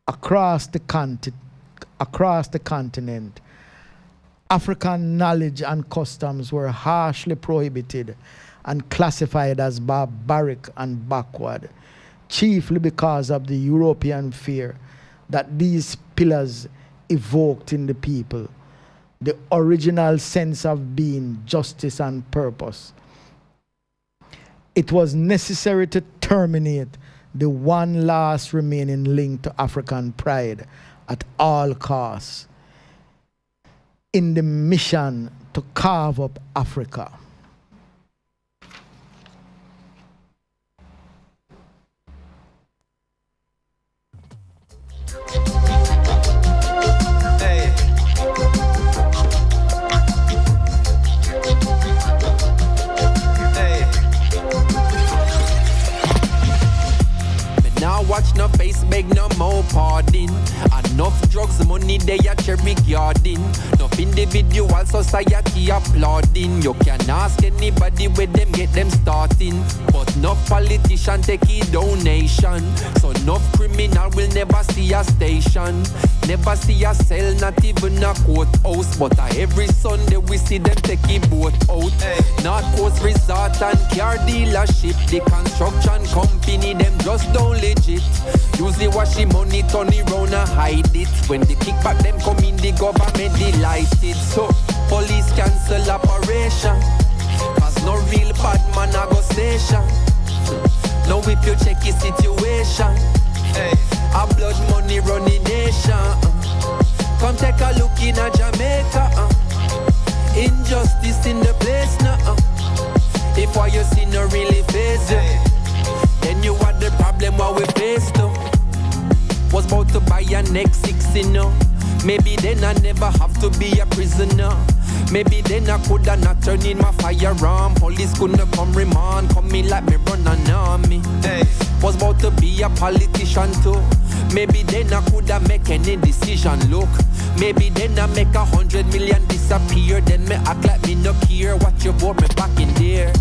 across the continent, African knowledge and customs were harshly prohibited and classified as barbaric and backward, chiefly because of the European fear that these pillars evoked in the people, the original sense of being, justice and purpose. It was necessary to terminate the one last remaining link to African pride at all costs in the mission to carve up Africa. Now watch no face, beg no more pardon. Enough drugs, money they a cherry garden. Enough individual society applauding. You can ask anybody where them get them starting. But enough politician take a donation. So enough criminal will never see a station. Never see a cell, not even a courthouse. But every Sunday we see them take a boat out. North Coast Resort and car dealership. The construction company, them just don't legit. Usually wash the money, turn it round and hide it. When the kickback them come in, the government delighted. So police cancel operation, cause no real bad man a go station. Now if you check the situation, a blood money running nation. Come take a look in a Jamaica. Injustice in the place now. If what you see no really face you, then you are the problem what we face though. Was about to buy a next 60 now. Maybe then I never have to be a prisoner. Maybe then I coulda not turn in my firearm. Police couldn't come remand, come in like me run an army. Was about to be a politician too. Maybe then I coulda make any decision. Look, maybe then I make 100 million disappear. Then me act like me no care. Watch you vote me back in there.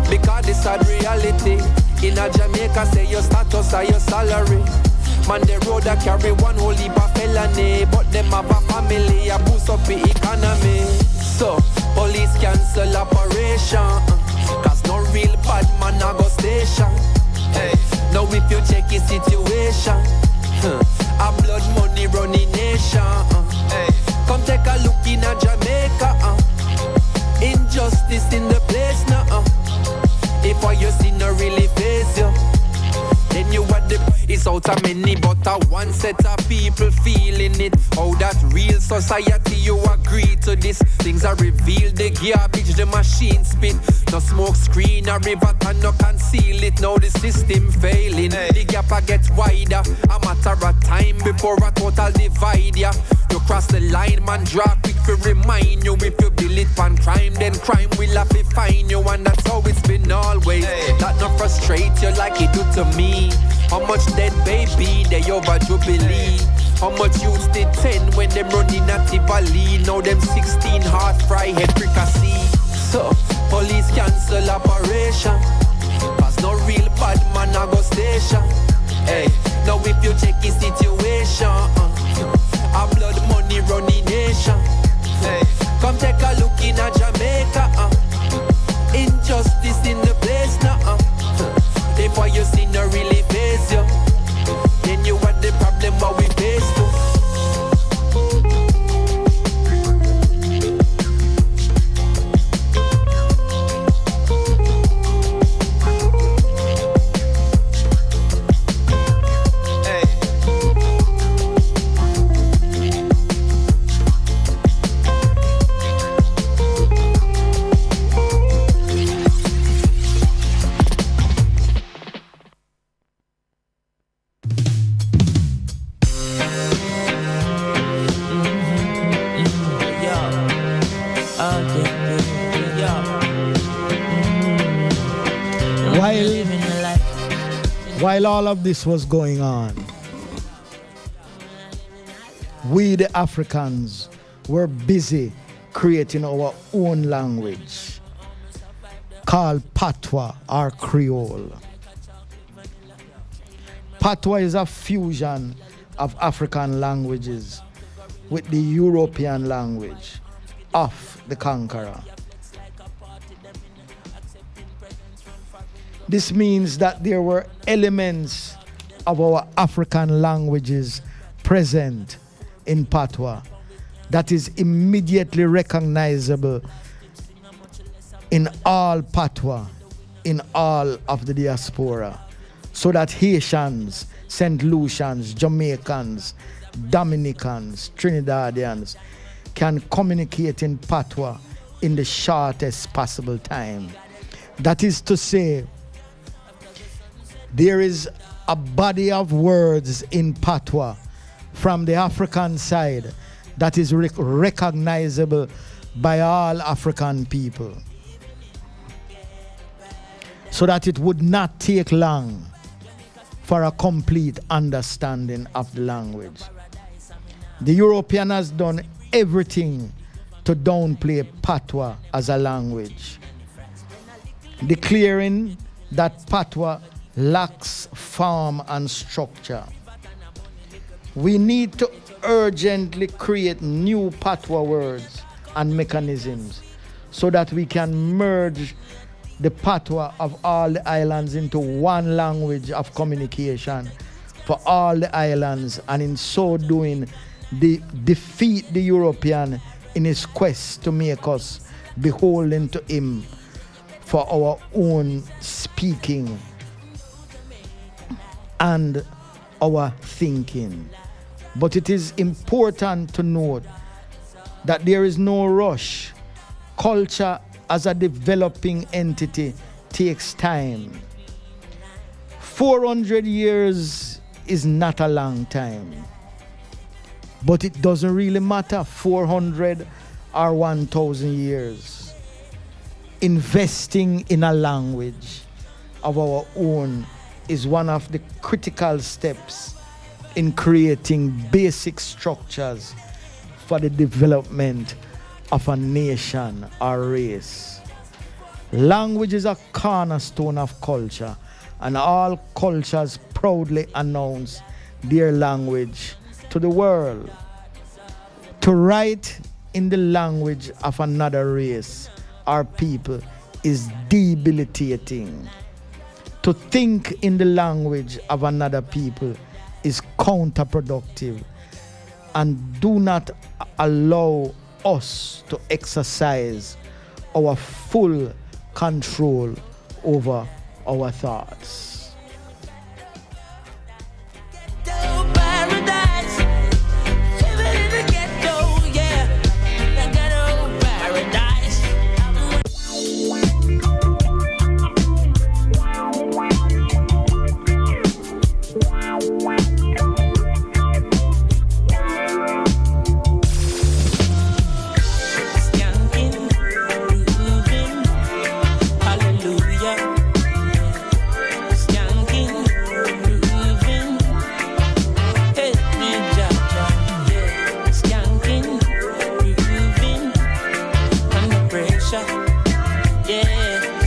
Because this sad reality. In a Jamaica say your status or your salary. Man the road a carry one whole heap of felony. But them have a family a boost up the economy. So police cancel operation, cause no real bad man a go station. Now if you check the situation, a blood money running nation. Come take a look in a Jamaica. Injustice in the place now. If what you see no really face you, then you are the it's out of many but a one set of people feeling it. How that real society you agree to this. Things are revealed, the garbage, the machine spit. No smoke screen, a river and no conceal it. Now the system failing, the gap a get wider. A matter of time before a total divide ya. You cross the line, man, draw quick to remind you. If you build it on crime, then crime will have to find you. And that's how it's been always. That not frustrate you like it do to me. How much dead baby they over Jubilee? How much youths did 10 when them running at Tivoli? Now them 16 hard fry head fricassee. So police cancel operation, cause no real bad man a go station. Now if you check the situation, a blood money running nation. Come take a look in a Jamaica. Injustice in the place now. If what you see no really face you, then you are the problem what we face to. While all of this was going on, we the Africans were busy creating our own language called Patois or Creole. Patois is a fusion of African languages with the European language of the conqueror. This means that there were elements of our African languages present in Patois that is immediately recognizable in all Patois, in all of the diaspora, so that Haitians, St. Lucians, Jamaicans, Dominicans, Trinidadians can communicate in Patois in the shortest possible time. That is to say, there is a body of words in Patois from the African side that is recognizable by all African people, so that it would not take long for a complete understanding of the language. The European has done everything to downplay Patois as a language, declaring that Patois lacks form and structure. We need to urgently create new Patois words and mechanisms so that we can merge the Patois of all the islands into one language of communication for all the islands, and in so doing defeat the European in his quest to make us beholden to him for our own speaking and our thinking. But it is important to note that there is no rush. Culture as a developing entity takes time. 400 years is not a long time. But it doesn't really matter 400 or 1,000 years. Investing in a language of our own is one of the critical steps in creating basic structures for the development of a nation or race. Language is a cornerstone of culture, and all cultures proudly announce their language to the world. To write in the language of another race or people is debilitating. To think in the language of another people is counterproductive and do not allow us to exercise our full control over our thoughts.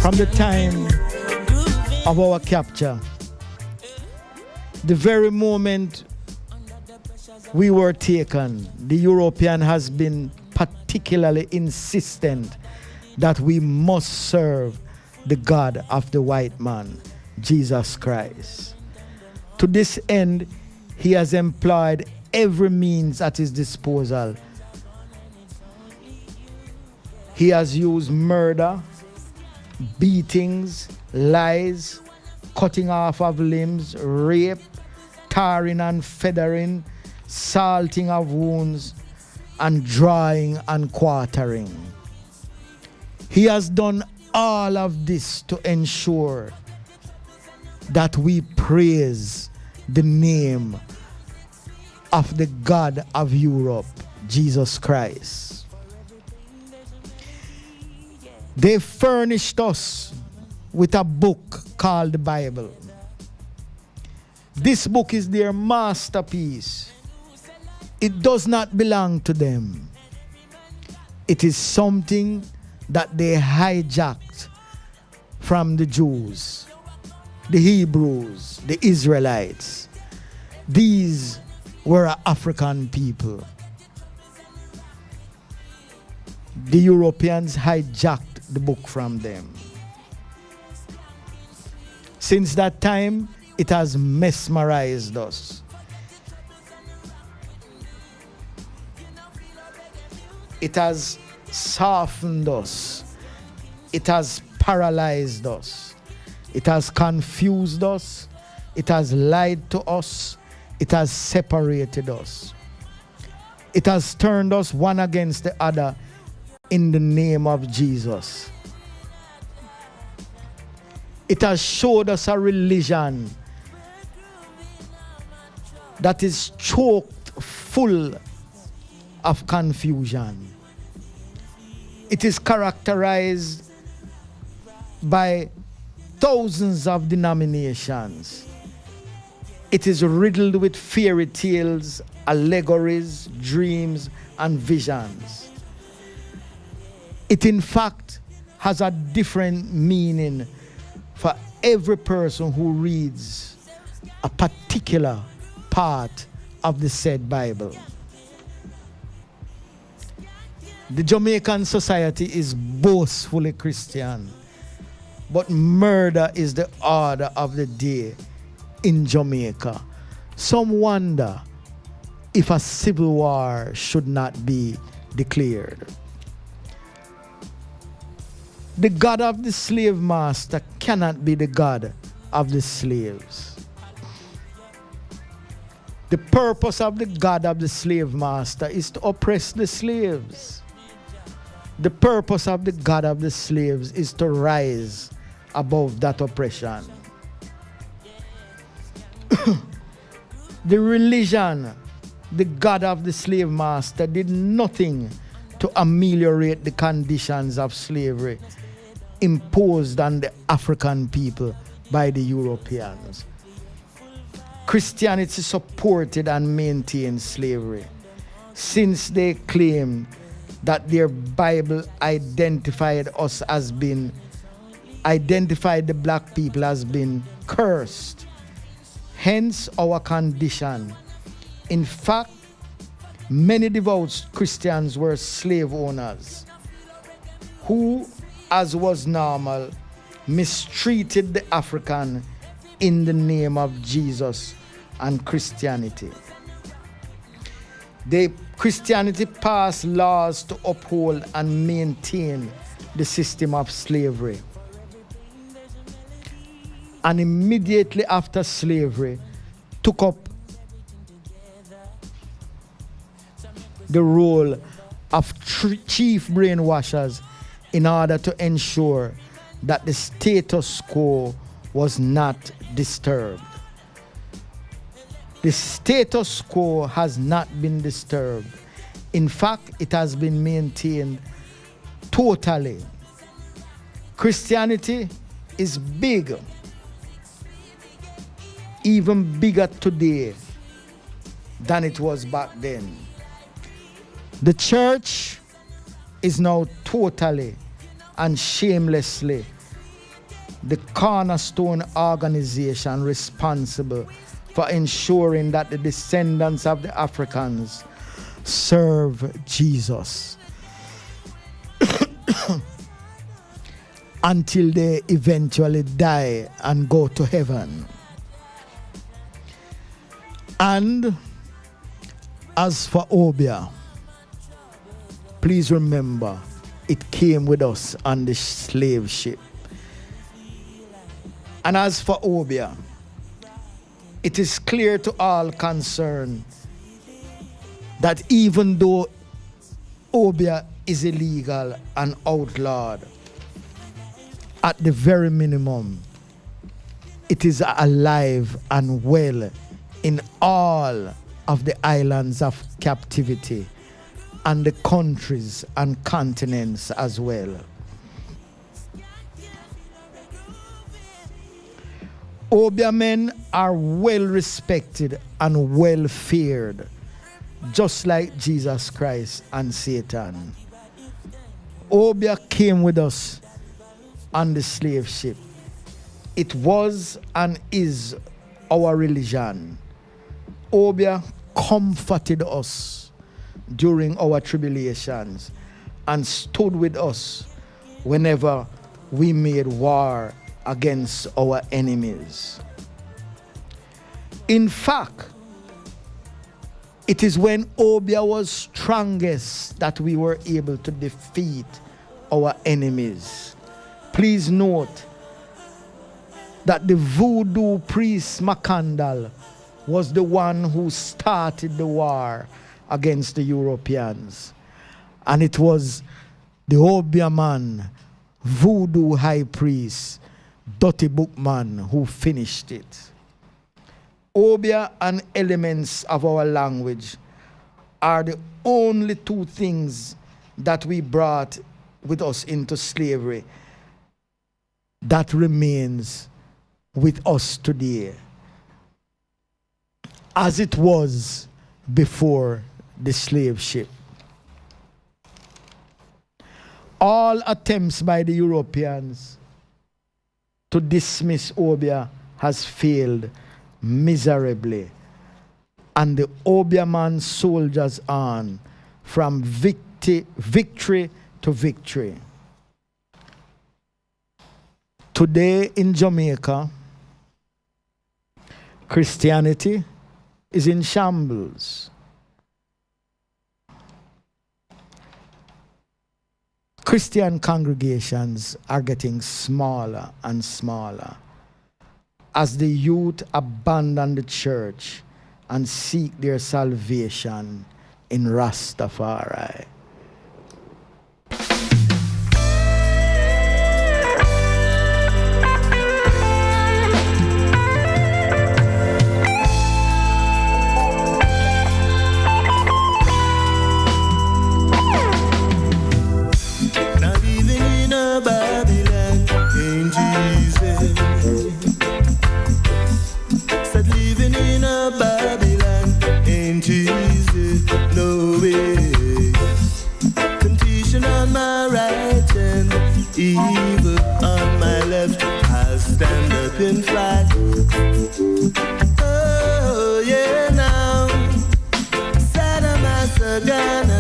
From the time of our capture, the very moment we were taken, the European has been particularly insistent that we must serve the God of the white man, Jesus Christ. To this end, he has employed every means at his disposal. He has used murder, beatings, lies, cutting off of limbs, rape, tarring and feathering, salting of wounds, and drawing and quartering. He has done all of this to ensure that we praise the name of the God of Europe, Jesus Christ. They furnished us with a book called the Bible. This book is their masterpiece. It does not belong to them. It is something that they hijacked from the Jews. the Hebrews, the Israelites. These were African people. The Europeans hijacked the book from them. Since that time, it has mesmerized us. It has softened us. It has paralyzed us. It has confused us. It has lied to us. It has separated us. It has turned us one against the other in the name of Jesus. It has showed us a religion that is choked full of confusion. It is characterized by thousands of denominations. It is riddled with fairy tales, allegories, dreams, and visions. It in fact has a different meaning for every person who reads a particular part of the said Bible. The Jamaican society is boastfully Christian, but murder is the order of the day in Jamaica. Some wonder if a civil war should not be declared. The God of the slave master cannot be the God of the slaves. The purpose of the God of the slave master is to oppress the slaves. The purpose of the God of the slaves is to rise above that oppression. The religion, the God of the slave master, did nothing to ameliorate the conditions of slavery imposed on the African people by the Europeans. Christianity supported and maintained slavery, since they claimed that their Bible identified the black people as being cursed. Hence our condition. In fact, many devout Christians were slave owners who, as was normal, mistreated the African in the name of Jesus and Christianity. Christianity passed laws to uphold and maintain the system of slavery. And immediately after slavery, took up the role of chief brainwashers in order to ensure that the status quo was not disturbed. The status quo has not been disturbed. In fact, it has been maintained totally. Christianity is big, even bigger today than it was back then. The church is now totally and shamelessly the cornerstone organization responsible for ensuring that the descendants of the Africans serve Jesus until they eventually die and go to heaven. And as for Obia, please remember, it came with us on the slave ship. And as for Obia, it is clear to all concerned that even though Obia is illegal and outlawed, at the very minimum, it is alive and well in all of the islands of captivity and the countries and continents as well. Obia men are well respected and well feared, just like Jesus Christ and Satan. Obia came with us on the slave ship. It was and is our religion. Obia comforted us during our tribulations and stood with us whenever we made war against our enemies. In fact, it is when Obia was strongest that we were able to defeat our enemies. Please note that the voodoo priest Makandal was the one who started the war against the Europeans. And it was the Obia man, voodoo high priest, Dirty Bookman, who finished it. Obia and elements of our language are the only two things that we brought with us into slavery that remains with us today, as it was before the slave ship. All attempts by the Europeans to dismiss Obia has failed miserably, and the Obia man soldiers on from victory to victory. Today in Jamaica, Christianity is in shambles. Christian congregations are getting smaller and smaller as the youth abandon the church and seek their salvation in Rastafari. Evil on my left, I stand up and fly. Oh yeah now, Sadamasagana,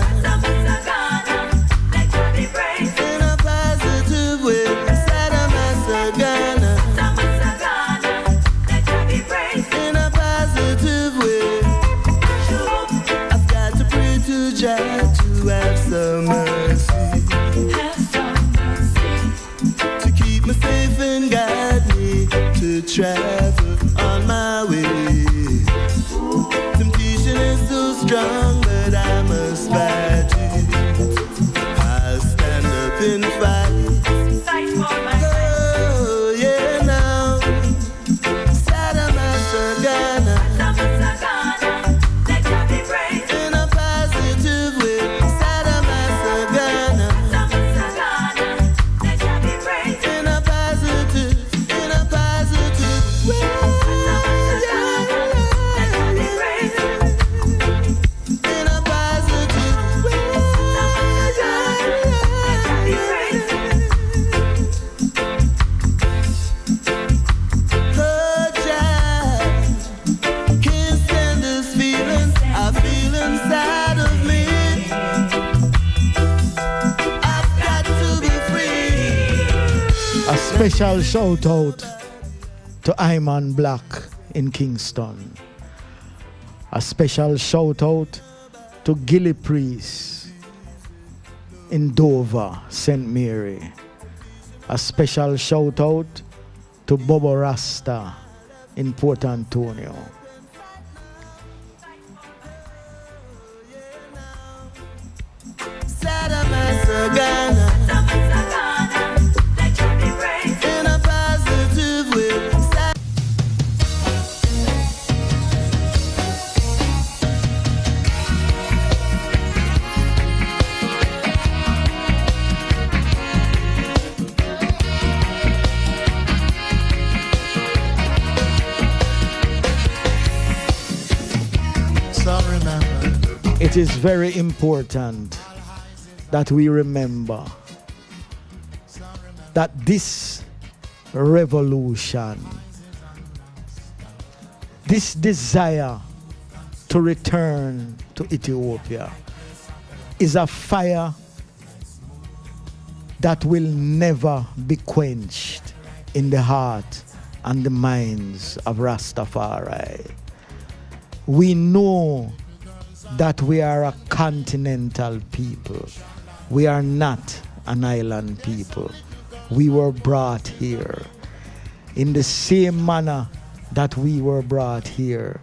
let God be praised. In a positive way, Sadamasagana, let God be praised. In a positive way, I've got to pray to Jah to have some mercy. Me safe and guide me to travel on my way. Temptation is so strong, but I must fight it. I'll stand up and fight. Fight for my oh yeah now, Sadamasagana, let God be praised. In a positive way, Sadamasagana, let God be praised. In a positive way, in a positive way, oh Jah, can't stand this feeling I feel inside of me. I've got to be free. A special shout out to Iman Black in Kingston. A special shout out to Gilly Priest in Dover, St. Mary. A special shout out to Bobo Rasta in Port Antonio. Sadamasagana, let God be praised. In a positive way. It is very important that we remember that this revolution, this desire to return to Ethiopia is a fire that will never be quenched in the heart and the minds of Rastafari. We know that we are a continental people. We are not an island people. We were brought here. In the same manner that we were brought here,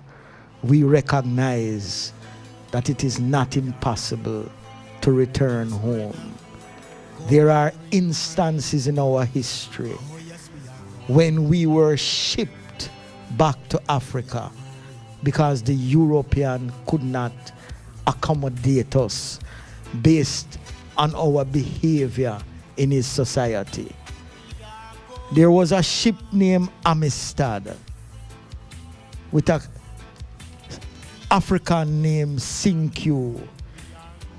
we recognize that it is not impossible to return home. There are instances in our history when we were shipped back to Africa because the European could not accommodate us based on our behavior in his society. There was a ship named Amistad with an African named Sinkyu.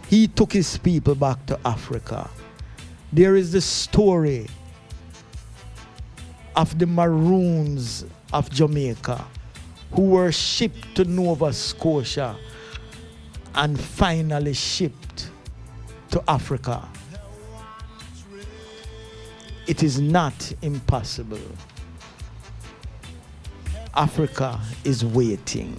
He took his people back to Africa. There is the story of the Maroons of Jamaica who were shipped to Nova Scotia and finally shipped to Africa. It is not impossible. Africa is waiting.